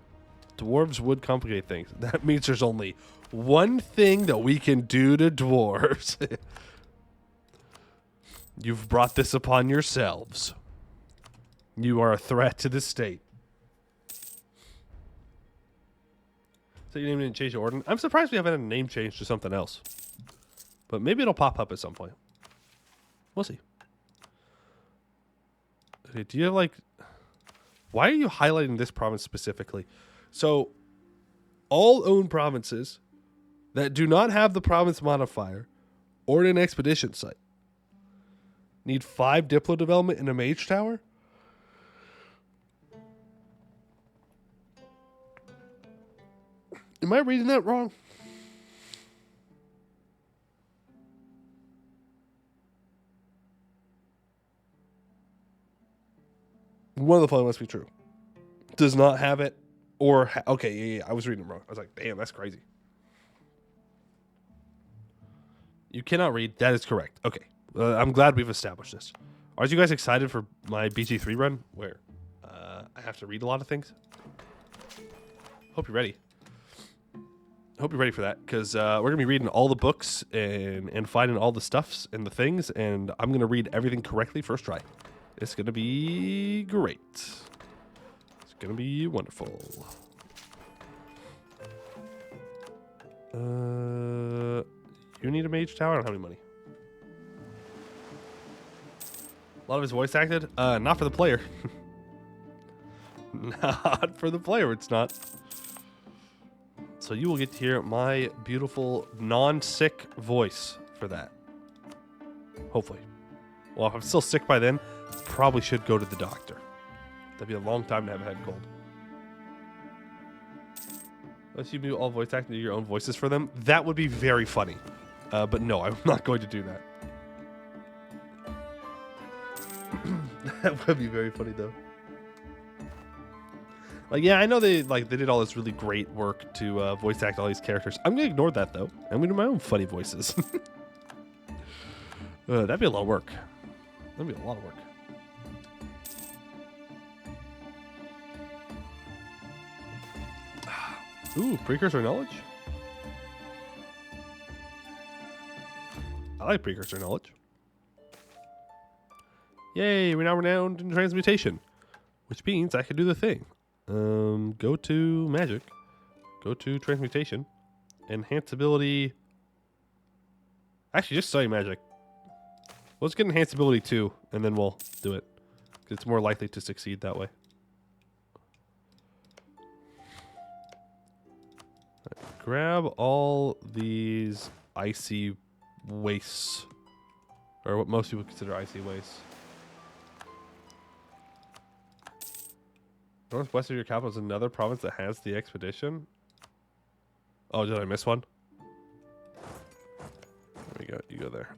[SPEAKER 1] Dwarves would complicate things. That means there's only one thing that we can do to dwarves. You've brought this upon yourselves. You are a threat to the state. So you didn't change the order? I'm surprised we haven't had a name change to something else. But maybe it'll pop up at some point. We'll see. Okay, do you have like... Why are you highlighting this province specifically? So, all owned provinces that do not have the province modifier or an expedition site need 5 Diplo development in a mage tower? Am I reading that wrong? One of the following must be true. Does not have it, or... okay, yeah, I was reading it wrong. I was like, damn, that's crazy. You cannot read. That is correct. Okay. I'm glad we've established this. Are you guys excited for my BG3 run, where I have to read a lot of things? Hope you're ready. Hope you're ready for that, because we're going to be reading all the books and finding all the stuffs and the things, and I'm going to read everything correctly first try. It's going to be great. It's going to be wonderful. You need a mage tower? I don't have any money. A lot of his voice acted? Not for the player. Not for the player, it's not. So you will get to hear my beautiful, non-sick voice for that. Hopefully. Well, if I'm still sick by then, probably should go to the doctor. That'd be a long time to have a head cold. Unless you do all voice acting, do your own voices for them. That would be very funny. But no, I'm not going to do that. That would be very funny, though. Like, yeah, I know they did all this really great work to voice act all these characters. I'm gonna ignore that though. I'm gonna do my own funny voices. That'd be a lot of work. That'd be a lot of work. Ooh, precursor knowledge. I like precursor knowledge. Yay, we're now renowned in transmutation. Which means I can do the thing. Go to magic. Go to transmutation. Enhance ability. Actually, just study magic. Let's get enhanced ability 2, and then we'll do it. Because it's more likely to succeed that way. Right, grab all these icy wastes. Or what most people consider icy wastes. Northwest of your capital is another province that has the expedition. Oh, did I miss one? There we go. You go there.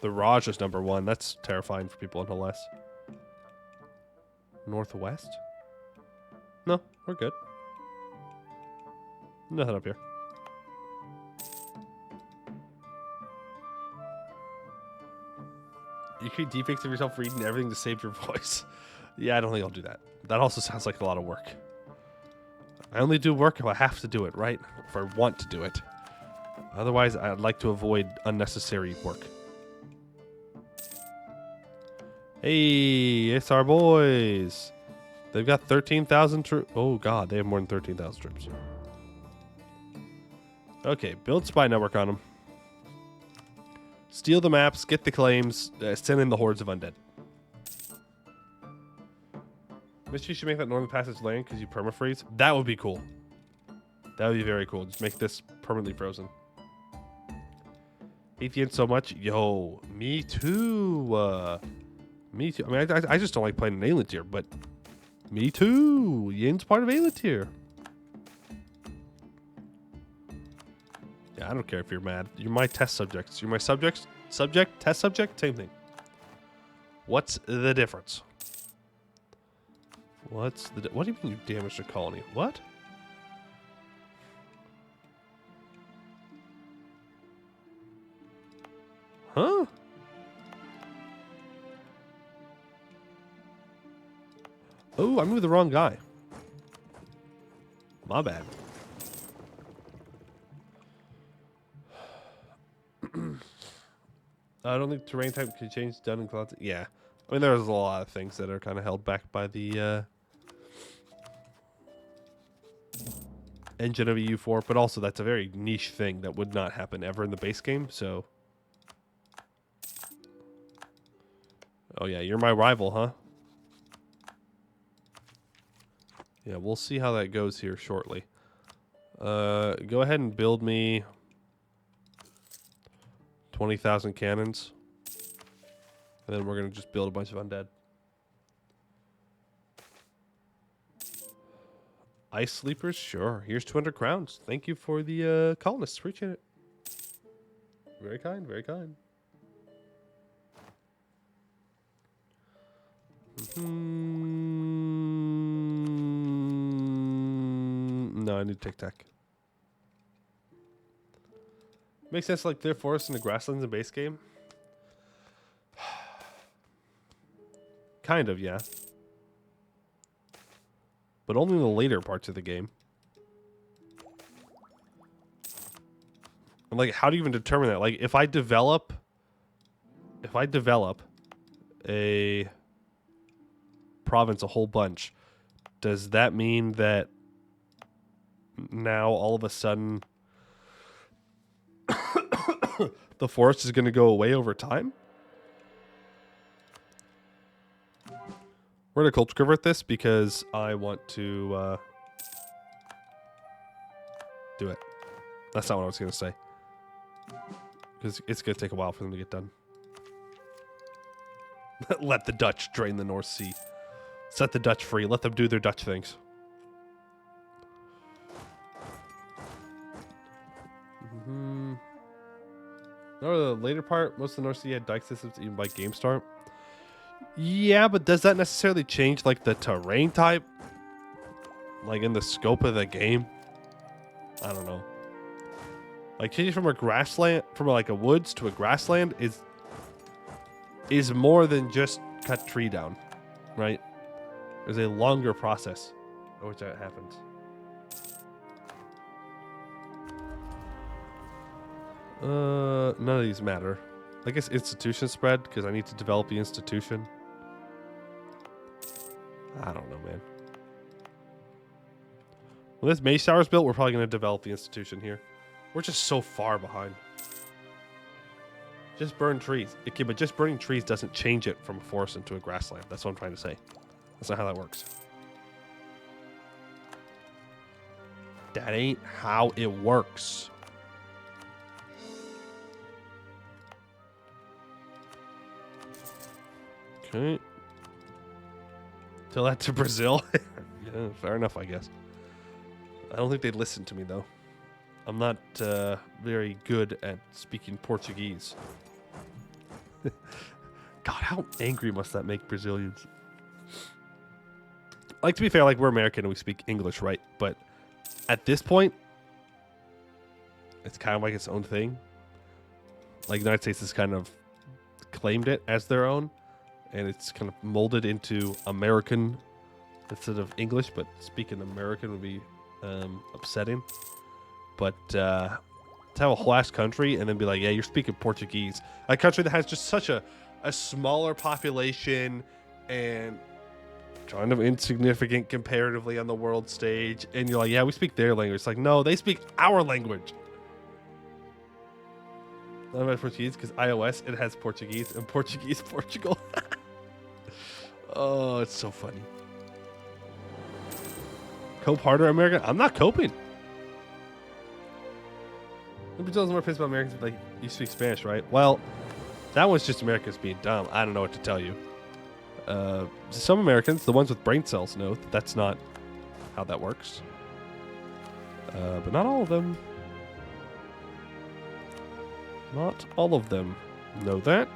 [SPEAKER 1] The Raj is number 1. That's terrifying for people in Hellas. Northwest? No, we're good. Nothing up here. You create deepfakes of yourself reading everything to save your voice. Yeah, I don't think I'll do that. That also sounds like a lot of work. I only do work if I have to do it, right? If I want to do it. Otherwise, I'd like to avoid unnecessary work. Hey, it's our boys. They've got 13,000 troops. Oh, God, they have more than 13,000 troops. Okay, build spy network on them. Steal the maps, get the claims, send in the hordes of undead. Mystery should make that northern passage land because you permafreeze. That would be cool. That would be very cool. Just make this permanently frozen. Hate the end so much. Yo, me too. Me too. I mean, I just don't like playing an alien tier, but me too. Yin's part of alien tier. Yeah, I don't care if you're mad. You're my test subjects. You're my subject, test subject, same thing. What's the difference? What do you mean you damaged a colony? What? Huh? Oh, I moved the wrong guy. My bad. I don't think terrain type can change done in clouds. Yeah. I mean, there's a lot of things that are kind of held back by the engine of EU4, but also that's a very niche thing that would not happen ever in the base game, so... Oh yeah, you're my rival, huh? Yeah, we'll see how that goes here shortly. Go ahead and build me 20,000 cannons. And then we're going to just build a bunch of undead. Ice sleepers? Sure. Here's 200 crowns. Thank you for the colonists. Appreciate it. Very kind, very kind. No, I need tic-tac. Makes sense like clear forests and the grasslands in base game. Kind of, yeah. But only in the later parts of the game. And like, how do you even determine that? Like, if I develop a province a whole bunch, does that mean that now all of a sudden the forest is going to go away over time? We're going to culture convert this because I want to do it. That's not what I was going to say. Because it's going to take a while for them to get done. Let the Dutch drain the North Sea. Set the Dutch free. Let them do their Dutch things. No, the later part, most of the North Sea had dike systems even by game start. Yeah, but does that necessarily change like the terrain type? Like in the scope of the game? I don't know. Like changing from a grassland, from like a woods to a grassland is more than just cut tree down, right? There's a longer process in which that happens. None of these matter. I guess institution spread because I need to develop the institution. I don't know, man. When this Mace Tower's built, we're probably going to develop the institution here. We're just so far behind. Just burn trees. Okay, but just burning trees doesn't change it from a forest into a grassland. That's what I'm trying to say. That's not how that works. That ain't how it works. Okay. Tell that to Brazil. Yeah, fair enough, I guess. I don't think they'd listen to me, though. I'm not very good at speaking Portuguese. God, how angry must that make Brazilians? Like, to be fair, like, we're American and we speak English, right? But at this point, it's kind of like its own thing. Like, the United States has kind of claimed it as their own, and it's kind of molded into American instead of English, but speaking American would be upsetting. But to have a whole ass country and then be like, yeah, you're speaking Portuguese. A country that has just such a smaller population and kind of insignificant comparatively on the world stage. And you're like, yeah, we speak their language. It's like, no, they speak our language. Not about Portuguese, because iOS, it has Portuguese and Portuguese Portugal. Oh, it's so funny. Cope harder, America? I'm not coping. Brazil's more pissed about Americans, like, you speak Spanish, right? Well, that one's just Americans being dumb. I don't know what to tell you. Some Americans, the ones with brain cells, know that that's not how that works. But not all of them. Not all of them know that,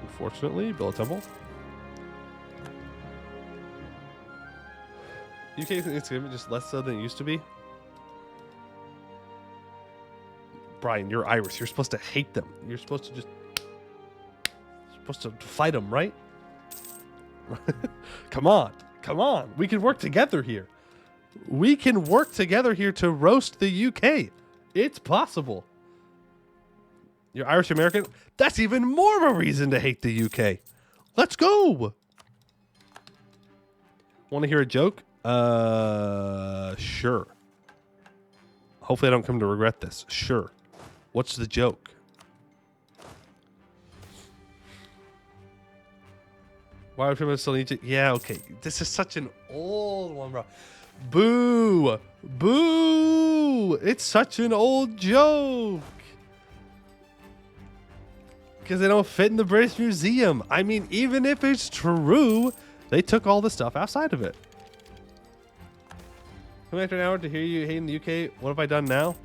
[SPEAKER 1] unfortunately. Build a temple. UK is just less so than it used to be. Brian, you're Irish. You're supposed to hate them. You're supposed to fight them, right? Come on. Come on. We can work together here. We can work together here to roast the UK. It's possible. You're Irish American? That's even more of a reason to hate the UK. Let's go. Want to hear a joke? Sure. Hopefully I don't come to regret this. Sure. What's the joke? Why would people still need to? Yeah, okay. This is such an old one, bro. Boo! Boo! It's such an old joke. Because they don't fit in the British Museum. I mean, even if it's true, they took all the stuff outside of it. Come after an hour to hear you hating the UK. What have I done now?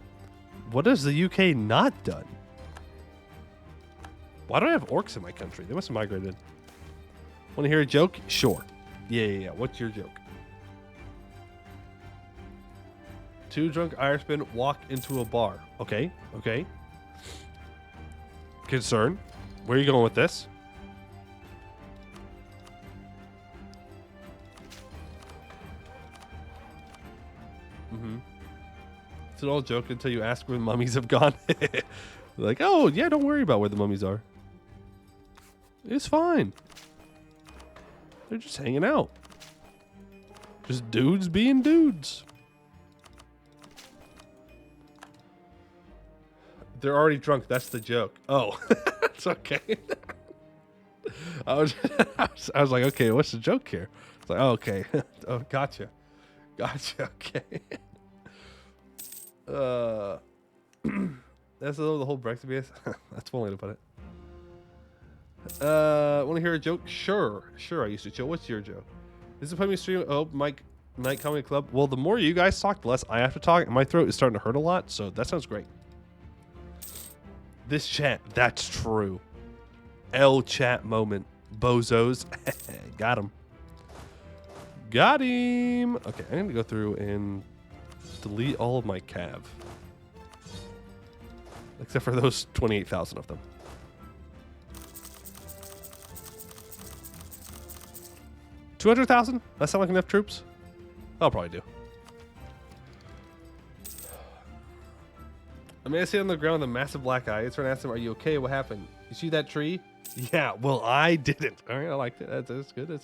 [SPEAKER 1] What has the UK not done? Why do I have orcs in my country? They must have migrated. Want to hear a joke? Sure. Yeah. What's your joke? Two drunk Irishmen walk into a bar. Okay. Concern. Where are you going with this? It's an old joke until you ask where the mummies have gone. Like, oh, yeah, don't worry about where the mummies are. It's fine. They're just hanging out. Just dudes being dudes. They're already drunk. That's the joke. Oh, it's okay. I was like, okay, what's the joke here? It's like, oh, okay. Oh, gotcha. Okay. That's the whole Brexit BS. That's one way to put it. Want to hear a joke? Sure. I used to chill. What's your joke? This is a put me stream. Oh, Mike Night Comedy Club. Well, the more you guys talk, the less I have to talk, and my throat is starting to hurt a lot. So that sounds great. This chat, that's true. L chat moment, bozos. Got him. Okay, I'm gonna go through and delete all of my cav. Except for those 28,000 of them. $200,000? That sound like enough troops? I'll probably do. I mean, I sit on the ground with a massive black eye. It's trying to ask him, are you okay? What happened? You see that tree? Yeah, well, I didn't. All right, I liked it. That's good.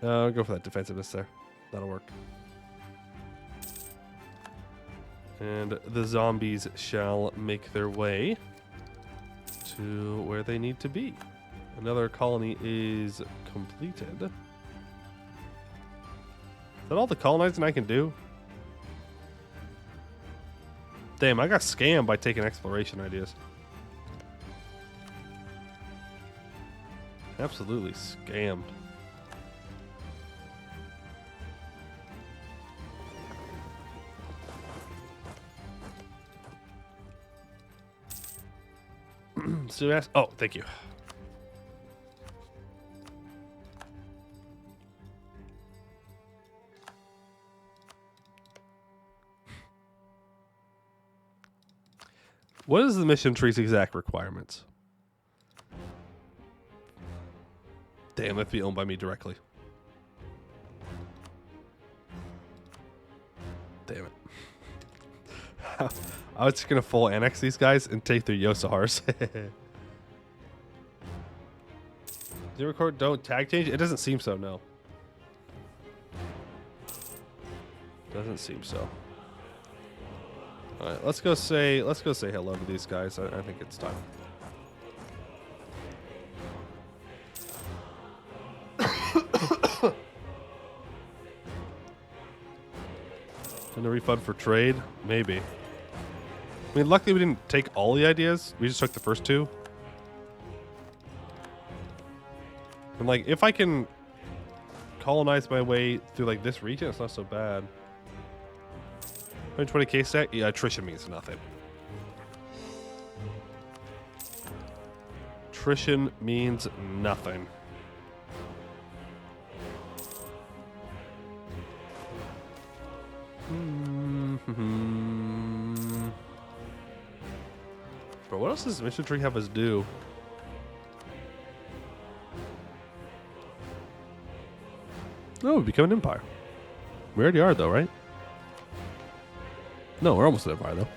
[SPEAKER 1] I'll go for that defensiveness there. That'll work. And the zombies shall make their way to where they need to be. Another colony is completed. Is that all the colonizing I can do? Damn, I got scammed by taking exploration ideas. Absolutely scammed. So ask, oh, thank you. What is the mission tree's exact requirements? Damn, that'd be owned by me directly. Damn it. I was just gonna full annex these guys and take their Yosahars. Gemradcurt don't tag change? It doesn't seem so, no. Doesn't seem so. Alright, let's go say hello to these guys. I think it's time. And a refund for trade? Maybe. I mean, luckily we didn't take all the ideas. We just took the first two. And like, if I can colonize my way through like this region, it's not so bad. 120k stack? Yeah, attrition means nothing. Attrition means nothing. But what else does this mission tree have us do? Oh, we become an empire. We already are, though, right? No, we're almost an empire, though.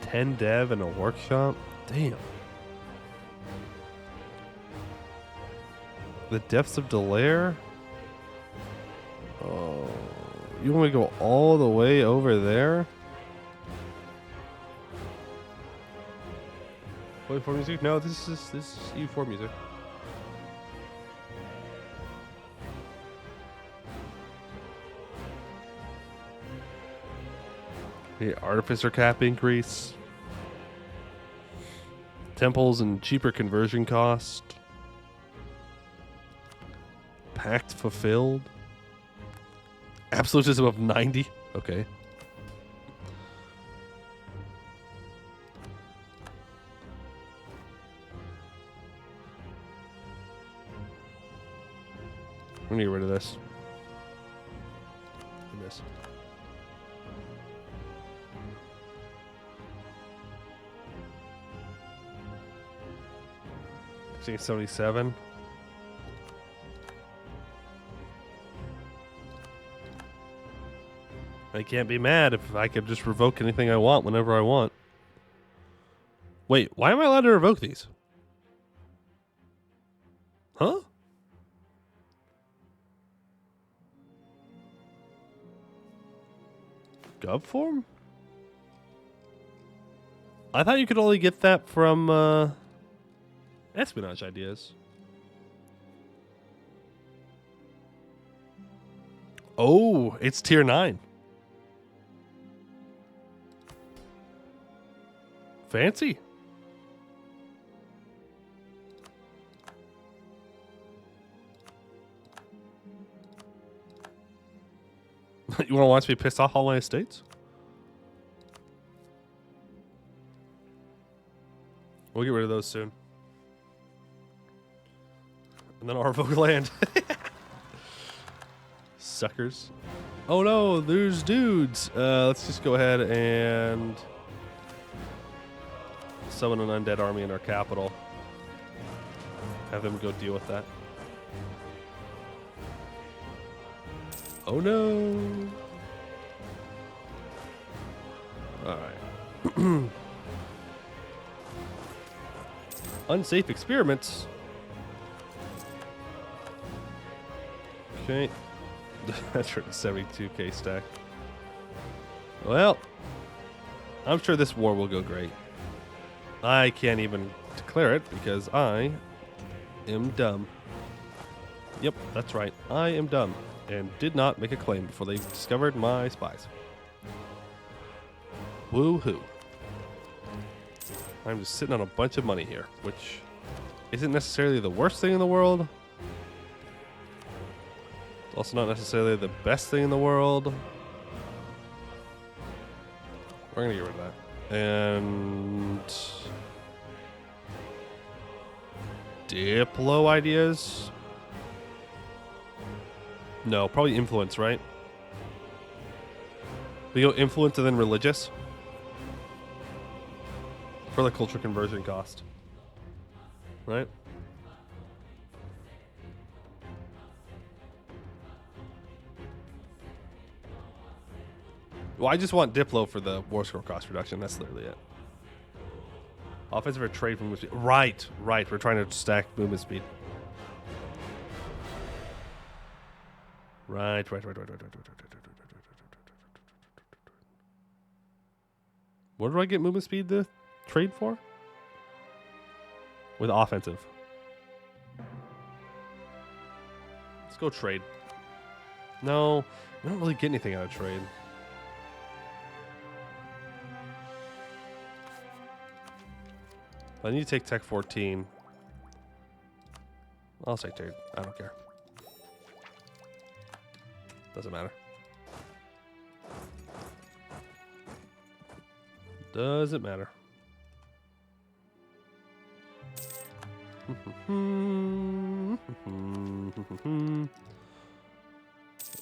[SPEAKER 1] 10 dev and a workshop? Damn. The depths of Delaire? Oh, you want me to go all the way over there? Wait for music? No, this is E4 music. The artificer cap increase. Temples and cheaper conversion cost. Pact fulfilled. Absolutism of 90. Okay. I'm gonna get rid of this. And this. I think 77. I can't be mad if I could just revoke anything I want whenever I want. Wait, why am I allowed to revoke these? Huh? Gov form? I thought you could only get that from espionage ideas. Oh, it's tier 9. Fancy. You want to watch me piss off all my estates? We'll get rid of those soon. And then I'll revoke land. Suckers. Oh no, there's dudes. Let's just go ahead and summon an undead army in our capital. Have them go deal with that. Oh no. Alright. Unsafe experiments? Okay. That's a 72k stack. Well, I'm sure this war will go great. I can't even declare it because I am dumb. Yep, that's right. I am dumb and did not make a claim before they discovered my spies. Woo-hoo. I'm just sitting on a bunch of money here, which isn't necessarily the worst thing in the world. It's also not necessarily the best thing in the world. We're going to get rid of that. And Diplo ideas? No, probably influence, right? We go influence and then religious for the culture conversion cost, right? Well, I just want Diplo for the war score cost reduction. That's literally it. Offensive or trade for movement speed. Right. We're trying to stack movement speed. Right. What do I get movement speed to trade for? With offensive. Let's go trade. No, we don't really get anything out of trade. I need to take Tech 14. I'll say trade. I don't care. Doesn't matter. Doesn't matter.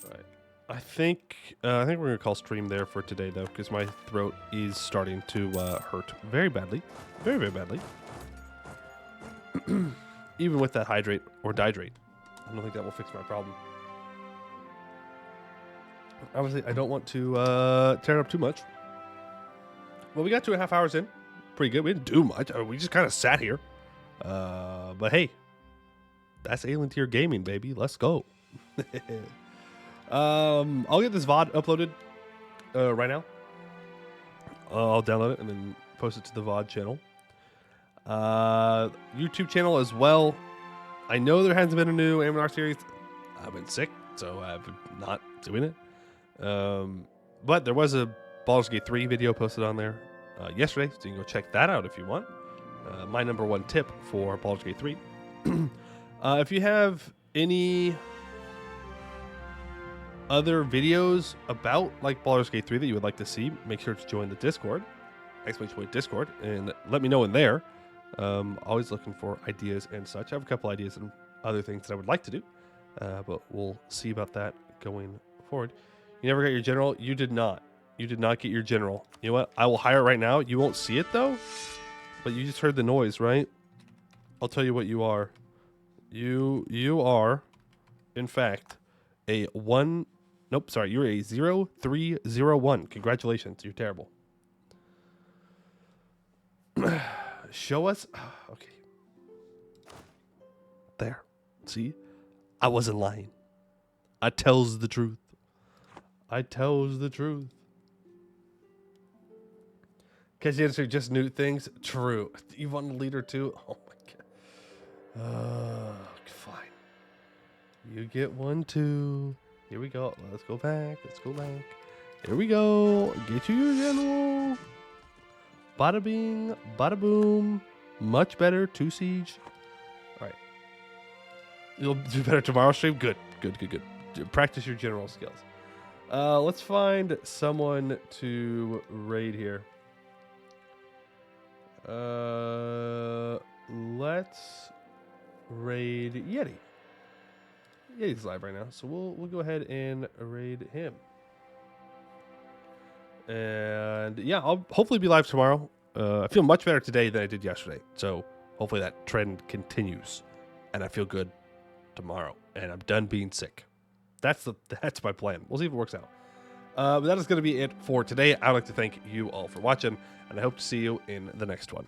[SPEAKER 1] Right. I think we're gonna call stream there for today though, because my throat is starting to hurt very badly, very badly. Even with that hydrate or dihydrate, I don't think that will fix my problem. Obviously, I don't want to tear it up too much. Well, we got 2.5 hours in. Pretty good. We didn't do much. We just kind of sat here. But hey, that's Alien Tier Gaming, baby. Let's go. I'll get this VOD uploaded right now. I'll download it and then post it to the VOD channel. YouTube channel as well. I know there hasn't been a new Anbennar series. I've been sick, so I've been not doing it. But there was a Baldur's Gate 3 video posted on there yesterday, so you can go check that out if you want. My number one tip for Baldur's Gate 3. If you have any other videos about like Baldur's Gate 3 that you would like to see, make sure to join the Discord, !Discord, and let me know in there. Always looking for ideas and such. I have a couple ideas and other things that I would like to do, but we'll see about that going forward. You never got your general? You did not. You did not get your general. You know what? I will hire it right now. You won't see it though, but you just heard the noise, right? I'll tell you what you are. You are, in fact, a 1. Nope, sorry. You're a 0301. Congratulations. You're terrible. Show us. Okay. There. See? I wasn't lying. I tells the truth. I tells the truth. Because the answer just new things. True. You want a leader too? Oh my god. Fine. You get one too. Here we go. Let's go back. Let's go back. Here we go. Get you your general. Bada bing. Bada boom. Much better. 2 siege. All right. You'll do better tomorrow stream? Good. Practice your general skills. Let's find someone to raid here. Let's raid Yeti. Yeti's live right now, so we'll go ahead and raid him. And yeah, I'll hopefully be live tomorrow. I feel much better today than I did yesterday, so hopefully that trend continues, and I feel good tomorrow, and I'm done being sick. That's my plan. We'll see if it works out. But that is going to be it for today. I'd like to thank you all for watching, and I hope to see you in the next one.